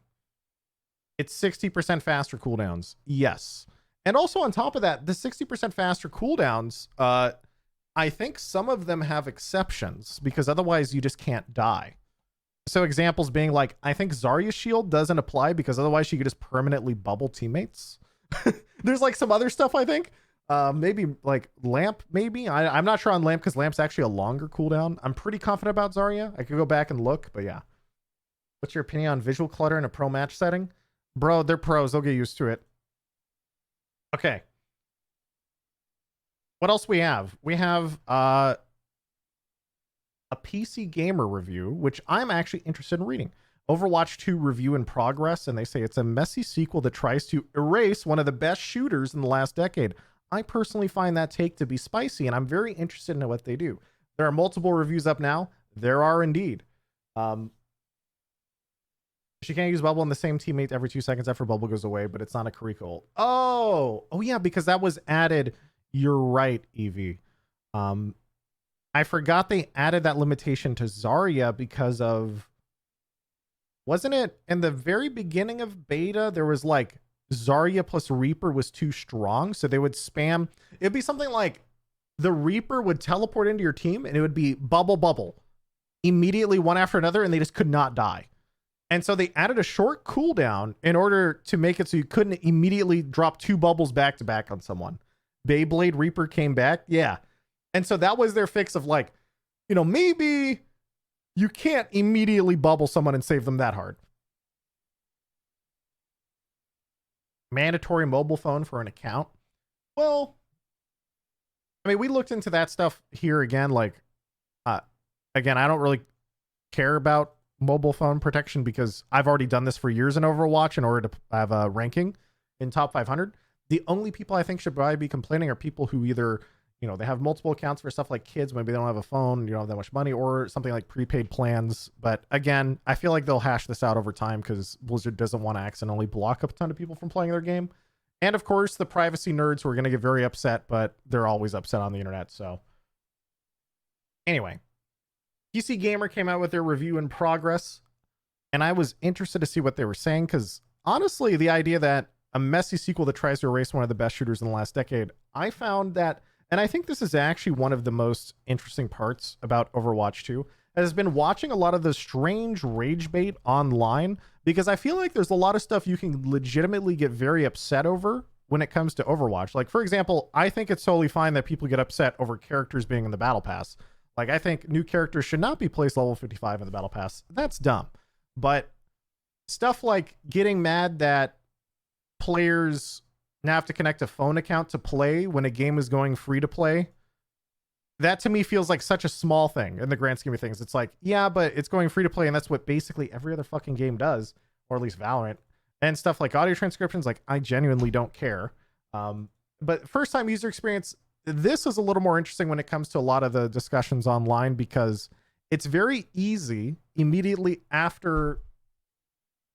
It's 60% faster cooldowns. Yes. And also on top of that, the 60% faster cooldowns, I think some of them have exceptions because otherwise you just can't die. So examples being like, I think Zarya's shield doesn't apply because otherwise she could just permanently bubble teammates. There's like some other stuff, I think. Maybe like Lamp, maybe. I'm not sure on Lamp because Lamp's actually a longer cooldown. I'm pretty confident about Zarya. I could go back and look, but yeah. What's your opinion on visual clutter in a pro match setting? Bro, they're pros. They'll get used to it. Okay. What else we have? We have a PC Gamer review, which I'm actually interested in reading. Overwatch 2 review in progress, and they say it's a messy sequel that tries to erase one of the best shooters in the last decade. I personally find that take to be spicy, and I'm very interested in what they do. There are multiple reviews up now. There are indeed. She can't use bubble in the same teammate every 2 seconds after bubble goes away, but it's not a Kiriko. Oh yeah, because that was added. You're right, Evie. I forgot they added that limitation to Zarya because of, wasn't it in the very beginning of beta, there was like Zarya plus Reaper was too strong, so they would spam. It'd be something like the Reaper would teleport into your team and it would be bubble immediately, one after another, and they just could not die. And so they added a short cooldown in order to make it so you couldn't immediately drop 2 bubbles back to back on someone. Beyblade Reaper came back. Yeah. And so that was their fix of like, you know, maybe you can't immediately bubble someone and save them that hard. Mandatory mobile phone for an account. Well, I mean, we looked into that stuff here again. Like, again, I don't really care about mobile phone protection because I've already done this for years in Overwatch in order to have a ranking in top 500. The only people I think should probably be complaining are people who either, you know, they have multiple accounts for stuff like kids, maybe they don't have a phone, you don't have that much money, or something like prepaid plans. But again, I feel like they'll hash this out over time because Blizzard doesn't want to accidentally block up a ton of people from playing their game. And of course, the privacy nerds who are going to get very upset, but they're always upset on the internet. So anyway, PC Gamer came out with their review in progress, and I was interested to see what they were saying because honestly, the idea that a messy sequel that tries to erase one of the best shooters in the last decade, I found that, and I think this is actually one of the most interesting parts about Overwatch 2, has been watching a lot of the strange rage bait online, because I feel like there's a lot of stuff you can legitimately get very upset over when it comes to Overwatch. Like, for example, I think it's totally fine that people get upset over characters being in the battle pass. Like, I think new characters should not be placed level 55 in the battle pass. That's dumb. But stuff like getting mad that players now have to connect a phone account to play when a game is going free to play, that to me feels like such a small thing in the grand scheme of things. It's like, yeah, but it's going free to play, and that's what basically every other fucking game does, or at least Valorant. And stuff like audio transcriptions, like, I genuinely don't care. But first time user experience, this is a little more interesting when it comes to a lot of the discussions online, because it's very easy immediately after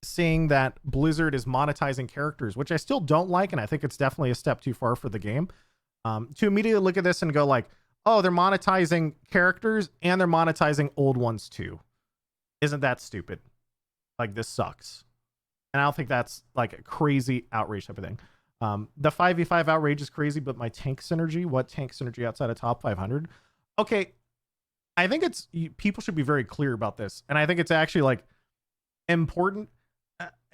seeing that Blizzard is monetizing characters, which I still don't like, and I think it's definitely a step too far for the game, to immediately look at this and go like, oh, they're monetizing characters and they're monetizing old ones too. Isn't that stupid? Like, this sucks. And I don't think that's like a crazy outrage type of thing. The 5v5 outrage is crazy, but my tank synergy, what tank synergy outside of top 500? Okay, I think it's, people should be very clear about this, and I think it's actually like important.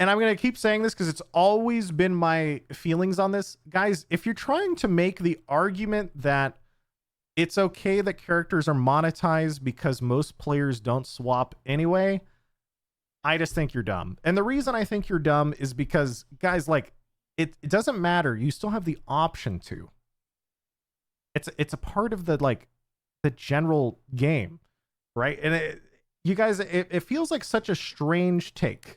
And I'm going to keep saying this because it's always been my feelings on this. Guys, if you're trying to make the argument that it's okay that characters are monetized because most players don't swap anyway, I just think you're dumb. And the reason I think you're dumb is because, guys, like, it doesn't matter. You still have the option to. It's a part of the, like, the general game, right? And you guys, it feels like such a strange take.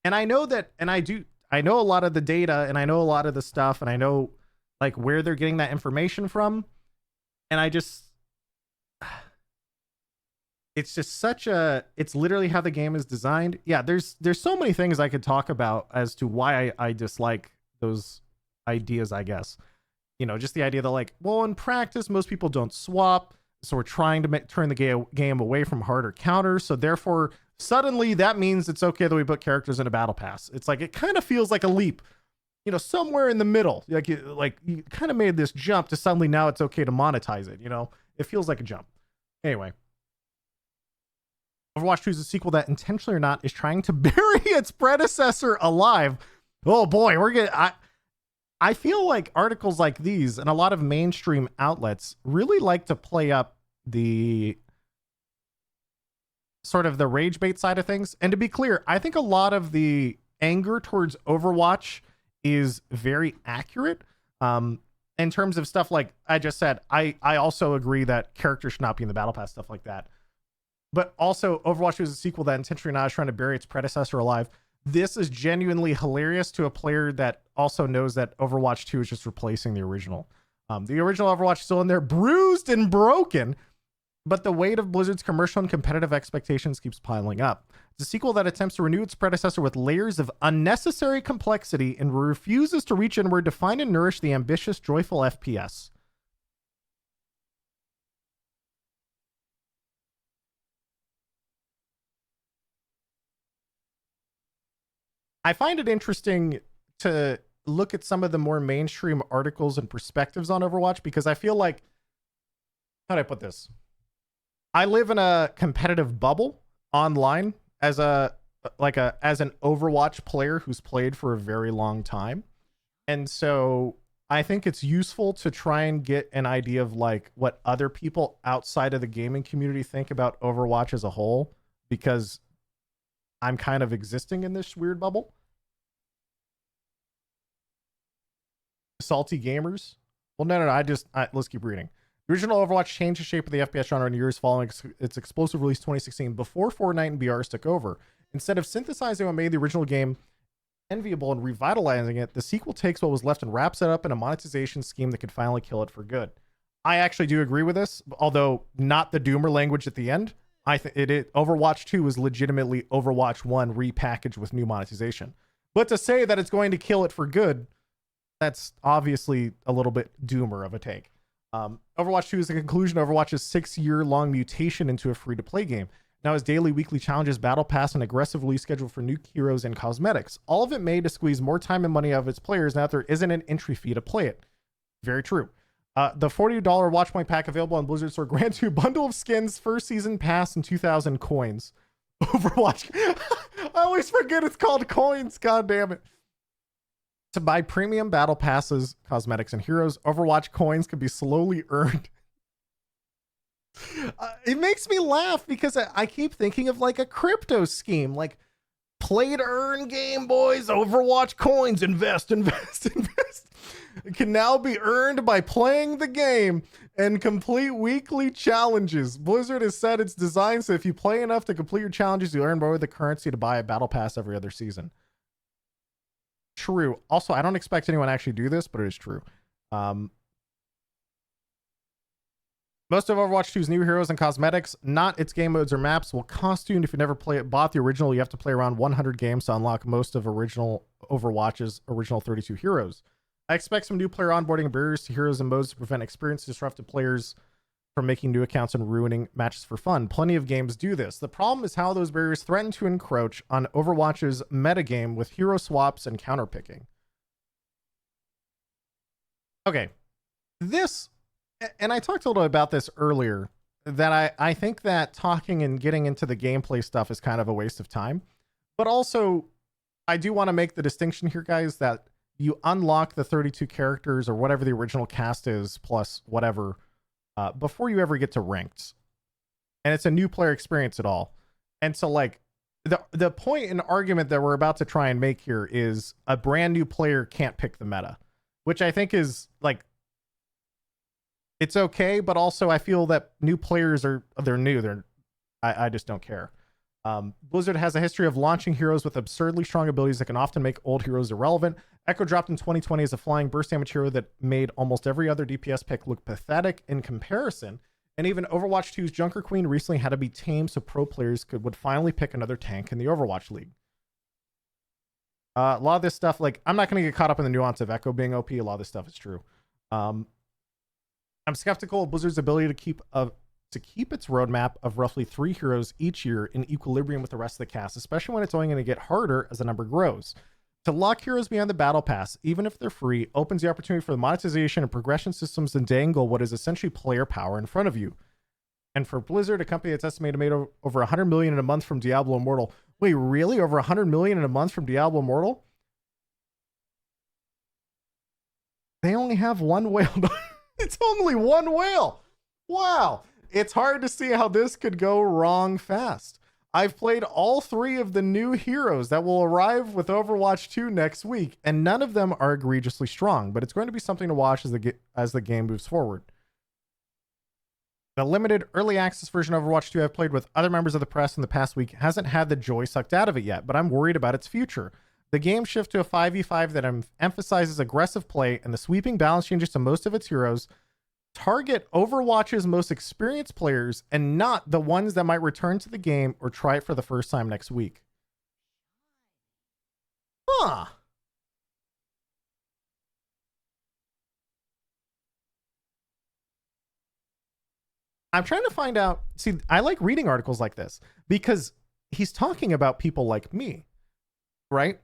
And I know that, and I know a lot of the data, and I know a lot of the stuff, and I know like where they're getting that information from. And I just, it's just it's literally how the game is designed. Yeah, there's so many things I could talk about as to why I dislike those ideas, I guess. You know, just the idea that like, well, in practice, most people don't swap. So we're trying to turn the game away from harder counters. So therefore, suddenly that means it's okay that we put characters in a battle pass. It's like, it kind of feels like a leap, you know, somewhere in the middle. Like you kind of made this jump to suddenly now it's okay to monetize it. You know, it feels like a jump. Anyway, Overwatch 2 is a sequel that, intentionally or not, is trying to bury its predecessor alive. Oh boy, I feel like articles like these and a lot of mainstream outlets really like to play up the sort of the rage bait side of things. And to be clear, I think a lot of the anger towards Overwatch is very accurate. In terms of stuff like I just said, I also agree that characters should not be in the battle pass, stuff like that. But also, Overwatch 2 is a sequel that, intentionally or not, is trying to bury its predecessor alive. This is genuinely hilarious to a player that also knows that Overwatch 2 is just replacing the original. The original Overwatch is still in there, bruised and broken, but the weight of Blizzard's commercial and competitive expectations keeps piling up. It's a sequel that attempts to renew its predecessor with layers of unnecessary complexity and refuses to reach inward to find and nourish the ambitious, joyful FPS. I find it interesting to look at some of the more mainstream articles and perspectives on Overwatch, because I feel like, how do I put this? I live in a competitive bubble online as an Overwatch player who's played for a very long time. And so I think it's useful to try and get an idea of like what other people outside of the gaming community think about Overwatch as a whole, because I'm kind of existing in this weird bubble. Salty gamers. Well, no. Let's keep reading. The original Overwatch changed the shape of the FPS genre in years following its explosive release 2016, before Fortnite and BRs took over. Instead of synthesizing what made the original game enviable and revitalizing it, the sequel takes what was left and wraps it up in a monetization scheme that could finally kill it for good. I actually do agree with this, although not the doomer language at the end. I think Overwatch 2 is legitimately Overwatch 1 repackaged with new monetization. But to say that it's going to kill it for good, that's obviously a little bit doomer of a take. Overwatch 2 is the conclusion of Overwatch's 6-year-long mutation into a free-to-play game. Now has daily, weekly challenges, battle pass, and aggressive release schedule for new heroes and cosmetics. All of it made to squeeze more time and money out of its players now that there isn't an entry fee to play it. Very true. The $40 Watchpoint pack available on Blizzard Store grants you a bundle of skins, first season pass, and 2,000 coins. Overwatch. I always forget it's called coins. God damn it. To buy premium battle passes, cosmetics, and heroes, Overwatch coins can be slowly earned. It makes me laugh because I keep thinking of like a crypto scheme, like play to earn game, boys. Overwatch coins, invest. It can now be earned by playing the game and complete weekly challenges. Blizzard has said it's designed so if you play enough to complete your challenges, you earn more of the currency to buy a battle pass every other season. True. Also, I don't expect anyone to actually do this, but it is true. Most of Overwatch 2's new heroes and cosmetics, not its game modes or maps, will cost you. And if you never bought the original, you have to play around 100 games to unlock most of original Overwatch's original 32 heroes. I expect some new player onboarding and barriers to heroes and modes to prevent experience disruptive players from making new accounts and ruining matches for fun. Plenty of games do this. The problem is how those barriers threaten to encroach on Overwatch's metagame with hero swaps and counterpicking. Okay, this, and I talked a little bit about this earlier, that I think that talking and getting into the gameplay stuff is kind of a waste of time. But also, I do want to make the distinction here, guys, that you unlock the 32 characters or whatever the original cast is, plus whatever, before you ever get to ranked. And it's a new player experience at all. And so like the point and argument that we're about to try and make here is a brand new player can't pick the meta, which I think is like, it's okay, but also I feel that new players they're new. I just don't care. Blizzard has a history of launching heroes with absurdly strong abilities that can often make old heroes irrelevant. Echo dropped in 2020 as a flying burst damage hero that made almost every other DPS pick look pathetic in comparison. And even Overwatch 2's Junker Queen recently had to be tamed so pro players would finally pick another tank in the Overwatch League. A lot of this stuff, like, I'm not going to get caught up in the nuance of Echo being OP. A lot of this stuff is true. I'm skeptical of Blizzard's ability to keep its roadmap of roughly 3 heroes each year in equilibrium with the rest of the cast, especially when it's only going to get harder as the number grows. To lock heroes beyond the battle pass, even if they're free, opens the opportunity for the monetization and progression systems to dangle what is essentially player power in front of you. And for Blizzard, a company that's estimated to make over 100 million in a month from Diablo Immortal. Wait, really? Over 100 million in a month from Diablo Immortal? They only have one whale. It's only one whale. Wow. It's hard to see how this could go wrong fast. I've played all 3 of the new heroes that will arrive with Overwatch 2 next week, and none of them are egregiously strong, but it's going to be something to watch as the game moves forward. The limited early access version of Overwatch 2 I've played with other members of the press in the past week hasn't had the joy sucked out of it yet, but I'm worried about its future. The game shift to a 5v5 that emphasizes aggressive play and the sweeping balance changes to most of its heroes target Overwatch's most experienced players and not the ones that might return to the game or try it for the first time next week. Huh. I'm trying to find out. See, I like reading articles like this because he's talking about people like me, right?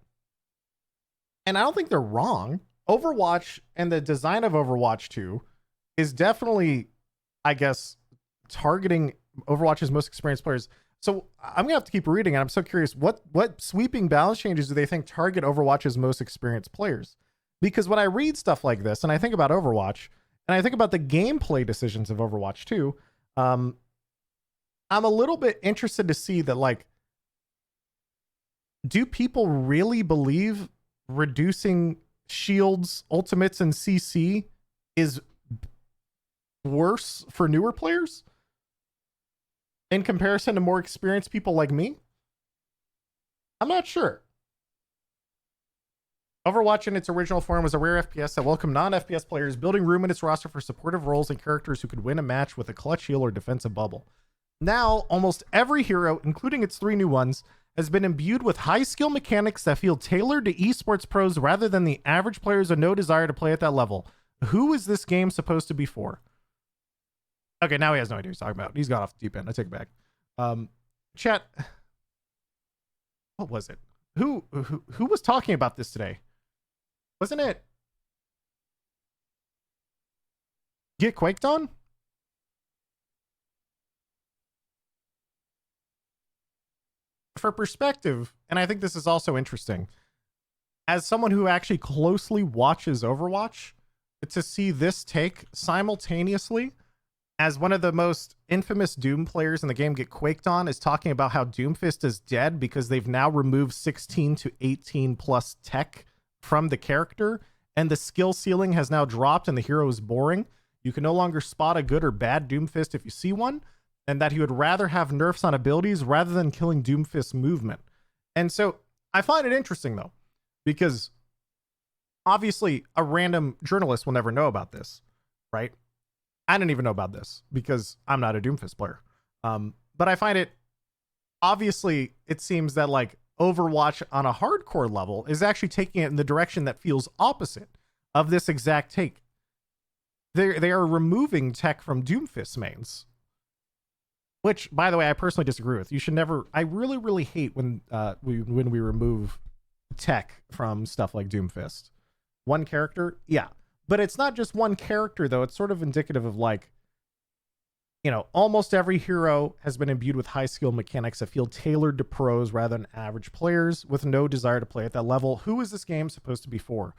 And I don't think they're wrong. Overwatch and the design of Overwatch 2 is definitely, I guess, targeting Overwatch's most experienced players. So I'm gonna have to keep reading, and I'm so curious, what sweeping balance changes do they think target Overwatch's most experienced players? Because when I read stuff like this, and I think about Overwatch, and I think about the gameplay decisions of Overwatch 2, I'm a little bit interested to see that, like, do people really believe reducing shields, ultimates, and CC is worse for newer players in comparison to more experienced people like me? I'm not sure. Overwatch in its original form was a rare FPS that welcomed non-FPS players, building room in its roster for supportive roles and characters who could win a match with a clutch heal or defensive bubble. Now, almost every hero, including its 3 new ones, has been imbued with high-skill mechanics that feel tailored to esports pros rather than the average players with no desire to play at that level. Who is this game supposed to be for? Okay, now he has no idea what he's talking about. He's gone off the deep end. I take it back. Chat. What was it? Who was talking about this today? Wasn't it Get Quaked On? For perspective, and I think this is also interesting, as someone who actually closely watches Overwatch, to see this take simultaneously as one of the most infamous Doom players in the game Get Quaked On is talking about how Doomfist is dead because they've now removed 16 to 18 plus tech from the character, and the skill ceiling has now dropped and the hero is boring. You can no longer spot a good or bad Doomfist if you see one, and that he would rather have nerfs on abilities rather than killing Doomfist's movement. And so I find it interesting, though, because obviously a random journalist will never know about this, right? I didn't even know about this because I'm not a Doomfist player. But I find it, obviously, it seems that, like, Overwatch on a hardcore level is actually taking it in the direction that feels opposite of this exact take. They are removing tech from Doomfist mains, which, by the way, I personally disagree with. You should never. I really, really hate when we remove tech from stuff like Doomfist. One character, yeah, but it's not just one character though. It's sort of indicative of, like, you know, almost every hero has been imbued with high skill mechanics that feel tailored to pros rather than average players with no desire to play at that level. Who is this game supposed to be for?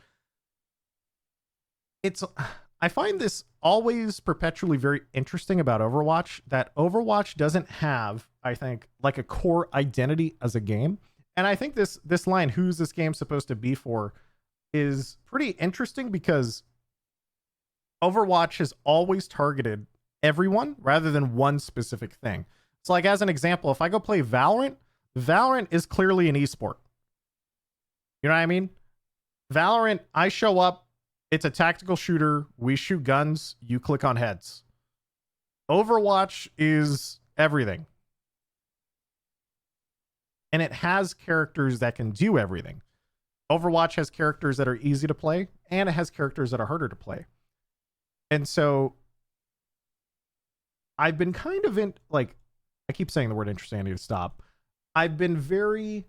I find this always perpetually very interesting about Overwatch, that Overwatch doesn't have, I think, like, a core identity as a game. And I think this line, who's this game supposed to be for, is pretty interesting because Overwatch has always targeted everyone rather than one specific thing. So, like, as an example, if I go play Valorant, Valorant is clearly an esport. You know what I mean? Valorant, I show up, it's a tactical shooter, we shoot guns, you click on heads. Overwatch is everything. And it has characters that can do everything. Overwatch has characters that are easy to play, and it has characters that are harder to play. And so I've been kind of I keep saying the word interesting, I need to stop. I've been very,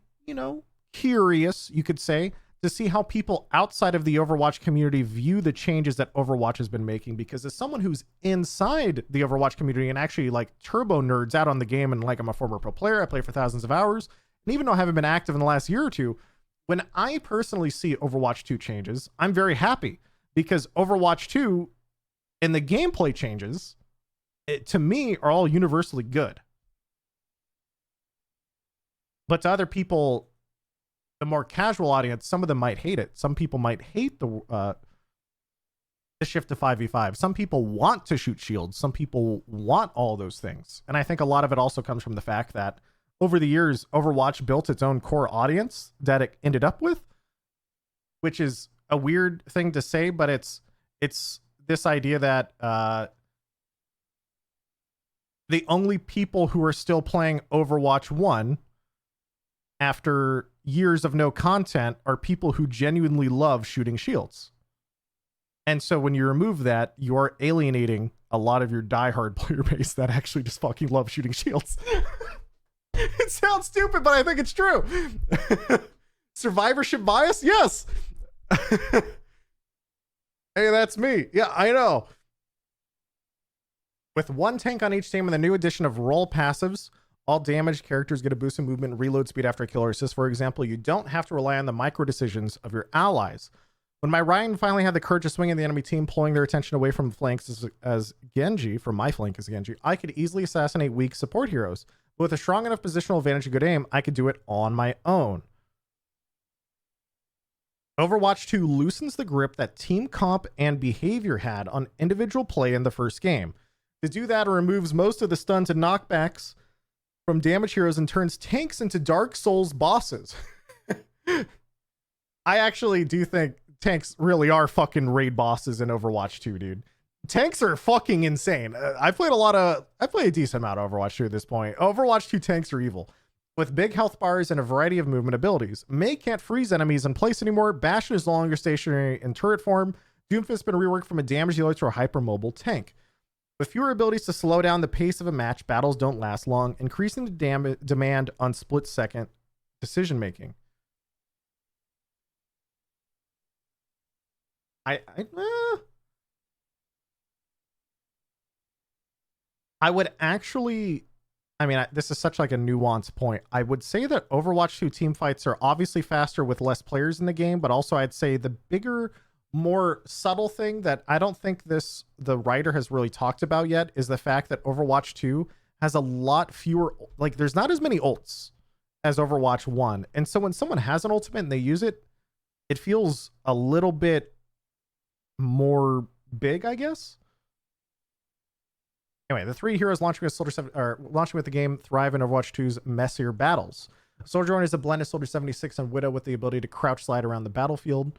curious, you could say, to see how people outside of the Overwatch community view the changes that Overwatch has been making. Because as someone who's inside the Overwatch community and actually like turbo nerds out on the game, and like I'm a former pro player, I play for thousands of hours, and even though I haven't been active in the last year or two, when I personally see Overwatch 2 changes, I'm very happy, because Overwatch 2 and the gameplay changes, to me, are all universally good. But to other people, the more casual audience, some of them might hate it. Some people might hate the shift to 5v5. Some people want to shoot shields. Some people want all those things. And I think a lot of it also comes from the fact that over the years, Overwatch built its own core audience that it ended up with, which is a weird thing to say, but it's this idea that the only people who are still playing Overwatch 1 after years of no content are people who genuinely love shooting shields. And so when you remove that, you are alienating a lot of your diehard player base that actually just fucking love shooting shields. It sounds stupid, but I think it's true. Survivorship bias? Yes. Hey, that's me. Yeah, I know. With one tank on each team and the new addition of role passives, all damaged characters get a boost in movement and reload speed after a kill or assist. For example, you don't have to rely on the micro decisions of your allies. When my Ryan finally had the courage to swing in the enemy team, pulling their attention away from flanks as Genji, from my flank as Genji, I could easily assassinate weak support heroes. But with a strong enough positional advantage and good aim, I could do it on my own. Overwatch 2 loosens the grip that team comp and behavior had on individual play in the first game. To do that, it removes most of the stuns and knockbacks from damage heroes and turns tanks into Dark Souls bosses. I actually do think tanks really are fucking raid bosses in Overwatch 2, dude. Tanks are fucking insane. I played a decent amount of Overwatch 2 at this point. Overwatch 2 tanks are evil. With big health bars and a variety of movement abilities. Mei can't freeze enemies in place anymore. Bastion is no longer stationary in turret form. Doomfist's been reworked from a damage dealer to a hypermobile tank. With fewer abilities to slow down the pace of a match, battles don't last long, increasing the demand on split-second decision-making. I would actually, this is such like a nuanced point. I would say that Overwatch 2 team fights are obviously faster with less players in the game, but also I'd say the bigger, more subtle thing that I don't think the writer has really talked about yet is the fact that Overwatch 2 has a lot fewer, like there's not as many ults as Overwatch 1. And so when someone has an ultimate and they use it, it feels a little bit more big, I guess. Anyway, the three heroes launching with the game thrive in Overwatch 2's messier battles. Soldier 1 is a blend of Soldier 76 and Widow with the ability to crouch slide around the battlefield.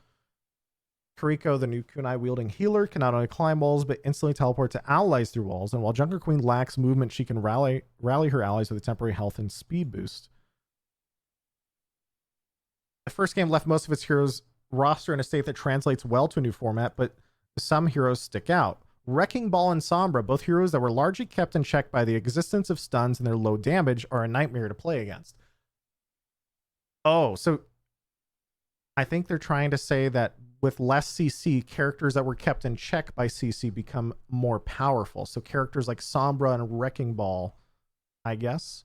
Kiriko, the new kunai-wielding healer, can not only climb walls, but instantly teleport to allies through walls. And while Junker Queen lacks movement, she can rally her allies with a temporary health and speed boost. The first game left most of its heroes' roster in a state that translates well to a new format, but some heroes stick out. Wrecking Ball and Sombra, both heroes that were largely kept in check by the existence of stuns and their low damage, are a nightmare to play against. Oh, so I think they're trying to say that with less CC, characters that were kept in check by CC become more powerful. So characters like Sombra and Wrecking Ball, I guess.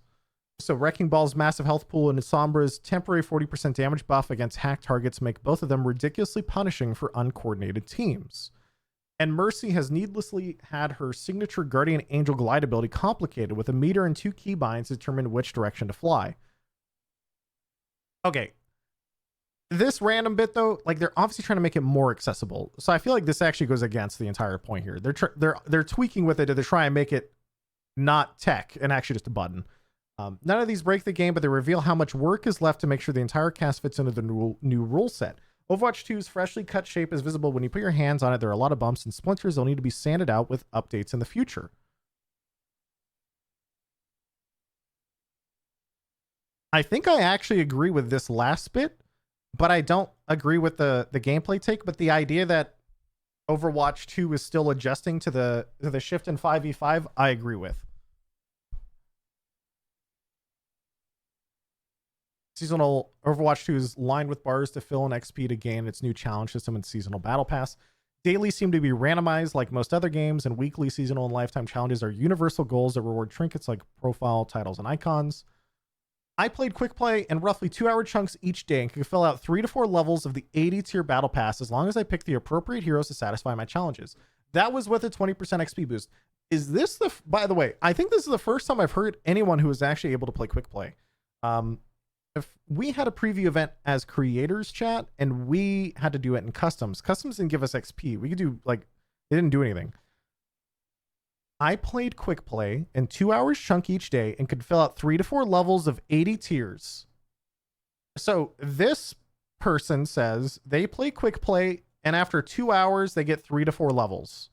So Wrecking Ball's massive health pool and Sombra's temporary 40% damage buff against hack targets make both of them ridiculously punishing for uncoordinated teams. And Mercy has needlessly had her signature Guardian Angel glide ability complicated with a meter and 2 keybinds to determine which direction to fly. Okay. This random bit though, like they're obviously trying to make it more accessible. So I feel like this actually goes against the entire point here. They're tweaking with it to try and make it not tech and actually just a button. None of these break the game, but they reveal how much work is left to make sure the entire cast fits into the new rule set. Overwatch 2's freshly cut shape is visible when you put your hands on it. There are a lot of bumps and splinters that will need to be sanded out with updates in the future. I think I actually agree with this last bit, but I don't agree with the gameplay take. But the idea that Overwatch 2 is still adjusting to the shift in 5v5, I agree with. Seasonal Overwatch 2 is lined with bars to fill and XP to gain its new challenge system and seasonal battle pass. Daily seem to be randomized like most other games, and weekly, seasonal, and lifetime challenges are universal goals that reward trinkets like profile, titles, and icons. I played quick play in roughly 2-hour chunks each day and could fill out 3 to 4 levels of the 80 tier battle pass as long as I picked the appropriate heroes to satisfy my challenges. That was with a 20% XP boost. Is this the, by the way, I think this is the first time I've heard anyone who was actually able to play quick play. If we had a preview event as creators chat and we had to do it in customs didn't give us XP. We could do like, it didn't do anything. I played quick play in 2 hours chunk each day and could fill out 3 to 4 levels of 80 tiers. So this person says they play quick play and after 2 hours, they get 3 to 4 levels.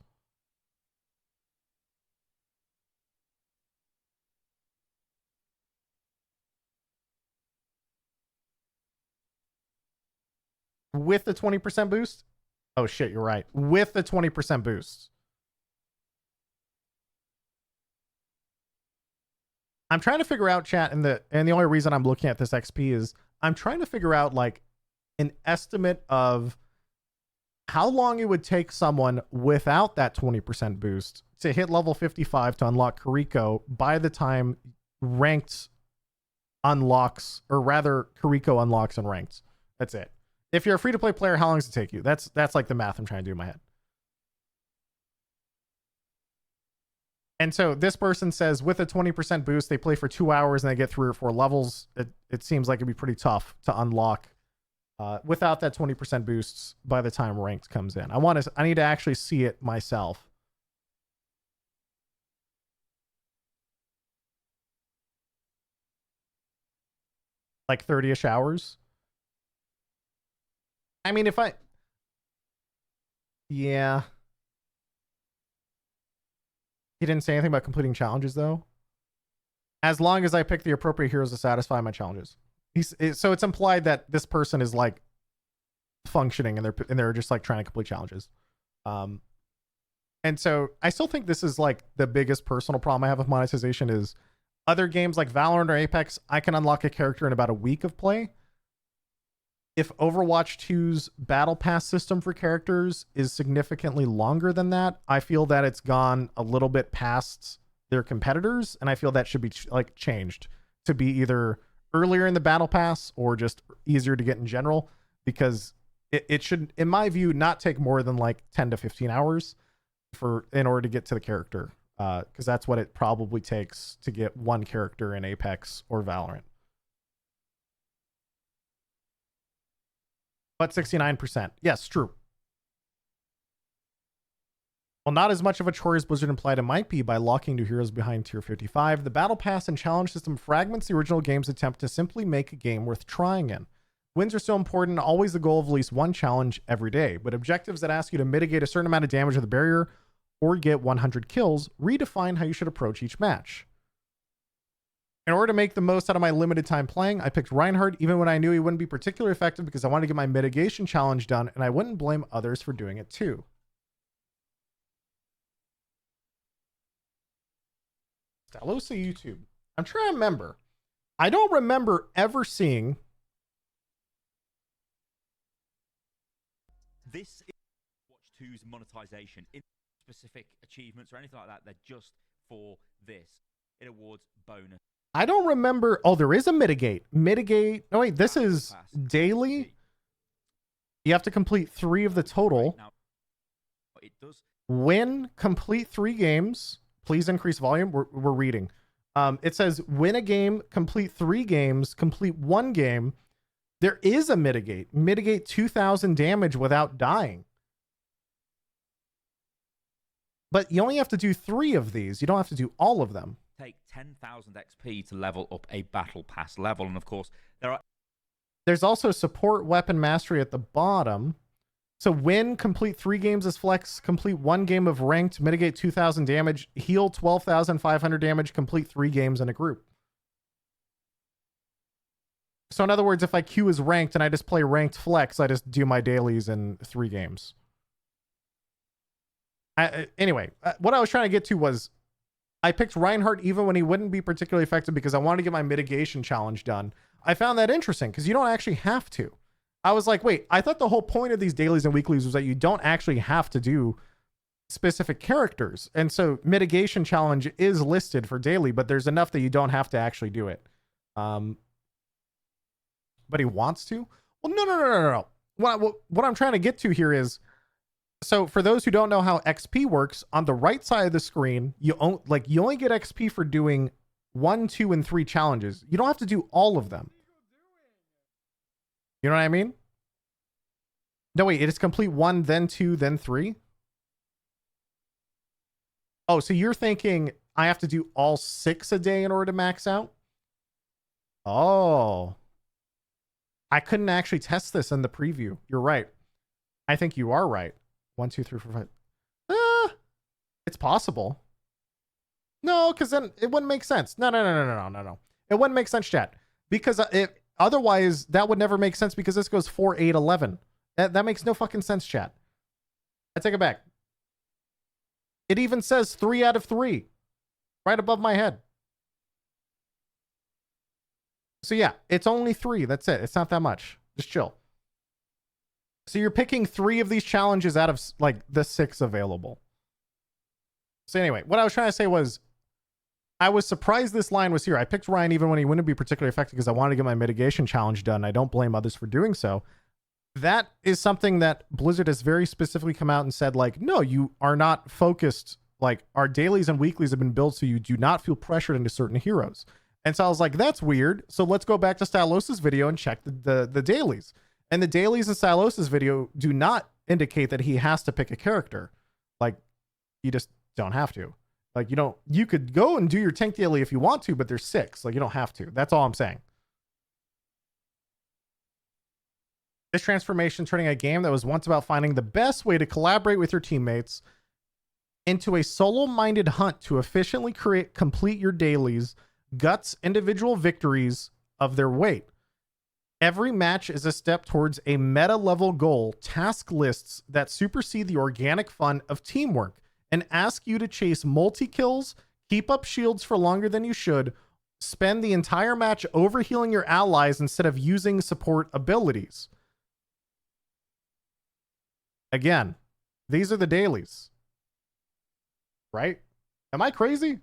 With the 20% boost? Oh shit, you're right. With the 20% boost. I'm trying to figure out, chat, and the only reason I'm looking at this XP is I'm trying to figure out like an estimate of how long it would take someone without that 20% boost to hit level 55 to unlock Kiriko by the time ranked unlocks, or rather Kiriko unlocks and ranked. That's it. If you're a free-to-play player, how long does it take you? That's like the math I'm trying to do in my head. And so this person says with a 20% boost, they play for 2 hours and they get 3 or 4 levels. It seems like it'd be pretty tough to unlock without that 20% boosts by the time ranked comes in. I need to actually see it myself. Like 30-ish hours. I mean, yeah. He didn't say anything about completing challenges, though. As long as I pick the appropriate heroes to satisfy my challenges. So it's implied that this person is like functioning and they're just like trying to complete challenges. And so I still think this is like the biggest personal problem I have with monetization is other games like Valorant or Apex, I can unlock a character in about a week of play. If Overwatch 2's battle pass system for characters is significantly longer than that, I feel that it's gone a little bit past their competitors, and I feel that should be like changed to be either earlier in the battle pass or just easier to get in general, because it should, in my view, not take more than like 10 to 15 hours in order to get to the character, because that's what it probably takes to get one character in Apex or Valorant. But 69%. Yes, true. Well, not as much of a chore as Blizzard implied it might be by locking new heroes behind tier 55. The battle pass and challenge system fragments the original game's attempt to simply make a game worth trying in. Wins are still important, always the goal of at least one challenge every day, but objectives that ask you to mitigate a certain amount of damage to the barrier or get 100 kills redefine how you should approach each match. In order to make the most out of my limited time playing, I picked Reinhardt even when I knew he wouldn't be particularly effective because I wanted to get my mitigation challenge done, and I wouldn't blame others for doing it too. Stalosa YouTube. I'm trying to remember. I don't remember ever seeing... This is Watch 2's monetization in specific achievements or anything like that. They're just for this. It awards bonus. I don't remember. Oh, there is a mitigate. Mitigate. No, wait, this is daily. You have to complete 3 of the total. It does. Win, complete 3 games. Please increase volume. We're reading. It says win a game, complete 3 games, complete 1 game. There is a mitigate. Mitigate 2,000 damage without dying. But you only have to do 3 of these. You don't have to do all of them. Take 10,000 XP to level up a battle pass level, and of course there's also support weapon mastery at the bottom. So win, complete 3 games as flex, complete 1 game of ranked, mitigate 2,000 damage, heal 12,500 damage, complete 3 games in a group. So in other words, if I queue as ranked and I just play ranked flex, I just do my dailies in 3 games. Anyway, what I was trying to get to was I picked Reinhardt even when he wouldn't be particularly effective because I wanted to get my mitigation challenge done. I found that interesting because you don't actually have to. I was like, wait, I thought the whole point of these dailies and weeklies was that you don't actually have to do specific characters. And so mitigation challenge is listed for daily, but there's enough that you don't have to actually do it. But he wants to? Well, no. What I'm trying to get to here is, so for those who don't know how XP works, on the right side of the screen, you only get XP for doing 1, 2, and 3 challenges. You don't have to do all of them. You know what I mean? No, wait, it is complete 1, then 2, then 3. Oh, so you're thinking I have to do all 6 a day in order to max out? Oh. I couldn't actually test this in the preview. You're right. I think you are right. 1, 2, 3, 4, 5. It's possible. No, because then it wouldn't make sense. No. It wouldn't make sense, chat. Because otherwise, that would never make sense because this goes 4, 8, 11. That makes no fucking sense, chat. I take it back. It even says 3 out of 3 right above my head. So yeah, it's only 3. That's it. It's not that much. Just chill. So you're picking 3 of these challenges out of like the 6 available. So anyway, what I was trying to say was, I was surprised this line was here. I picked Ryan even when he wouldn't be particularly effective because I wanted to get my mitigation challenge done. I don't blame others for doing so. That is something that Blizzard has very specifically come out and said, like, no, you are not focused. Like, our dailies and weeklies have been built so you do not feel pressured into certain heroes. And so I was like, that's weird. So let's go back to Stylos' video and check the dailies. And the dailies in Stylos' video do not indicate that he has to pick a character. Like, you just don't have to. Like, you could go and do your tank daily if you want to, but there's 6. Like, you don't have to. That's all I'm saying. This transformation turning a game that was once about finding the best way to collaborate with your teammates into a solo-minded hunt to efficiently complete your dailies, guts individual victories of their weight. Every match is a step towards a meta-level goal, task lists that supersede the organic fun of teamwork and ask you to chase multi-kills, keep up shields for longer than you should, spend the entire match overhealing your allies instead of using support abilities. Again, these are the dailies. Right? Am I crazy?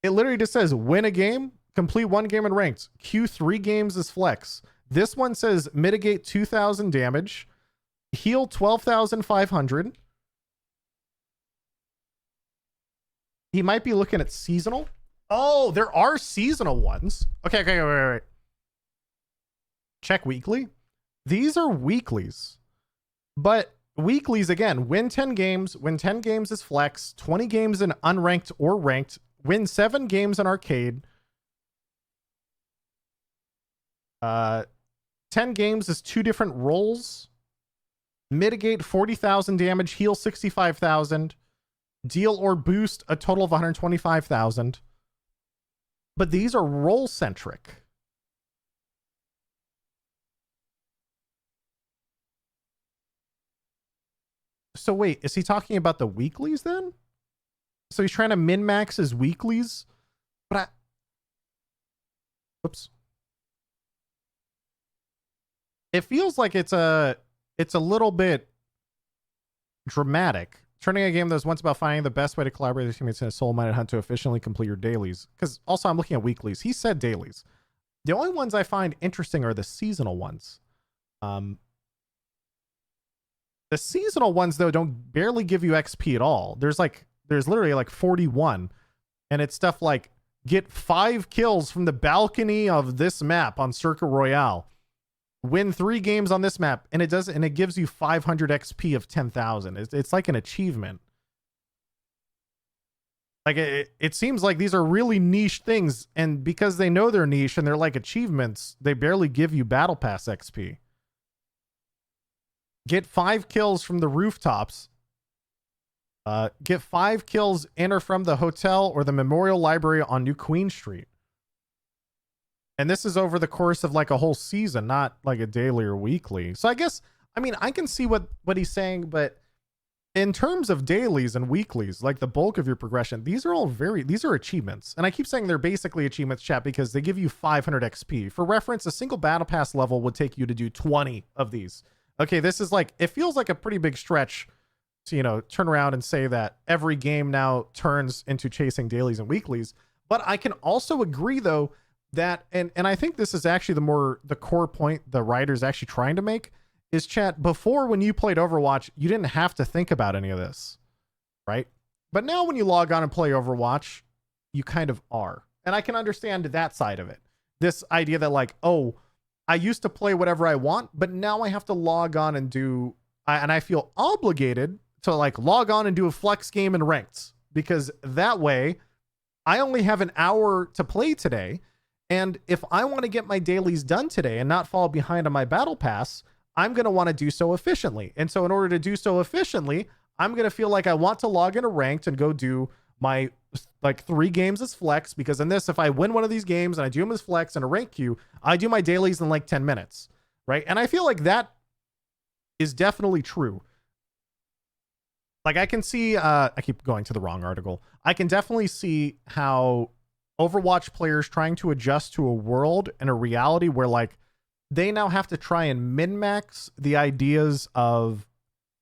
It literally just says win a game, complete 1 game in ranked, queue 3 games as flex. This one says mitigate 2,000 damage, heal 12,500. He might be looking at seasonal. Oh, there are seasonal ones. Okay, wait. Check weekly. These are weeklies. But weeklies, again, win 10 games is flex, 20 games in unranked or ranked, win 7 games in arcade. 10 games is 2 different roles. Mitigate 40,000 damage, heal 65,000. Deal or boost a total of 125,000. But these are role centric. So wait, is he talking about the weeklies then? So he's trying to min-max his weeklies? But Whoops. It feels like it's a little bit dramatic. Turning a game that was once about finding the best way to collaborate with your teammates in a soul-minded hunt to efficiently complete your dailies. Because also I'm looking at weeklies. He said dailies. The only ones I find interesting are the seasonal ones. The seasonal ones, though, don't barely give you XP at all. There's literally like 41. And it's stuff like get 5 kills from the balcony of this map on Circuit Royale. Win 3 games on this map, and it gives you 500 XP of 10,000. It's like an achievement. Like it seems like these are really niche things, and because they know they're niche and they're like achievements, they barely give you battle pass XP. Get 5 kills from the rooftops. Get 5 kills in or from the hotel or the Memorial Library on New Queen Street. And this is over the course of like a whole season, not like a daily or weekly. So I guess, I mean, I can see what he's saying, but in terms of dailies and weeklies, like the bulk of your progression, these are achievements. And I keep saying they're basically achievements, chat, because they give you 500 XP. For reference, a single battle pass level would take you to do 20 of these. Okay, this is like, it feels like a pretty big stretch to, you know, turn around and say that every game now turns into chasing dailies and weeklies. But I can also agree, though, that, and I think this is actually the core point the writer's actually trying to make, is, chat, before when you played Overwatch, you didn't have to think about any of this, right? But now when you log on and play Overwatch, you kind of are. And I can understand that side of it. This idea that, like, oh, I used to play whatever I want, but now I have to log on and do, and I feel obligated to, like, log on and do a flex game in ranked, because that way I only have an hour to play today. And if I want to get my dailies done today and not fall behind on my battle pass, I'm going to want to do so efficiently. And so in order to do so efficiently, I'm going to feel like I want to log into ranked and go do my, like, 3 games as flex, because in this, if I win one of these games and I do them as flex in a rank queue, I do my dailies in like 10 minutes, right? And I feel like that is definitely true. Like, I can see, I keep going to the wrong article. I can definitely see how Overwatch players trying to adjust to a world and a reality where, like, they now have to try and min-max the ideas of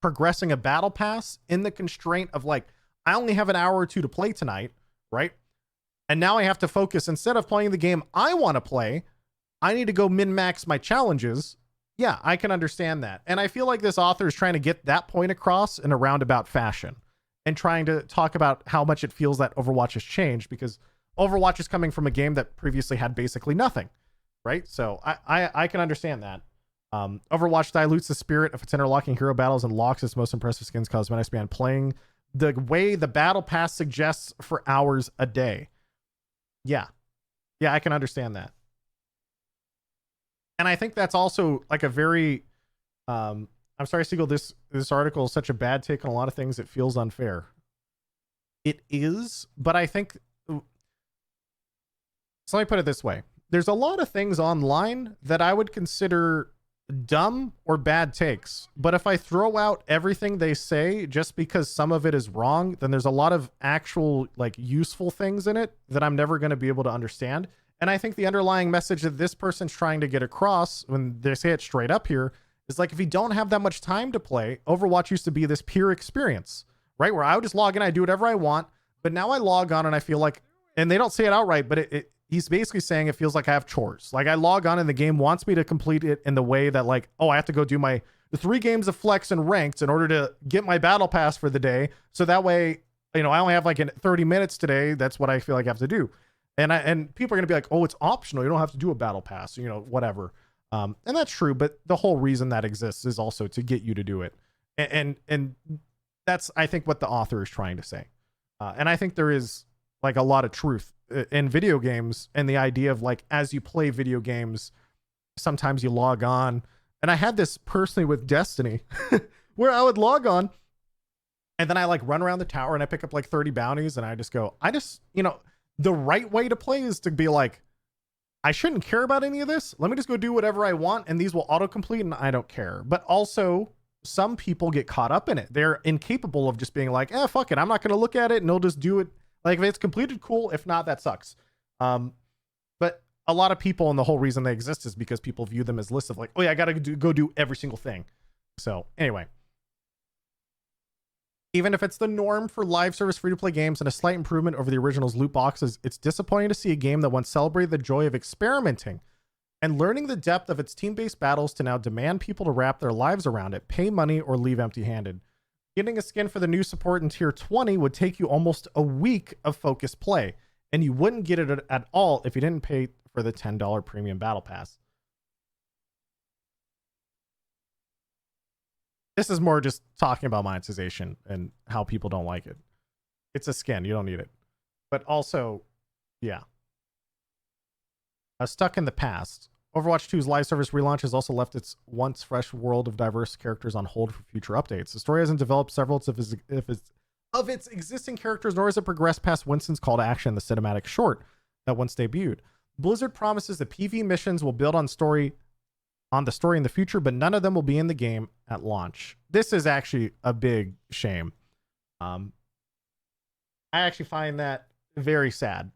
progressing a battle pass in the constraint of, like, I only have an hour or 2 to play tonight, right? And now I have to focus, instead of playing the game I want to play, I need to go min-max my challenges. Yeah, I can understand that. And I feel like this author is trying to get that point across in a roundabout fashion and trying to talk about how much it feels that Overwatch has changed, because Overwatch is coming from a game that previously had basically nothing. Right? So I can understand that. Overwatch dilutes the spirit of its interlocking hero battles and locks its most impressive skins cosmetic span, playing the way the battle pass suggests for hours a day. Yeah. Yeah, I can understand that. And I think that's also like a very, I'm sorry, Siegel, this article is such a bad take on a lot of things. It feels unfair. It is, but I think, so let me put it this way. There's a lot of things online that I would consider dumb or bad takes. But if I throw out everything they say just because some of it is wrong, then there's a lot of actual, like, useful things in it that I'm never going to be able to understand. And I think the underlying message that this person's trying to get across when they say it straight up here is, like, if you don't have that much time to play, Overwatch used to be this pure experience, right? Where I would just log in, I do whatever I want. But now I log on and I feel like, and they don't say it outright, but he's basically saying it feels like I have chores. Like, I log on and the game wants me to complete it in the way that, like, oh, I have to go do the 3 games of flex and ranked in order to get my battle pass for the day. So that way, you know, I only have like 30 minutes today. That's what I feel like I have to do. And people are going to be like, oh, it's optional. You don't have to do a battle pass, you know, whatever. And that's true. But the whole reason that exists is also to get you to do it. And that's, I think, what the author is trying to say. And I think there is, like, a lot of truth in video games, and the idea of, like, as you play video games, sometimes you log on. And I had this personally with Destiny where I would log on and then I, like, run around the tower and I pick up like 30 bounties and I just go, you know, the right way to play is to be like, I shouldn't care about any of this. Let me just go do whatever I want and these will autocomplete and I don't care. But also, some people get caught up in it. They're incapable of just being like, fuck it, I'm not going to look at it and they'll just do it. Like, if it's completed, cool. If not, that sucks. But a lot of people, and the whole reason they exist is because people view them as lists of, like, oh yeah, I gotta go do every single thing. So anyway, even if it's the norm for live service free-to-play games and a slight improvement over the original's loot boxes, it's disappointing to see a game that once celebrated the joy of experimenting and learning the depth of its team-based battles to now demand people to wrap their lives around it, pay money, or leave empty-handed. Getting a skin for the new support in tier 20 would take you almost a week of focused play, and you wouldn't get it at all if you didn't pay for the $10 premium battle pass. This is more just talking about monetization and how people don't like it. It's a skin, you don't need it. But also, yeah. Stuck in the past. Overwatch 2's live service relaunch has also left its once fresh world of diverse characters on hold for future updates. The story hasn't developed several of its existing characters, nor has it progressed past Winston's call to action, the cinematic short that once debuted. Blizzard promises that PvE missions will build on story on the story in the future, but none of them will be in the game at launch. This is actually a big shame. I actually find that very sad.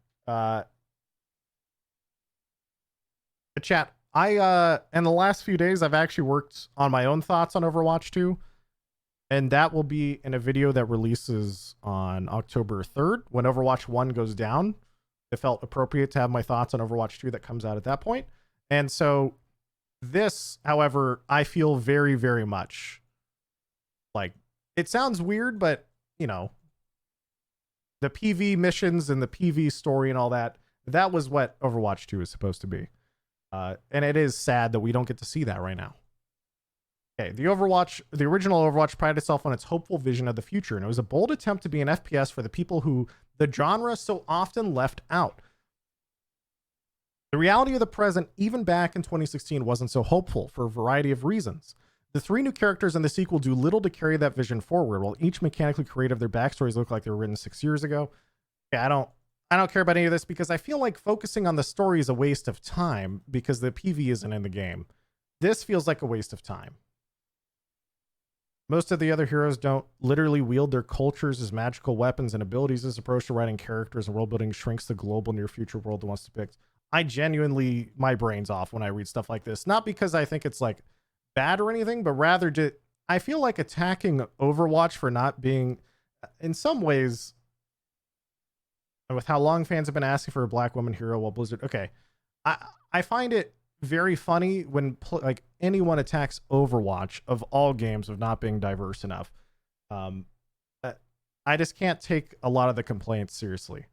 Chat, I in the last few days I've actually worked on my own thoughts on Overwatch 2, and that will be in a video that releases on October 3rd when Overwatch 1 goes down. It felt appropriate to have my thoughts on Overwatch 2 that comes out at that point. And so this, however, I feel very, very much like, it sounds weird, but you know, the PV missions and the PV story and all that, that was what Overwatch 2 is supposed to be. And it is sad that we don't get to see that right now. Okay, the original Overwatch prided itself on its hopeful vision of the future, and it was a bold attempt to be an FPS for the people who the genre so often left out. The reality of the present, even back in 2016, wasn't so hopeful for a variety of reasons. The 3 new characters in the sequel do little to carry that vision forward, while each mechanically creative, their backstories look like they were written 6 years ago. Okay, I don't care about any of this because I feel like focusing on the story is a waste of time because the PV isn't in the game. This feels like a waste of time. Most of the other heroes don't literally wield their cultures as magical weapons and abilities. This approach to writing characters and world building shrinks the global near future world it wants to depict. I genuinely, my brain's off when I read stuff like this. Not because I think it's like bad or anything, but rather I feel like attacking Overwatch for not being, in some ways, with how long fans have been asking for a black woman hero while Blizzard. Okay, I find it very funny when like anyone attacks Overwatch of all games of not being diverse enough. I just can't take a lot of the complaints seriously.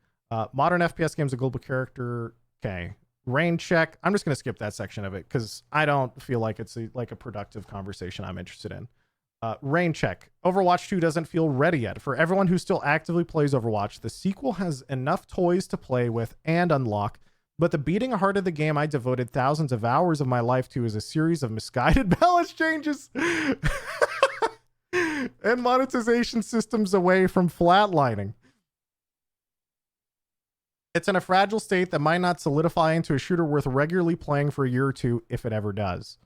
Modern FPS games, a global character. Okay, rain check. I'm just gonna skip that section of it because I don't feel like it's like a productive conversation I'm interested in. Rain check. Overwatch 2 doesn't feel ready yet. For everyone who still actively plays Overwatch, the sequel has enough toys to play with and unlock, but the beating heart of the game I devoted thousands of hours of my life to is a series of misguided balance changes and monetization systems away from flatlining. It's in a fragile state that might not solidify into a shooter worth regularly playing for a year or two if it ever does.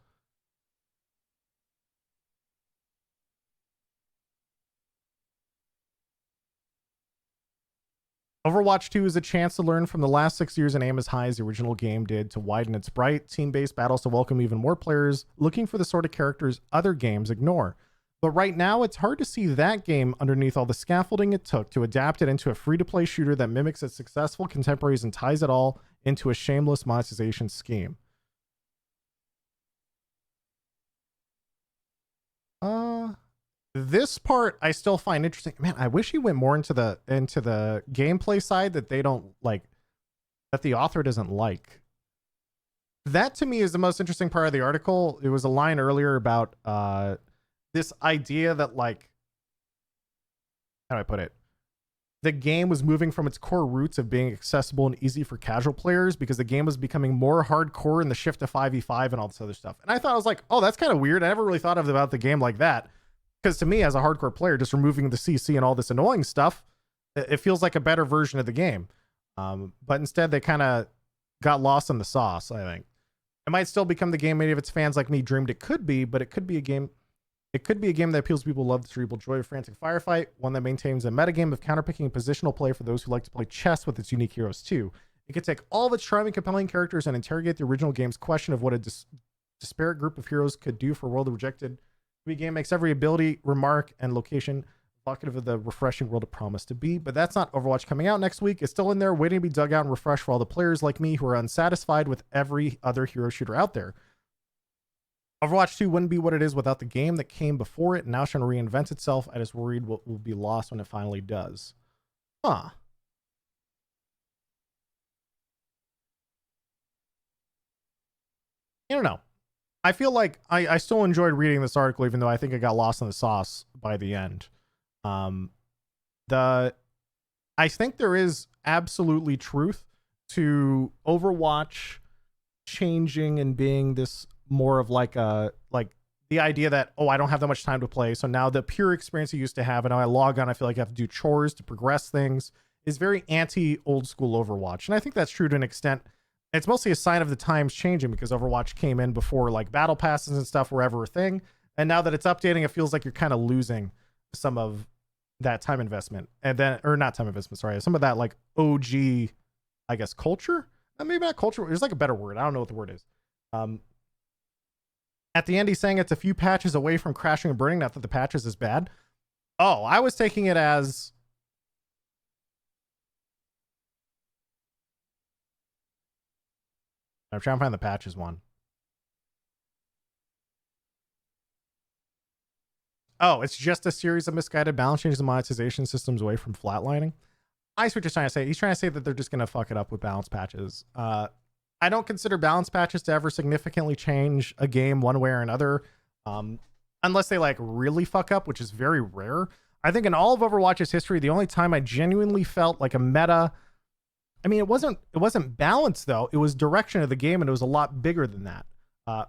Overwatch 2 is a chance to learn from the last 6 years and aim as high as the original game did to widen its bright, team-based battles to welcome even more players looking for the sort of characters other games ignore. But right now, it's hard to see that game underneath all the scaffolding it took to adapt it into a free-to-play shooter that mimics its successful contemporaries and ties it all into a shameless monetization scheme. This part I still find interesting. Man, I wish he went more into the gameplay side that they don't like, that the author doesn't like. That to me is the most interesting part of the article. It was a line earlier about this idea that, like, how do I put it? The game was moving from its core roots of being accessible and easy for casual players because the game was becoming more hardcore in the shift to 5v5 and all this other stuff. And I thought, I was like, oh, that's kind of weird. I never really thought about the game like that. Because to me, as a hardcore player, just removing the CC and all this annoying stuff, it feels like a better version of the game. But instead, they kind of got lost in the sauce, I think. It might still become the game many of its fans like me dreamed it could be, but it could be a game. It could be a game that appeals to people who love the cerebral joy of frantic firefight, one that maintains a metagame of counterpicking and positional play for those who like to play chess with its unique heroes too. It could take all of its charming, compelling characters and interrogate the original game's question of what a disparate group of heroes could do for a world rejected. The game makes every ability, remark, and location evocative of the refreshing world it promised to be. But that's not Overwatch coming out next week. It's still in there waiting to be dug out and refreshed for all the players like me who are unsatisfied with every other hero shooter out there. Overwatch 2 wouldn't be what it is without the game that came before it and now trying to reinvent itself. I just worried what will be lost when it finally does. Huh. I don't know. I feel like I still enjoyed reading this article, even though I think I got lost in the sauce by the end. I think there is absolutely truth to Overwatch changing and being this more of like the idea that, oh, I don't have that much time to play. So now the pure experience you used to have, and now I log on, I feel like I have to do chores to progress things, is very anti old school Overwatch. And I think that's true to an extent. It's mostly a sign of the times changing because Overwatch came in before like battle passes and stuff were ever a thing. And now that it's updating, it feels like you're kind of losing some of that time investment. And then, or not time investment, sorry, some of that like OG, I guess, culture. Maybe not culture. There's like a better word. I don't know what the word is. At the end, he's saying it's a few patches away from crashing and burning. Not that the patches is bad. Oh, I was taking it as... I'm trying to find the patches one. Oh, it's just a series of misguided balance changes and monetization systems away from flatlining. I see what you're trying to say. He's trying to say that they're just going to fuck it up with balance patches. I don't consider balance patches to ever significantly change a game one way or another. Unless they like really fuck up, which is very rare. I think in all of Overwatch's history, the only time I genuinely felt like a meta, I mean, it wasn't balanced though. It was direction of the game, and it was a lot bigger than that.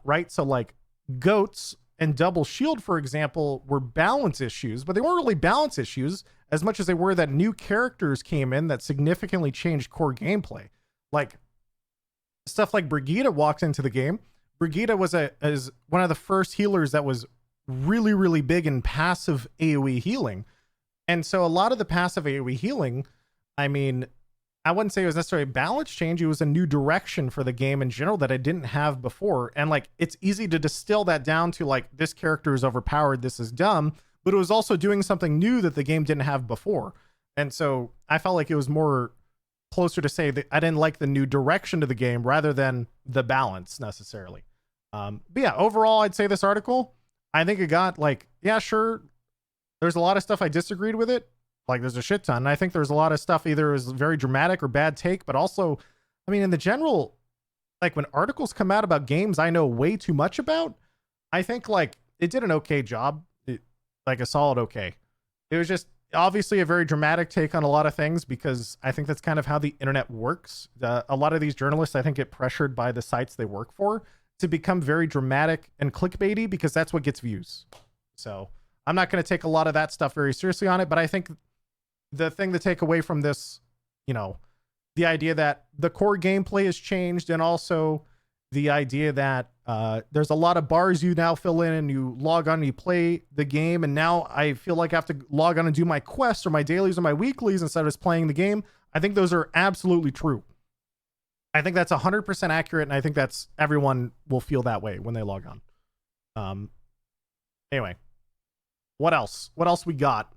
Right? So like GOATs and Double Shield, for example, were balance issues, but they weren't really balance issues as much as they were that new characters came in that significantly changed core gameplay. Like stuff like Brigitte walked into the game. Brigitte was one of the first healers that was really, really big in passive AoE healing. And so a lot of the passive AoE healing, I mean, I wouldn't say it was necessarily a balance change. It was a new direction for the game in general that I didn't have before. And like, it's easy to distill that down to like, this character is overpowered, this is dumb, but it was also doing something new that the game didn't have before. And so I felt like it was more closer to say that I didn't like the new direction to the game rather than the balance necessarily. But yeah, overall, I'd say this article, I think it got like, yeah, sure. There's a lot of stuff I disagreed with it. Like there's a shit ton. And I think there's a lot of stuff either is very dramatic or bad take, but also, I mean, in the general, like when articles come out about games I know way too much about, I think like it did an okay job, like a solid okay. It was just obviously a very dramatic take on a lot of things because I think that's kind of how the internet works. A lot of these journalists, I think, get pressured by the sites they work for to become very dramatic and clickbaity because that's what gets views. So I'm not going to take a lot of that stuff very seriously on it, but I think the thing to take away from this, you know, the idea that the core gameplay has changed, and also the idea that there's a lot of bars you now fill in and you log on and you play the game, and now I feel like I have to log on and do my quests or my dailies or my weeklies instead of just playing the game. I think those are absolutely true. I think that's 100% accurate, and I think that's everyone will feel that way when they log on. Anyway, what else? What else we got?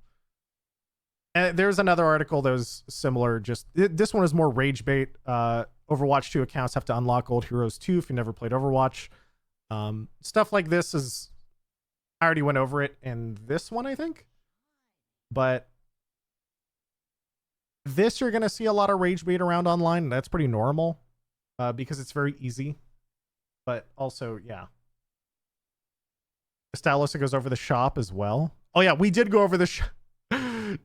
There's another article that was similar. Just this one is more rage bait. Overwatch 2 accounts have to unlock old heroes too if you never played Overwatch. Stuff like this is, I already went over it in this one, I think. But this, you're going to see a lot of rage bait around online. And that's pretty normal because it's very easy. But also, yeah. Stylistic goes over the shop as well. Oh yeah, we did go over the shop.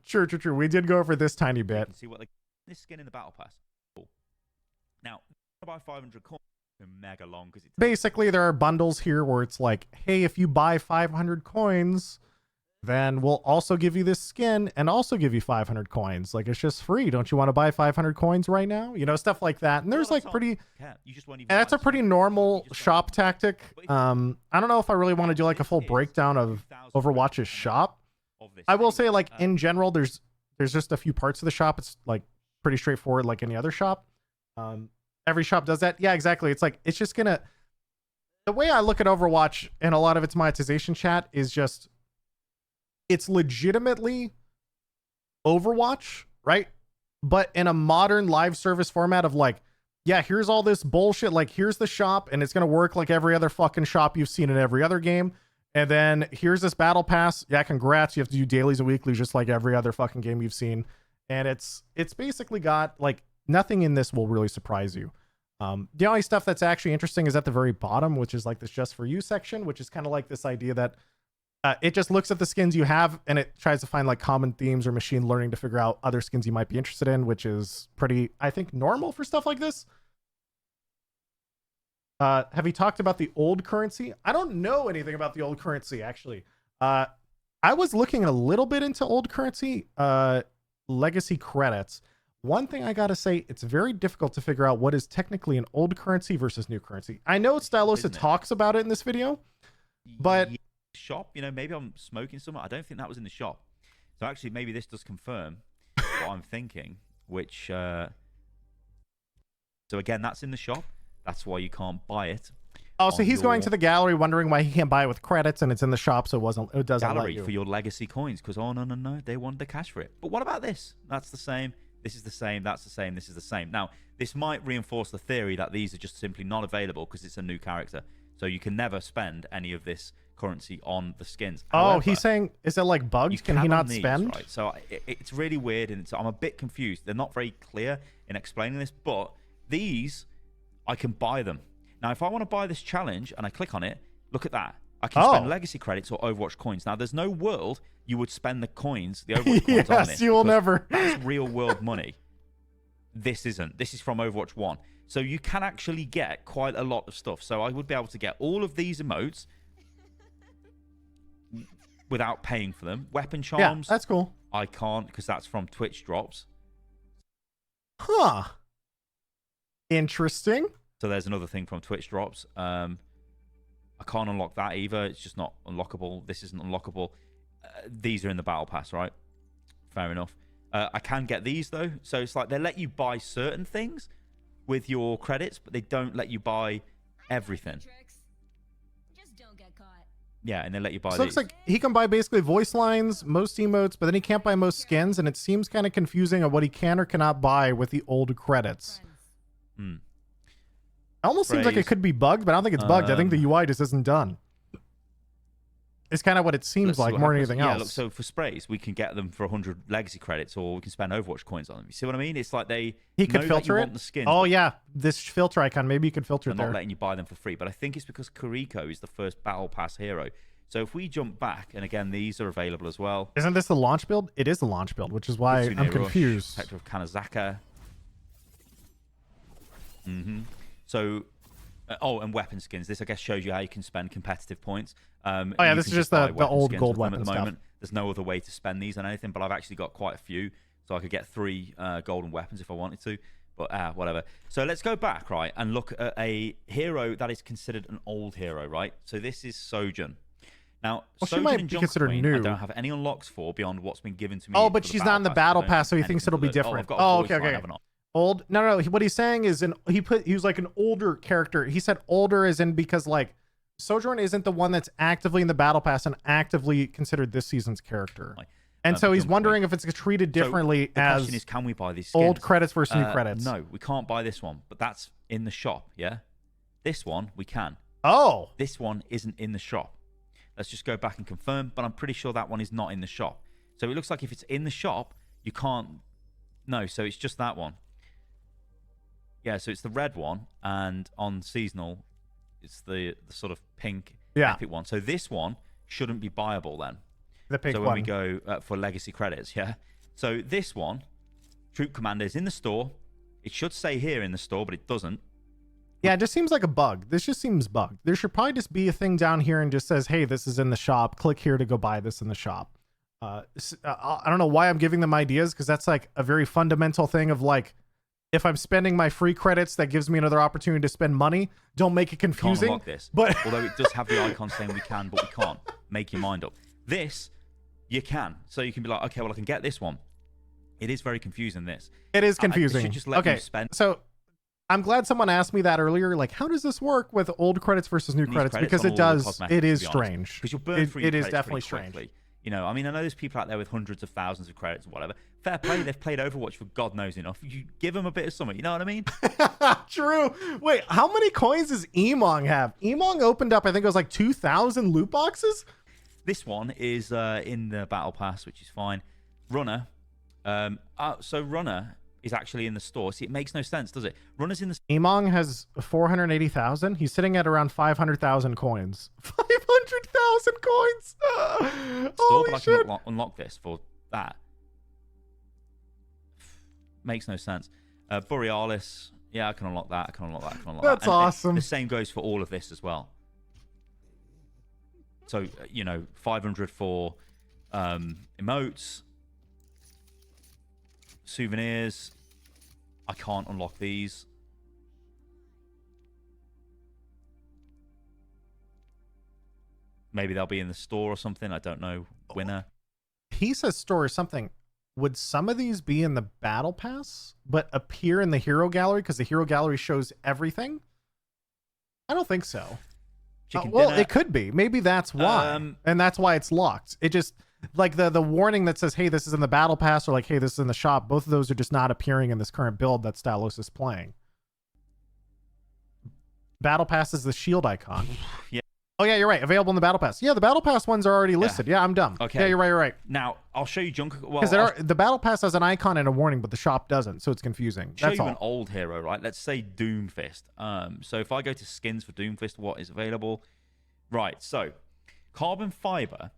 True. We did go over this tiny bit. You can see what this skin in the battle pass. Cool. Now, buy 500 coins. Mega long because it's basically there are bundles here where it's like, hey, if you buy 500 coins, then we'll also give you this skin and also give you 500 coins. Like, it's just free. Don't you want to buy 500 coins right now? You know, stuff like that. And there's like pretty, and that's a pretty normal shop tactic. I don't know if I really want to do like a full breakdown of Overwatch's shop. I will say, like, in general, there's just a few parts of the shop. It's like pretty straightforward, like any other shop. Every shop does that. Yeah, exactly. It's like, it's just gonna, the way I look at Overwatch and a lot of its monetization chat is just, it's legitimately Overwatch, right? But in a modern live service format of like, yeah, here's all this bullshit. Like, here's the shop and it's going to work like every other fucking shop you've seen in every other game. And then here's this battle pass. Yeah, congrats. You have to do dailies and weeklies just like every other fucking game you've seen. And it's basically got like, nothing in this will really surprise you. The only stuff that's actually interesting is at the very bottom, which is like this just for you section, which is kind of like this idea that it just looks at the skins you have and it tries to find like common themes or machine learning to figure out other skins you might be interested in, which is pretty, I think, normal for stuff like this. Have you talked about the old currency? I don't know anything about the old currency, actually. I was looking a little bit into old currency, legacy credits. one thing I gotta say, it's very difficult to figure out what is technically an old currency versus new currency. I know Stylosa Isn't it? talks about it in this video, but Yeah, shop, you know, maybe I'm smoking something. I don't think that was in the shop. So actually, maybe this does confirm what I'm thinking, which... So again, that's in the shop. That's why you can't buy it. oh, so on he's going your to the gallery wondering why he can't buy it with credits, and it's in the shop, so it doesn't let gallery you. for your legacy coins, because no, they wanted the cash for it. But what about this? That's the same. This is the same. That's the same. This is the same. Now, this might reinforce the theory that these are just simply not available because it's a new character. So you can never spend any of this currency on the skins. Oh, However, he's saying, is it like you bugged? Can he on not these, spend? Right? So it's really weird, and I'm a bit confused. They're not very clear in explaining this, but these, I can buy them. Now, if I want to buy this challenge and I click on it, look at that. I can spend legacy credits or Overwatch coins. Now, there's no world you would spend the coins, the Overwatch coins on Yes, it. you will because never. That's real world money. This isn't. This is from Overwatch 1. So you can actually get quite a lot of stuff. So I would be able to get all of these emotes without paying for them. Weapon charms. Yeah, that's cool. I can't because that's from Twitch drops. Huh. Interesting. So there's another thing from Twitch drops. I can't unlock that either. It's just not unlockable. This isn't unlockable. These are in the battle pass, right? Fair enough. I can get these though. So it's like they let you buy certain things with your credits, but they don't let you buy everything. Yeah, and they let you buy So it these. looks like he can buy basically voice lines, most emotes, but then he can't buy most skins, and it seems kind of confusing on what he can or cannot buy with the old credits. Hmm. It almost seems like it Praise. could be bugged, but I don't think it's bugged. I think the UI just isn't done. It's kind of what it seems Let's see like what more than happens. anything Yeah, else. look, so for sprays, we can get them for 100 legacy credits, or we can spend Overwatch coins on them. You see what I mean? It's like he He could filter it. Want the skins, Oh but yeah, this filter icon. Maybe you could filter they're it not there. letting you buy them for free. But I think it's because Kuriko is the first Battle Pass hero. So if we jump back, and again, these are available as well. Isn't this the launch build? It is the launch build, which is why Kitsune I'm Rush, confused. Protector of Kanazaka. So, and weapon skins. This, I guess, shows you how you can spend competitive points. Oh yeah, you this can is just buy the weapon old skins gold with them weapon at the stuff. moment. There's no other way to spend these on anything, but I've actually got quite a few, so I could get 3 golden weapons if I wanted to. But whatever. So let's go back, right, and look at a hero that is considered an old hero, right? So this is Sojourn. Now, Well, she Sojourn might and be John considered Queen, I new. don't have any unlocks for beyond what's been given to me. Oh, but for the she's not in the I battle don't pass, so he have thinks anything it'll be for the- different. I've got a Oh, voice okay, line, okay. haven't I? Old? No. What he's saying is he was like an older character. He said older as in because like Sojourn isn't the one that's actively in the battle pass and actively considered this season's character. And so he's wondering if it's treated differently the as question is, can we buy these old skins? credits versus new credits. No, we can't buy this one, but that's in the shop, yeah? This one, we can. Oh. This one isn't in the shop. Let's just go back and confirm, but I'm pretty sure that one is not in the shop. So it looks like if it's in the shop, you can't... No, so it's just that one. Yeah, so it's the red one, and on seasonal, it's the sort of pink epic one. So this one shouldn't be buyable then. The pink so when one. we go for legacy credits, yeah. So this one, Troop Commander, is in the store. It should say here in the store, but it doesn't. Yeah, it just seems like a bug. This just seems bugged. There should probably just be a thing down here and just says, hey, this is in the shop. Click here to go buy this in the shop. I don't know why I'm giving them ideas, because that's like a very fundamental thing of like, if I'm spending my free credits, that gives me another opportunity to spend money. Don't make it Can't confusing. unlock this. But although it does have the icon saying we can, but we can't. Make your mind up. This, you can. So you can be like, okay, well, I can get this one. It is very confusing, this. it is They confusing. should just let Okay, you spend so I'm glad someone asked me that earlier. Like, how does this work with old credits versus new these credits? credits Because on it all the does. cosmetics, It is to be honest. strange. Because you'll burn It- through it your is credits definitely pretty strange. quickly. You know, I mean, I know there's people out there with hundreds of thousands of credits and whatever. Fair play, they've played Overwatch for God knows enough. You give them a bit of something, you know what I mean? True. Wait, how many coins does Emong have? Emong opened up, I think it was like 2,000 loot boxes? This one is in the Battle Pass, which is fine. Runner. So Runner is actually in the store. See, it makes no sense, does it? Runner's in the Emong has 480,000. He's sitting at around 500,000 coins. 500,000 coins! store, Holy but I shit. can unlock this for that. Makes no sense. Borealis. Yeah, I can unlock that. I can unlock that. I can unlock That's that. And awesome. the same goes for all of this as well. So, 500 for emotes, souvenirs, I can't unlock these. Maybe they'll be in the store or something. I don't know. Winner. He says store or something. Would some of these be in the battle pass, but appear in the hero gallery because the hero gallery shows everything? I don't think so. Well, it could be. Maybe that's why, and that's why it's locked. It just like the warning that says, "Hey, this is in the battle pass," or like, "Hey, this is in the shop." Both of those are just not appearing in this current build that Stalos is playing. Battle pass is the shield icon. Yeah. Oh yeah, you're right. Available in the battle pass. Yeah, the battle pass ones are already listed. Yeah, I'm dumb. Okay. Yeah, you're right. You're right. Now I'll show you Junk. Well, Because the battle pass has an icon and a warning, but the shop doesn't, so it's confusing. Show That's you all. an old hero, right? Let's say Doomfist. So if I go to skins for Doomfist, what is available? Right. So Carbon Fiber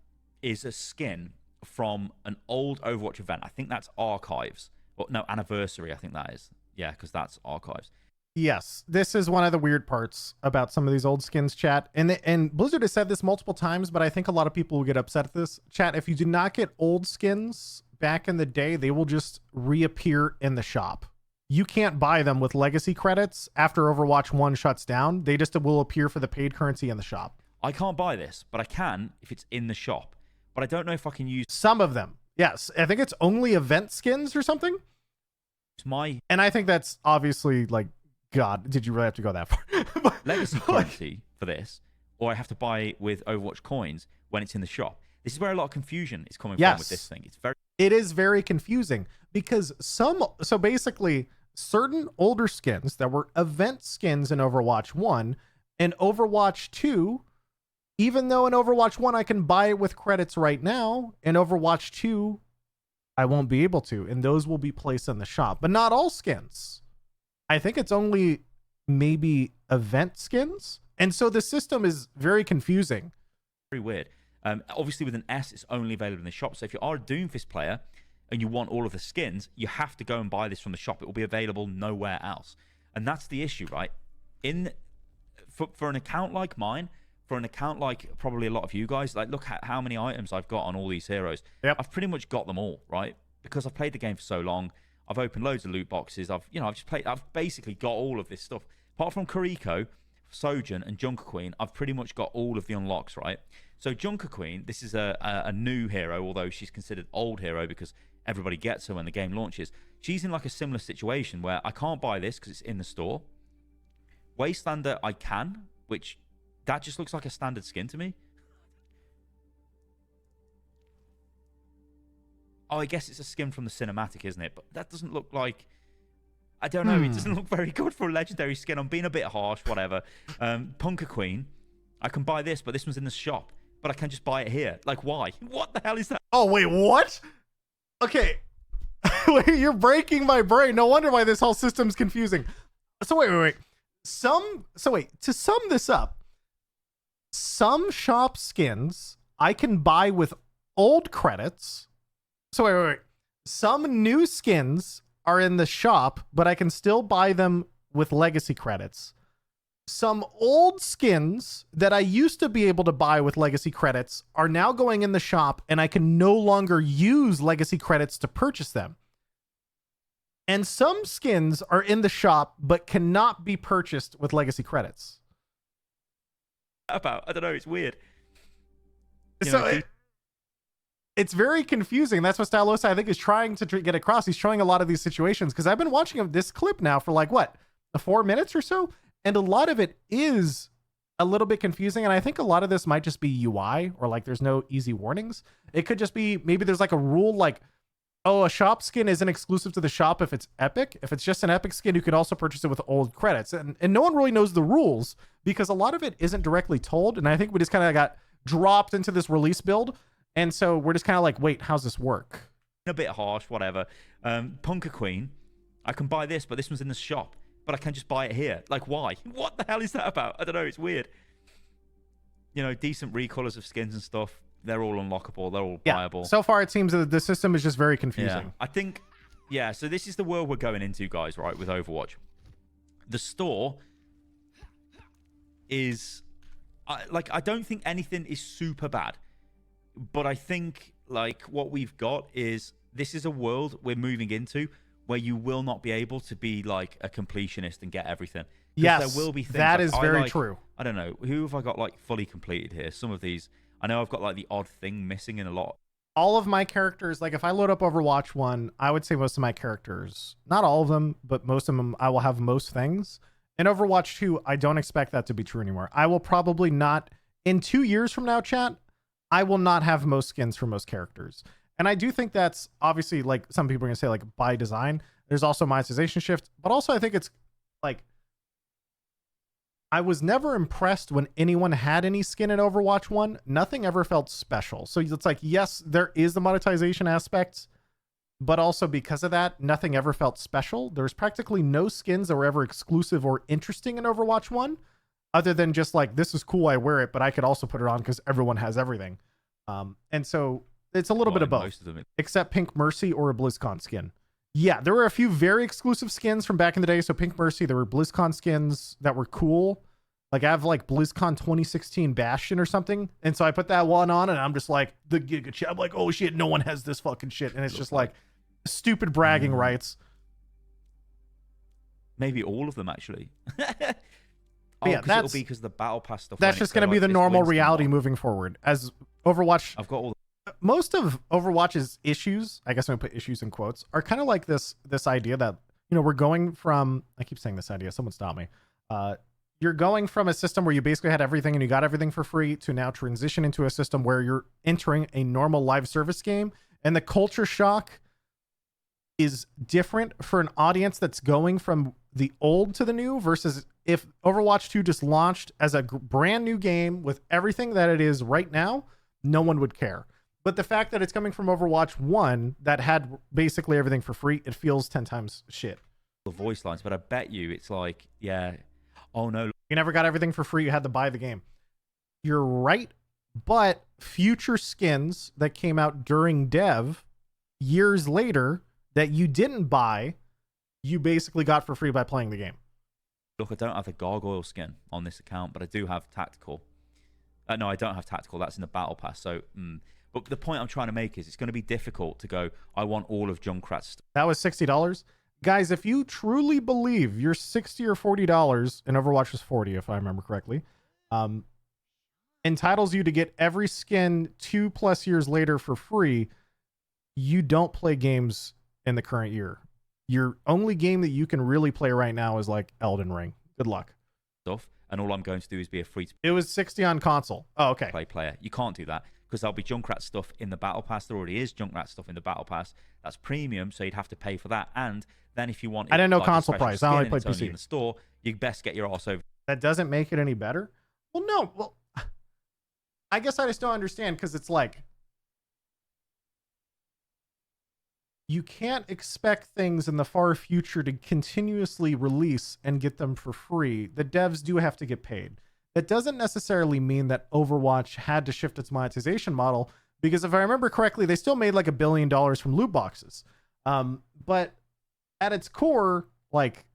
is a skin from an old Overwatch event. I think that's Archives. Well, no, Anniversary. I think that is. Yeah, because that's Archives. Yes, this is one of the weird parts about some of these old skins, chat. And Blizzard has said this multiple times, but I think a lot of people will get upset at this. Chat, if you do not get old skins back in the day, they will just reappear in the shop. You can't buy them with legacy credits after Overwatch 1 shuts down. They just will appear for the paid currency in the shop. I can't buy this, but I can if it's in the shop. But I don't know if I can use some of them. Yes, I think it's only event skins or something. And I think that's obviously like, God, did you really have to go that far? legacy currency for this, or I have to buy it with Overwatch coins when it's in the shop. This is where a lot of confusion is coming from with this thing. It is very confusing because so basically certain older skins that were event skins in Overwatch 1 and Overwatch 2, even though in Overwatch 1 I can buy it with credits right now, in Overwatch 2 I won't be able to, and those will be placed in the shop, but not all skins. I think it's only maybe event skins. And so the system is very confusing. Very weird. Obviously with an S, it's only available in the shop. So if you are a Doomfist player and you want all of the skins, you have to go and buy this from the shop. It will be available nowhere else. And that's the issue, right? For an account like mine, for an account like probably a lot of you guys, like look at how many items I've got on all these heroes. Yep. I've pretty much got them all, right? Because I've played the game for so long. I've opened loads of loot boxes. I've basically got all of this stuff. Apart from Kariko, Sojourn, and Junker Queen, I've pretty much got all of the unlocks, right? So Junker Queen, this is a new hero, although she's considered old hero because everybody gets her when the game launches. She's in like a similar situation where I can't buy this because it's in the store. Wastelander, I can, which that just looks like a standard skin to me. Oh, I guess it's a skin from the cinematic, isn't it? But that doesn't look like... I don't know. It doesn't look very good for a legendary skin. I'm being a bit harsh, whatever. Punker Queen. I can buy this, but this one's in the shop. But I can just buy it here. Like, why? What the hell is that? Oh, wait, what? Okay. Wait, you're breaking my brain. No wonder why this whole system's confusing. So wait. To sum this up, some shop skins I can buy with old credits. So wait. Some new skins are in the shop, but I can still buy them with legacy credits. Some old skins that I used to be able to buy with legacy credits are now going in the shop, and I can no longer use legacy credits to purchase them. And some skins are in the shop, but cannot be purchased with legacy credits. I don't know. It's weird. It's very confusing. That's what Stylosa, I think, is trying to get across. He's showing a lot of these situations because I've been watching this clip now for like, 4 minutes or so? And a lot of it is a little bit confusing. And I think a lot of this might just be UI or like there's no easy warnings. It could just be maybe there's like a rule like, oh, a shop skin isn't exclusive to the shop if it's epic. If it's just an epic skin, you can also purchase it with old credits. And no one really knows the rules because a lot of it isn't directly told. And I think we just kind of got dropped into this release build. And so we're just kind of like, wait, how's this work? A bit harsh, whatever. Punker Queen, I can buy this, but this one's in the shop. But I can just buy it here. Like, why? What the hell is that about? I don't know. It's weird. You know, decent recolors of skins and stuff. They're all unlockable. They're all buyable. So far, it seems that the system is just very confusing. Yeah. I think, so this is the world we're going into, guys, right, with Overwatch. The store is... I don't think anything is super bad. But I think, like, what we've got is... This is a world we're moving into where you will not be able to be like a completionist and get everything. 'Cause Yes, there will be things that like, is very like, true. I don't know, who have I got like fully completed here? Some of these, I know I've got like the odd thing missing in a lot. All of my characters, like if I load up Overwatch 1, I would say most of my characters, not all of them, but most of them, I will have most things. In Overwatch 2, I don't expect that to be true anymore. I will probably not, in 2 years from now, chat, I will not have most skins for most characters. And I do think that's obviously, like some people are going to say, like by design. There's also monetization shift, but also I think it's like, I was never impressed when anyone had any skin in Overwatch 1. Nothing ever felt special. So it's like, yes, there is the monetization aspect, but also because of that, nothing ever felt special. There's practically no skins that were ever exclusive or interesting in Overwatch 1, other than just like, this is cool, I wear it, but I could also put it on because everyone has everything. And so it's a little bit of both, Most of them. except Pink Mercy or a BlizzCon skin. Yeah, there were a few very exclusive skins from back in the day. So Pink Mercy, there were BlizzCon skins that were cool. Like I have like BlizzCon 2016 Bastion or something. And so I put that one on and I'm just like the Giga Chad. I'm like, oh shit, no one has this fucking shit. And it's just like stupid bragging rights. Maybe all of them actually. Yeah, it'll be because the battle pass stuff. That's just going to be the normal reality moving forward. As Overwatch, I've got all most of Overwatch's issues, I guess I'm gonna put issues in quotes, are kind of like this idea that, you know, we're going from, I keep saying this idea, someone stop me. You're going from a system where you basically had everything and you got everything for free to now transition into a system where you're entering a normal live service game, and the culture shock is different for an audience that's going from the old to the new versus if Overwatch 2 just launched as a brand new game with everything that it is right now, no one would care. But the fact that it's coming from Overwatch 1 that had basically everything for free, it feels 10 times shit. the voice lines, but I bet you it's like, yeah, oh no. You never got everything for free. You had to buy the game. You're right. But future skins that came out during dev years later that you didn't buy, you basically got for free by playing the game. Look, I don't have the gargoyle skin on this account, but I do have tactical. No, I don't have tactical. That's in the battle pass. So, but the point I'm trying to make is it's going to be difficult to go, I want all of Junkrat's. That was $60. Guys, if you truly believe your $60 or $40, and Overwatch was 40 if I remember correctly, entitles you to get every skin 2+ years later for free, you don't play games in the current year. Your only game that you can really play right now is like Elden Ring. Good luck. Stuff, and all I'm going to do is be a free. It was 60 on console. Oh, okay. Play player. You can't do that because there'll be Junkrat stuff in the battle pass. There already is Junkrat stuff in the battle pass. That's premium, so you'd have to pay for that. And then if you want, I didn't know like, a console special price. I only skin and played it's only PC. in the store. You best get your ass over. That doesn't make it any better. Well, no. Well, I guess I just don't understand because it's like, you can't expect things in the far future to continuously release and get them for free. The devs do have to get paid. That doesn't necessarily mean that Overwatch had to shift its monetization model, because if I remember correctly, they still made like $1 billion from loot boxes. But at its core, like,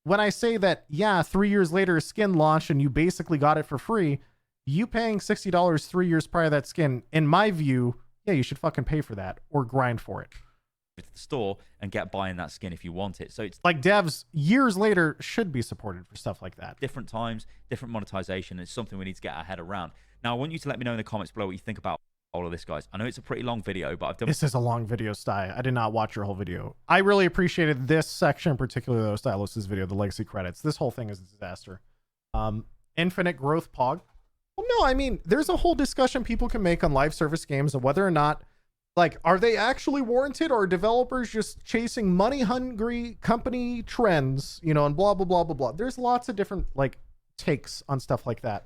when I say that, yeah, 3 years later a skin launched and you basically got it for free, you paying $60 3 years prior to that skin, in my view, yeah, you should fucking pay for that or grind for it. To the store and get buying that skin if you want it. So it's like devs years later should be supported for stuff like that. Different times, different monetization. It's something we need to get our head around. Now, I want you to let me know in the comments below what you think about all of this, guys. I know it's a pretty long video, but I've done. This is a long video, Sty. I did not watch your whole video. I really appreciated this section, particularly though, Stylus' video, the legacy credits. This whole thing is a disaster. Infinite growth pog. Well, no, I mean, there's a whole discussion people can make on live service games of whether or not, like, are they actually warranted, or are developers just chasing money-hungry company trends, you know, and blah, blah, blah, blah, blah. There's lots of different, like, takes on stuff like that.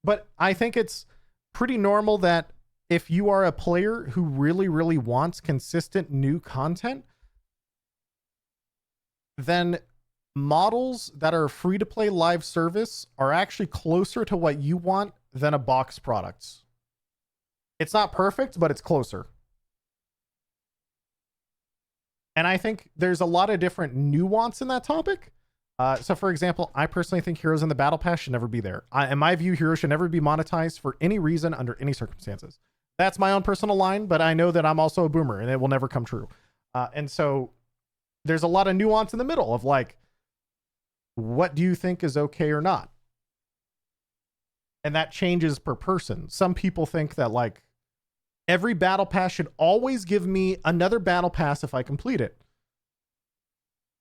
But I think it's pretty normal that if you are a player who really, really wants consistent new content, then models that are free-to-play live service are actually closer to what you want than a box products. It's not perfect, but it's closer. And I think there's a lot of different nuance in that topic. So for example, I personally think heroes in the battle pass should never be there. In my view, heroes should never be monetized for any reason under any circumstances. That's my own personal line, but I know that I'm also a boomer and it will never come true. And so there's a lot of nuance in the middle of like, what do you think is okay or not? And that changes per person. Some people think that like every battle pass should always give me another battle pass if I complete it.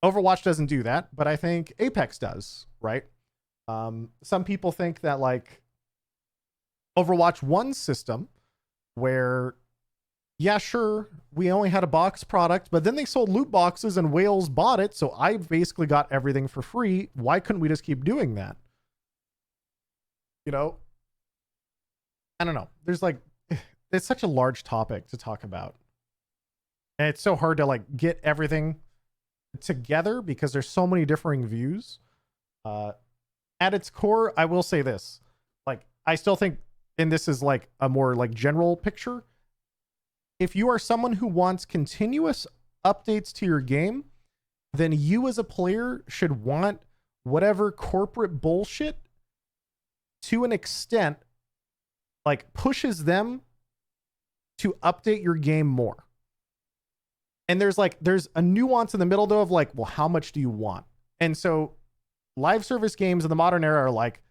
Overwatch doesn't do that, but I think Apex does, right? Some people think that like Overwatch 1 system where, yeah, sure, we only had a box product, but then they sold loot boxes and whales bought it, so I basically got everything for free. Why couldn't we just keep doing that? You know, I don't know. There's like, it's such a large topic to talk about. And it's so hard to like get everything together because there's so many differing views. At its core, I will say this. Like, I still think, and this is like a more like general picture. If you are someone who wants continuous updates to your game, then you as a player should want whatever corporate bullshit to an extent like pushes them to update your game more. And there's a nuance in the middle though of like, well, how much do you want? And so live service games in the modern era are like,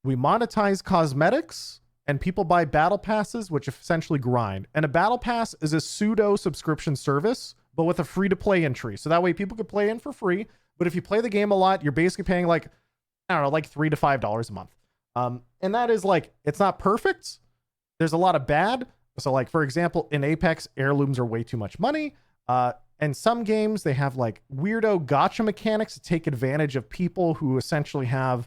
we monetize cosmetics and people buy battle passes, which essentially grind. And a battle pass is a pseudo subscription service, but with a free to play entry. So that way people could play in for free. But if you play the game a lot, you're basically paying like, I don't know, like $3 to $5 a month. And that is like, it's not perfect. There's a lot of bad. So like, for example, in Apex, heirlooms are way too much money. And some games, they have like weirdo gotcha mechanics to take advantage of people who essentially have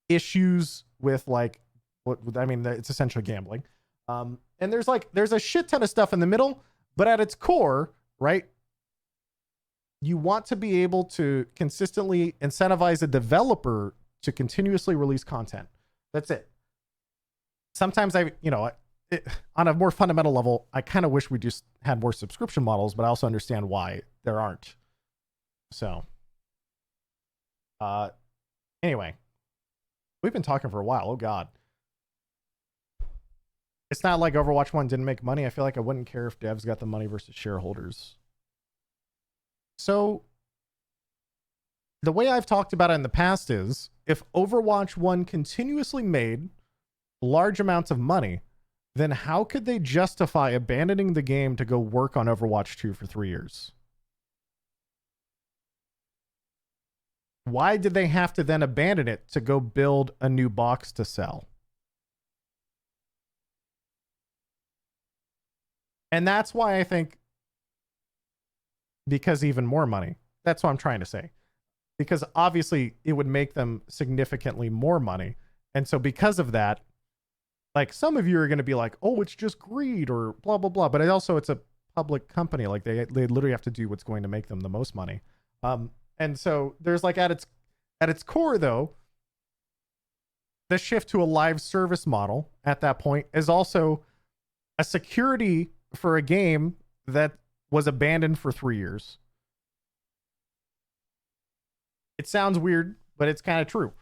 issues with like, it's essentially gambling. And there's a shit ton of stuff in the middle, but at its core, right? You want to be able to consistently incentivize a developer to continuously release content. That's it. Sometimes on a more fundamental level, I kind of wish we just had more subscription models, but I also understand why there aren't. So, anyway, we've been talking for a while. Oh God. It's not like Overwatch 1 didn't make money. I feel like I wouldn't care if devs got the money versus shareholders. So the way I've talked about it in the past is if Overwatch 1 continuously made large amounts of money, then how could they justify abandoning the game to go work on Overwatch 2 for 3 years? Why did they have to then abandon it to go build a new box to sell? And that's why I think, because even more money. That's what I'm trying to say. Because obviously it would make them significantly more money. And so because of that, like some of you are going to be like, oh, it's just greed or blah, blah, blah. But it's a public company. Like they literally have to do what's going to make them the most money. And so there's like at its core though, the shift to a live service model at that point is also a security for a game that was abandoned for 3 years. It sounds weird, but it's kind of true.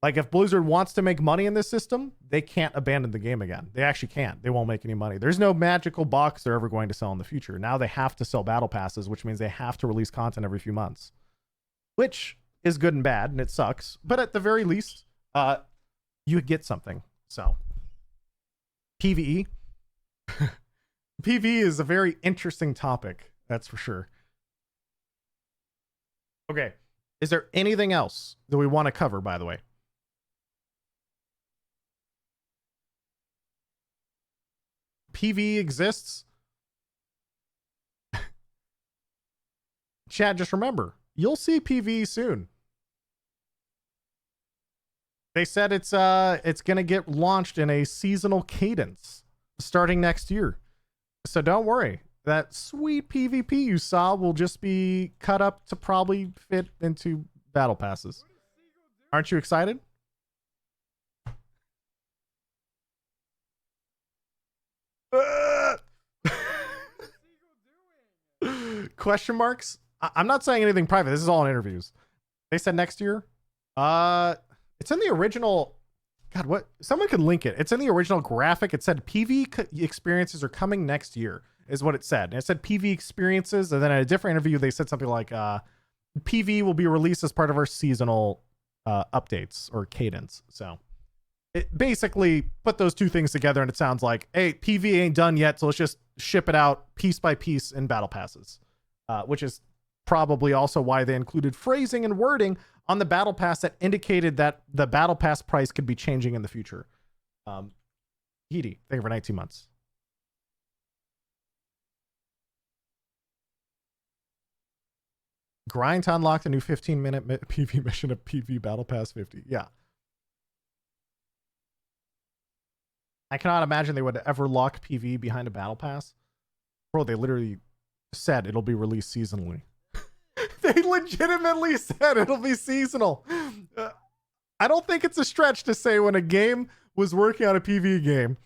Like if Blizzard wants to make money in this system, they can't abandon the game again. They actually can't. They won't make any money. There's no magical box they're ever going to sell in the future. Now they have to sell battle passes, which means they have to release content every few months, which is good and bad, and it sucks. But at the very least, you get something. So PvE. PvE is a very interesting topic. That's for sure. Okay. Is there anything else that we want to cover, by the way? PvE exists. Chat, just remember, you'll see PvE soon. They said it's going to get launched in a seasonal cadence starting next year. So don't worry. That sweet PvP you saw will just be cut up to probably fit into battle passes. Aren't you excited? Question marks? I'm not saying anything private. This is all in interviews. They said next year. It's in the original. God, what? Someone could link it. It's in the original graphic. It said PvE experiences are coming next year. is what it said. And it said PV experiences, and then in a different interview they said something like PV will be released as part of our seasonal updates or cadence. So it basically put those two things together, and it sounds like, hey, PV ain't done yet, so let's just ship it out piece by piece in battle passes, which is probably also why they included phrasing and wording on the battle pass that indicated that the battle pass price could be changing in the future. Heedy, thank you for 19 months. Grind to unlock the new 15-minute PV mission of PV Battle Pass 50. Yeah. I cannot imagine they would ever lock PV behind a battle pass. Bro, they literally said it'll be released seasonally. They legitimately said it'll be seasonal. I don't think it's a stretch to say when a game was working on a PV game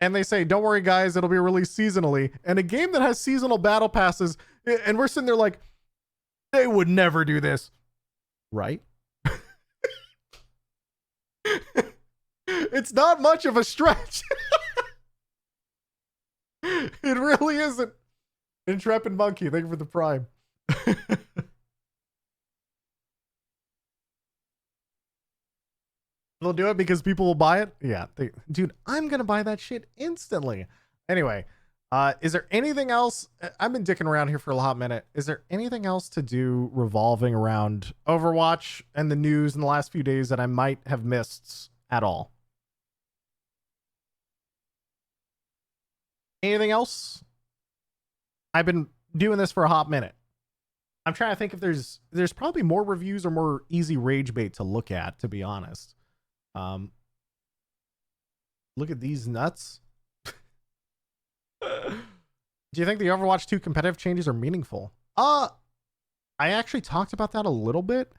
and they say, don't worry guys, it'll be released seasonally. And a game that has seasonal battle passes, and we're sitting there like, they would never do this. Right? It's not much of a stretch. It really isn't. Intrepid Monkey, thank you for the prime. They'll do it because people will buy it. Yeah, dude, I'm gonna buy that shit instantly. Anyway, is there anything else? I've been dicking around here for a hot minute. Is there anything else to do revolving around Overwatch and the news in the last few days that I might have missed at all? Anything else? I've been doing this for a hot minute. I'm trying to think if there's probably more reviews or more easy rage bait to look at, to be honest. Look at these nuts. Do you think the Overwatch 2 competitive changes are meaningful? I actually talked about that a little bit.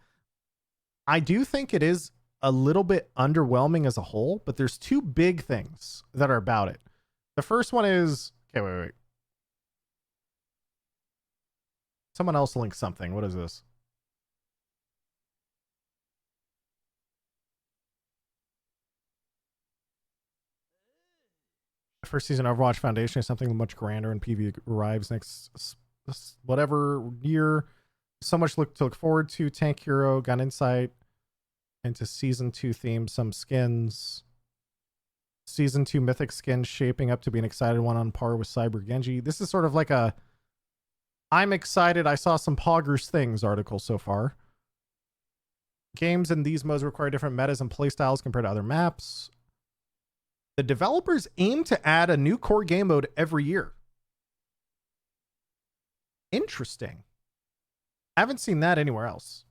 I do think it is a little bit underwhelming as a whole, but there's two big things that are about it. The first one is, okay, wait. Someone else linked something. What is this? First season Overwatch Foundation is something much grander, and PV arrives next whatever year. So much to look forward to. Tank Hero, Gun Insight, into season 2 themes, some skins. Season 2 mythic skins shaping up to be an excited one on par with Cyber Genji. This is sort of like a I'm excited I saw some Poggers things article so far. Games in these modes require different metas and playstyles compared to other maps. The developers aim to add a new core game mode every year. Interesting. Haven't seen that anywhere else.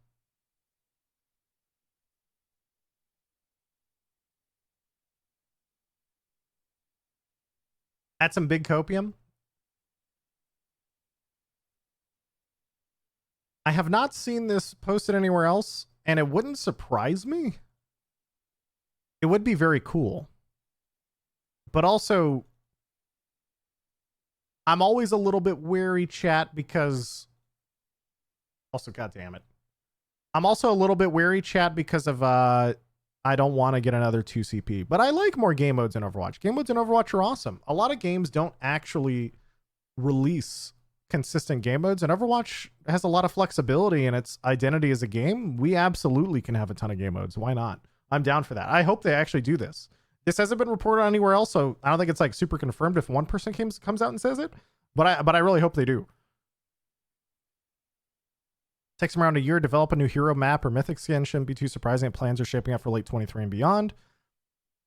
Add some big copium. I have not seen this posted anywhere else, and it wouldn't surprise me. It would be very cool. But also, I'm always a little bit wary, chat, because... Also, goddammit. I'm also a little bit wary, chat, because of, I don't want to get another 2CP. But I like more game modes in Overwatch. Game modes in Overwatch are awesome. A lot of games don't actually release consistent game modes, and Overwatch has a lot of flexibility in its identity as a game. We absolutely can have a ton of game modes. Why not? I'm down for that. I hope they actually do this. This hasn't been reported on anywhere else, so I don't think it's like super confirmed if one person comes out and says it. But I really hope they do. Takes them around a year to develop a new hero map or mythic skin. Shouldn't be too surprising if plans are shaping up for late 23 and beyond.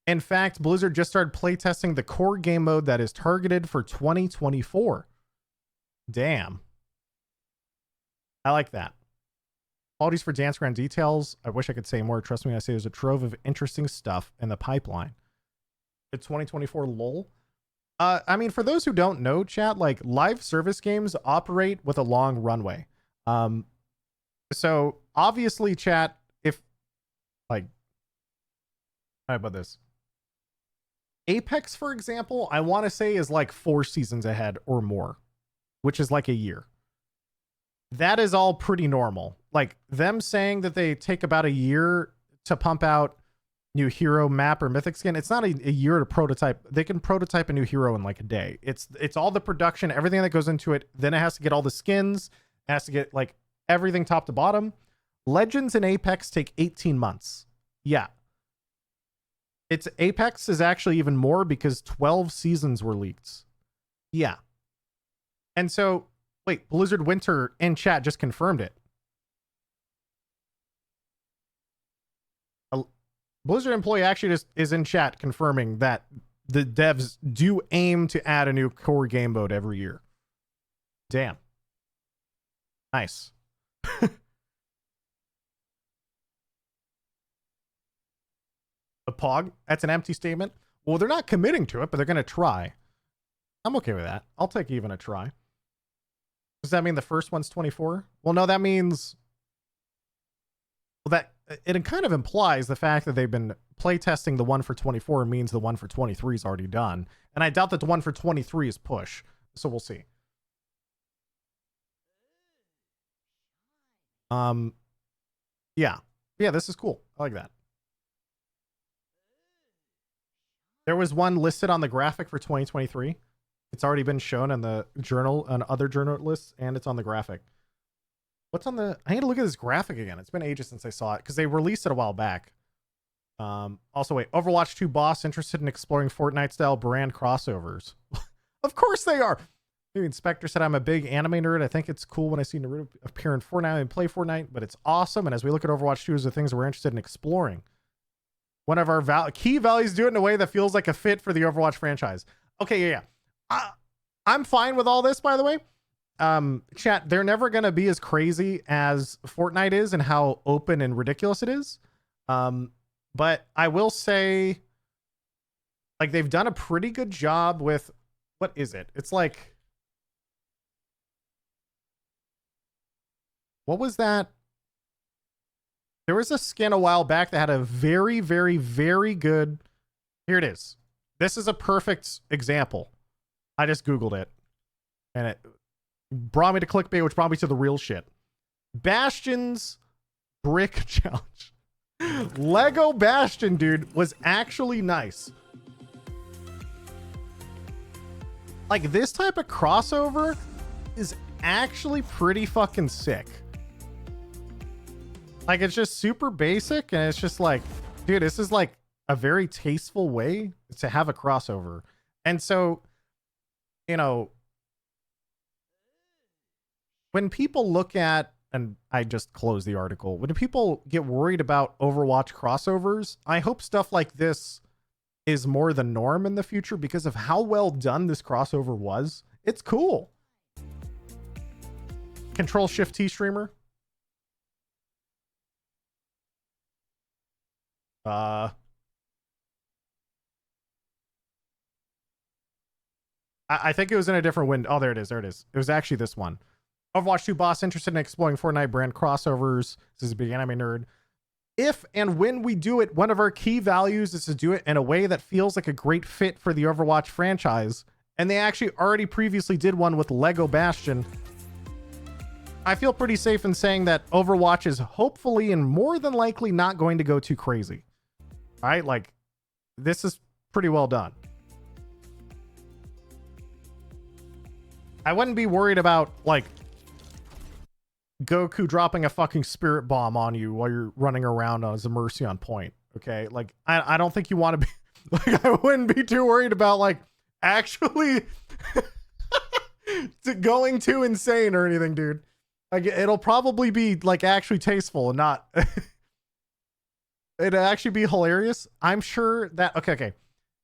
In fact, Blizzard just started playtesting the core game mode that is targeted for 2024. Damn. I like that. Apologies for Dance Grand details. I wish I could say more. Trust me, I say there's a trove of interesting stuff in the pipeline. The 2024 lol. I mean, for those who don't know, chat, like live service games operate with a long runway. So obviously, chat, if like, how about this? Apex, for example, I want to say is like 4 seasons ahead or more, which is like a year. That is all pretty normal. Like them saying that they take about a year to pump out new hero map or mythic skin. It's not a year to prototype. They can prototype a new hero in like a day. It's all the production, everything that goes into it. Then it has to get all the skins. It has to get like everything top to bottom. Legends and Apex take 18 months. Yeah. It's Apex is actually even more because 12 seasons were leaked. Yeah. And so, wait, Blizzard Winter in chat just confirmed it. Blizzard employee actually just is in chat confirming that the devs do aim to add a new core game mode every year. Damn. Nice. A POG? That's an empty statement? Well, they're not committing to it, but they're going to try. I'm okay with that. I'll take even a try. Does that mean the first one's 24? Well, no, that means... Well, that it kind of implies the fact that they've been playtesting the one for 24 means the one for 23 is already done. And I doubt that the one for 23 is push. So we'll see. Yeah. Yeah, this is cool. I like that. There was one listed on the graphic for 2023. It's already been shown in the journal and other journal lists, and it's on the graphic. What's on the... I need to look at this graphic again. It's been ages since I saw it because they released it a while back. Also, wait. Overwatch 2 boss interested in exploring Fortnite-style brand crossovers. Of course they are! Maybe Inspector said, I'm a big anime nerd. I think it's cool when I see Naruto appear in Fortnite and play Fortnite, but it's awesome. And as we look at Overwatch 2 as the things we're interested in exploring. One of our key values, do it in a way that feels like a fit for the Overwatch franchise. Okay, yeah. I'm fine with all this, by the way. Chat, they're never going to be as crazy as Fortnite is and how open and ridiculous it is. But I will say, like, they've done a pretty good job with, what is it? It's like, what was that? There was a skin a while back that had a very, very, very good, here it is. This is a perfect example. I just Googled it and it brought me to clickbait, which brought me to the real shit. Bastion's brick challenge. Lego Bastion, dude, was actually nice. Like, this type of crossover is actually pretty fucking sick. Like, it's just super basic, and it's just like, dude, this is like a very tasteful way to have a crossover. And so, you know, when people look at, and I just closed the article, when people get worried about Overwatch crossovers, I hope stuff like this is more the norm in the future because of how well done this crossover was. It's cool. Control Shift T streamer. I think it was in a different window. Oh, there it is. There it is. It was actually this one. Overwatch 2 boss interested in exploring Fortnite brand crossovers. This is a big anime nerd. If and when we do it, one of our key values is to do it in a way that feels like a great fit for the Overwatch franchise. And they actually already previously did one with Lego Bastion. I feel pretty safe in saying that Overwatch is hopefully and more than likely not going to go too crazy. All right, like, this is pretty well done. I wouldn't be worried about, like, Goku dropping a fucking spirit bomb on you while you're running around as a Mercy on point. Okay, like, I don't think you want to be, like, I wouldn't be too worried about, like, actually going too insane or anything, dude. Like, it'll probably be, like, actually tasteful and not it'd actually be hilarious. I'm sure that, okay.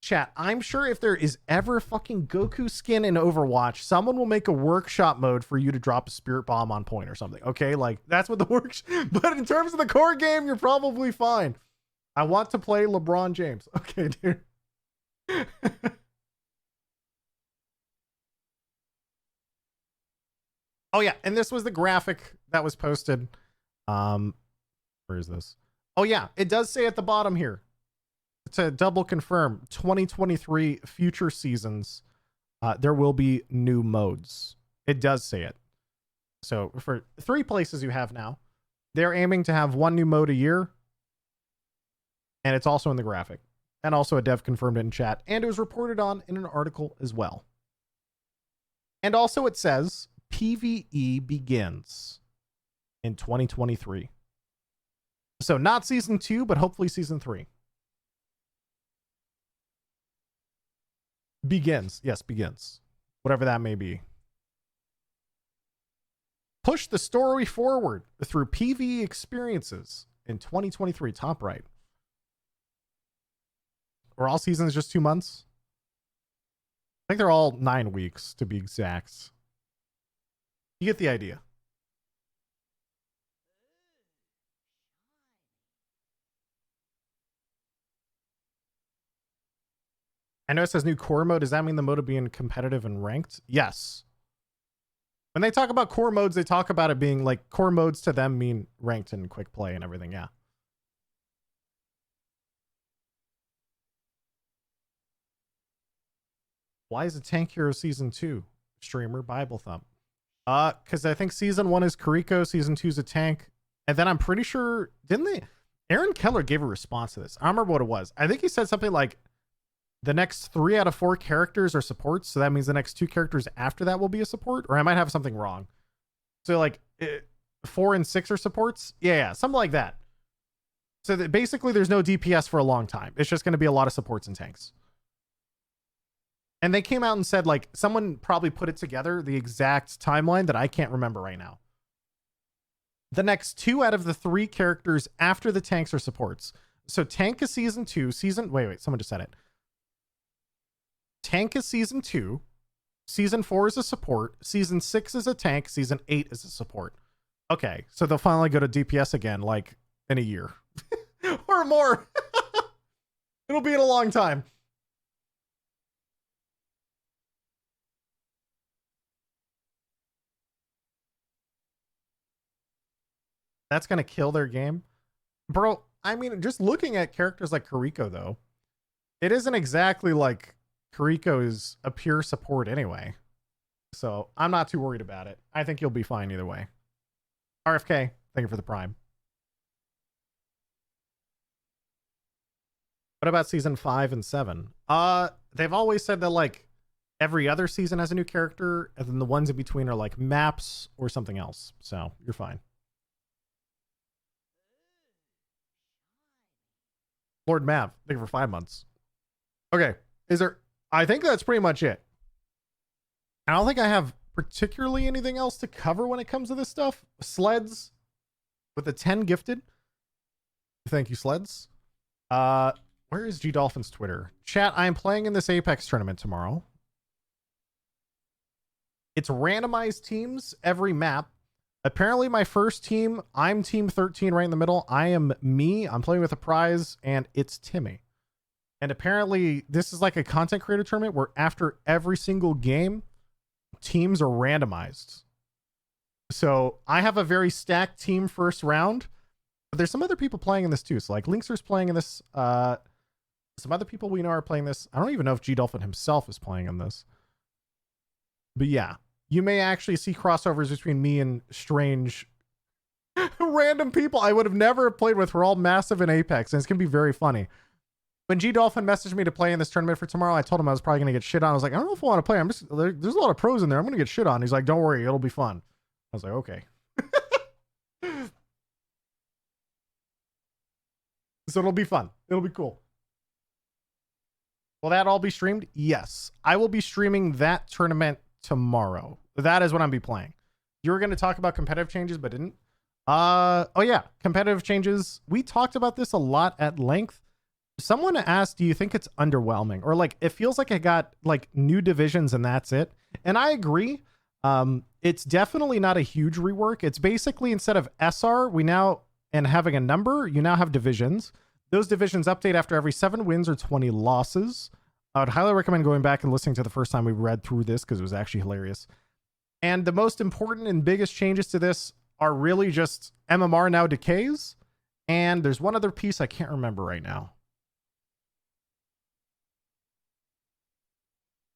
Chat, I'm sure if there is ever a fucking Goku skin in Overwatch, someone will make a workshop mode for you to drop a spirit bomb on point or something. Okay, like, that's what the works. But in terms of the core game, you're probably fine. I want to play LeBron James. Okay, dude. Oh yeah, and this was the graphic that was posted. Where is this? Oh yeah, it does say at the bottom here, to double confirm, 2023 future seasons, there will be new modes. It does say it. So for 3 places you have now, they're aiming to have 1 new mode a year. And it's also in the graphic. And also a dev confirmed it in chat. And it was reported on in an article as well. And also it says PvE begins in 2023. So not season 2, but hopefully season 3. Begins. Yes, begins. Whatever that may be. Push the story forward through PvE experiences in 2023. Top right. Are all seasons just 2 months? I think they're all 9 weeks to be exact. You get the idea. I know it says new core mode. Does that mean the mode of being competitive and ranked? Yes. When they talk about core modes, they talk about it being like core modes to them mean ranked and quick play and everything. Yeah. Why is it Tank Hero Season 2? Streamer Bible Thump. Because I think Season 1 is Kariko, Season 2 is a tank. And then I'm pretty sure, didn't they? Aaron Keller gave a response to this. I don't remember what it was. I think he said something like, the next 3 out of 4 characters are supports, so that means the next 2 characters after that will be a support, or I might have something wrong. So like 4 and 6 are supports? Yeah, something like that. So that basically there's no DPS for a long time. It's just going to be a lot of supports and tanks. And they came out and said, like, someone probably put it together, the exact timeline that I can't remember right now. The next 2 out of the 3 characters after the tanks are supports. So tank is season 2, wait, someone just said it. Tank is season 2, season 4 is a support, season 6 is a tank, season 8 is a support. Okay, so they'll finally go to DPS again, like in a year or more. It'll be in a long time. That's gonna kill their game, bro. I mean, just looking at characters like Kariko, though, it isn't exactly like Kariko is a pure support anyway. So I'm not too worried about it. I think you'll be fine either way. RFK, thank you for the prime. What about season 5 and 7? They've always said that like every other season has a new character, and then the ones in between are like maps or something else. So you're fine. Lord Mav, thank you for 5 months. Okay. I think that's pretty much it. I don't think I have particularly anything else to cover when it comes to this stuff. Sleds with the 10 gifted. Thank you, Sleds. Where is G Dolphin's Twitter? Chat, I am playing in this Apex tournament tomorrow. It's randomized teams every map. Apparently my first team, I'm team 13 right in the middle. I am me. I'm playing with a prize, and it's Timmy. And apparently this is like a content creator tournament where after every single game, teams are randomized. So I have a very stacked team first round, but there's some other people playing in this too. So like Linkster's playing in this. Some other people we know are playing this. I don't even know if G Dolphin himself is playing in this. But yeah, you may actually see crossovers between me and strange random people I would have never played with. We're all massive in Apex, and it's going to be very funny. When G Dolphin messaged me to play in this tournament for tomorrow, I told him I was probably going to get shit on. I was like, I don't know if I want to play. There's a lot of pros in there. I'm going to get shit on. He's like, don't worry, it'll be fun. I was like, okay. So it'll be fun. It'll be cool. Will that all be streamed? Yes. I will be streaming that tournament tomorrow. That is what I'll be playing. You were going to talk about competitive changes, but didn't. Oh yeah, competitive changes. We talked about this a lot at length. Someone asked, do you think it's underwhelming? Or like, it feels like it got like new divisions and that's it. And I agree. It's definitely not a huge rework. It's basically instead of SR, we now, and having a number, you now have divisions. Those divisions update after every 7 wins or 20 losses. I would highly recommend going back and listening to the first time we read through this because it was actually hilarious. And the most important and biggest changes to this are really just MMR now decays. And there's one other piece I can't remember right now.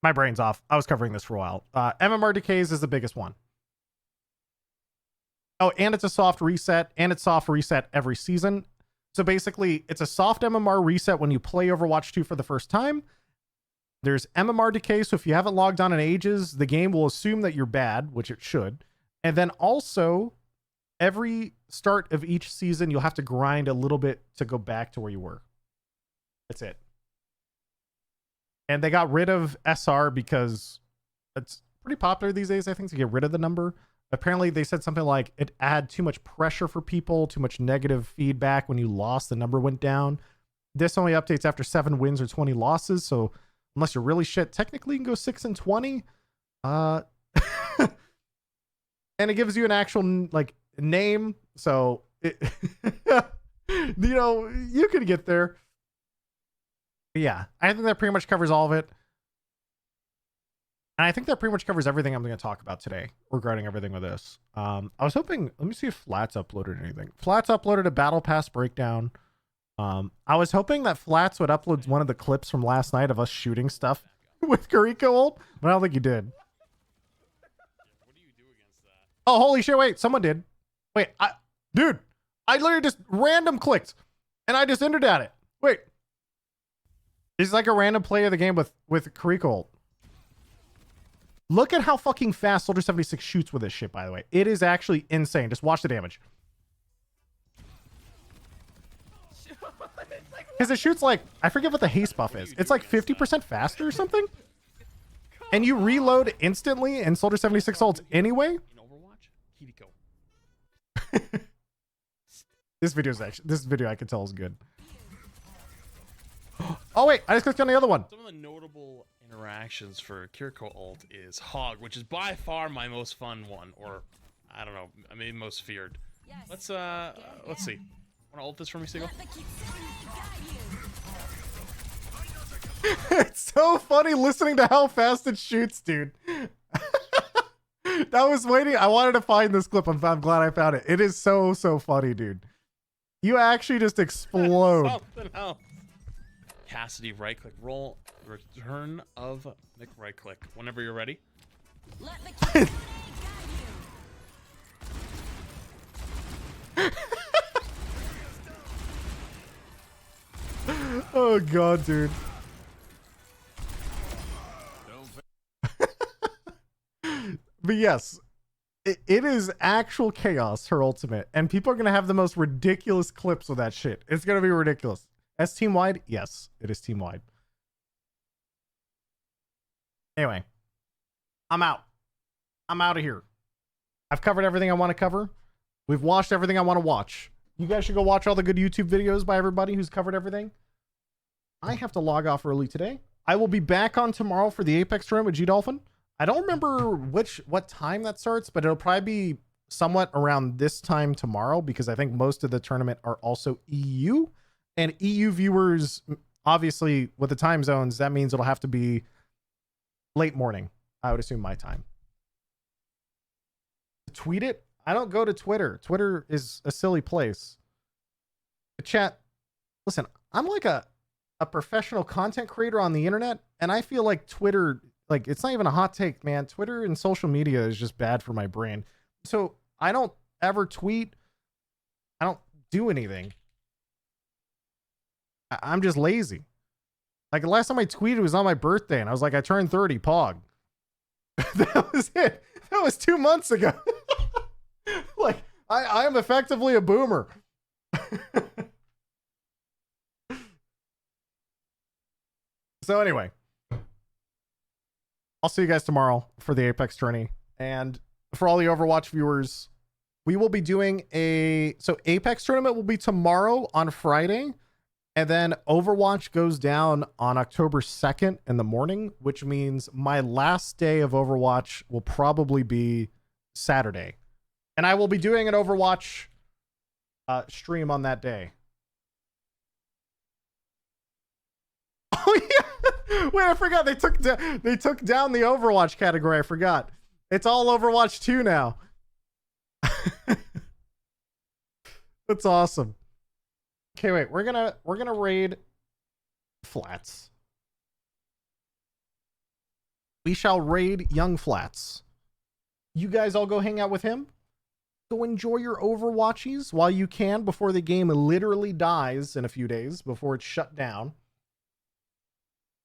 My brain's off. I was covering this for a while. MMR decays is the biggest one. Oh, and it's a soft reset, and it's soft reset every season. So basically, it's a soft MMR reset when you play Overwatch 2 for the first time. There's MMR decay, so if you haven't logged on in ages, the game will assume that you're bad, which it should. And then also, every start of each season, you'll have to grind a little bit to go back to where you were. That's it. And they got rid of SR because it's pretty popular these days, I think, to get rid of the number. Apparently, they said something like it had too much pressure for people, too much negative feedback. When you lost, the number went down. This only updates after 7 wins or 20 losses. So unless you're really shit, technically you can go 6 and 20. And it gives you an actual like name. So it, you know, you could get there. But yeah, I think that pretty much covers all of it. And I think that pretty much covers everything I'm going to talk about today regarding everything with this. I was hoping, let me see if Flats uploaded anything. Flats uploaded a Battle Pass breakdown. I was hoping that Flats would upload one of the clips from last night of us shooting stuff with Kiriko ult, but I don't think he did. Oh, holy shit, wait, someone did. Wait, dude, I literally just random clicked and I just entered at it. Wait. It's like a random play of the game with Kiriko ult. Look at how fucking fast Soldier 76 shoots with this shit, by the way. It is actually insane. Just watch the damage. Because it shoots like, I forget what the haste buff is. It's like 50% faster or something? And you reload instantly in Soldier 76 ults anyway? This video I can tell is good. Oh wait, I just clicked on the other one. Some of the notable interactions for Kiriko ult is Hog, which is by far my most fun one, or I don't know, maybe most feared. Let's see. Wanna ult this for me, Seagull? It's so funny listening to how fast it shoots, dude. I was waiting. I wanted to find this clip. I'm glad I found it. It is so funny, dude. You actually just explode. Something else. Cassidy right click roll, return of Nick right click. Whenever you're ready. Oh god, dude. But yes, it is actual chaos, her ultimate, and people are gonna have the most ridiculous clips with that shit. It's gonna be ridiculous. As team wide, yes, it is team wide. Anyway, I'm out. I'm out of here. I've covered everything I want to cover. We've watched everything I want to watch. You guys should go watch all the good YouTube videos by everybody who's covered everything. I have to log off early today. I will be back on tomorrow for the Apex tournament with G Dolphin. I don't remember what time that starts, but it'll probably be somewhat around this time tomorrow because I think most of the tournament are also EU. And EU viewers, obviously, with the time zones, that means it'll have to be late morning. I would assume my time. Tweet it? I don't go to Twitter. Twitter is a silly place. Chat, listen, I'm like a professional content creator on the internet, and I feel like Twitter, like, it's not even a hot take, man. Twitter and social media is just bad for my brain. So I don't ever tweet. I don't do anything. I'm just lazy. Like the last time I tweeted was on my birthday and I was like, I turned 30, pog. That was it. That was 2 months ago. Like I am effectively a boomer. So anyway, I'll see you guys tomorrow for the Apex tourney. And for all the Overwatch viewers, we will be doing so Apex tournament will be tomorrow on Friday. And then Overwatch goes down on October 2nd in the morning, which means my last day of Overwatch will probably be Saturday. And I will be doing an Overwatch stream on that day. Oh yeah! Wait, I forgot they took down the Overwatch category. I forgot. It's all Overwatch 2 now. That's awesome. Okay, wait, we're gonna raid Flats. We shall raid Young Flats. You guys all go hang out with him. Go enjoy your Overwatchies while you can before the game literally dies in a few days, before it's shut down.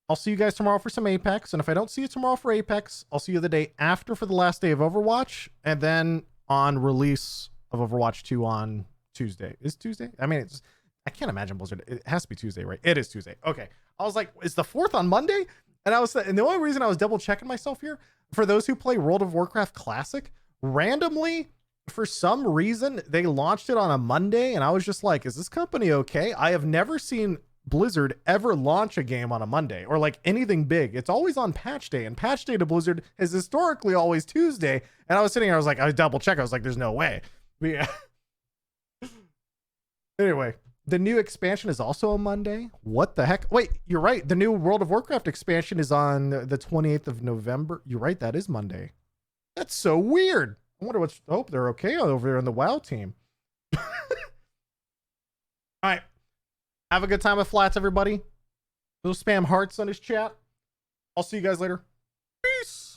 I'll see you guys tomorrow for some Apex, and if I don't see you tomorrow for Apex, I'll see you the day after for the last day of Overwatch, and then on release of Overwatch 2 on Tuesday. Is Tuesday? I mean, I can't imagine Blizzard. It has to be Tuesday, right? It is Tuesday. Okay. I was like, is the 4th on Monday? And the only reason I was double checking myself here, for those who play World of Warcraft Classic, randomly, for some reason, they launched it on a Monday, and I was just like, is this company okay? I have never seen Blizzard ever launch a game on a Monday or like anything big. It's always on patch day, and patch day to Blizzard is historically always Tuesday. And I was sitting here, I was like, I double check. I was like, there's no way. Yeah. Anyway, the new expansion is also on Monday. What the heck? Wait, you're right. The new World of Warcraft expansion is on the 28th of November. You're right. That is Monday. That's so weird. I wonder what's, I hope they're okay over there on the WoW team. All right. Have a good time with Flats, everybody. Those spam hearts on his chat. I'll see you guys later. Peace.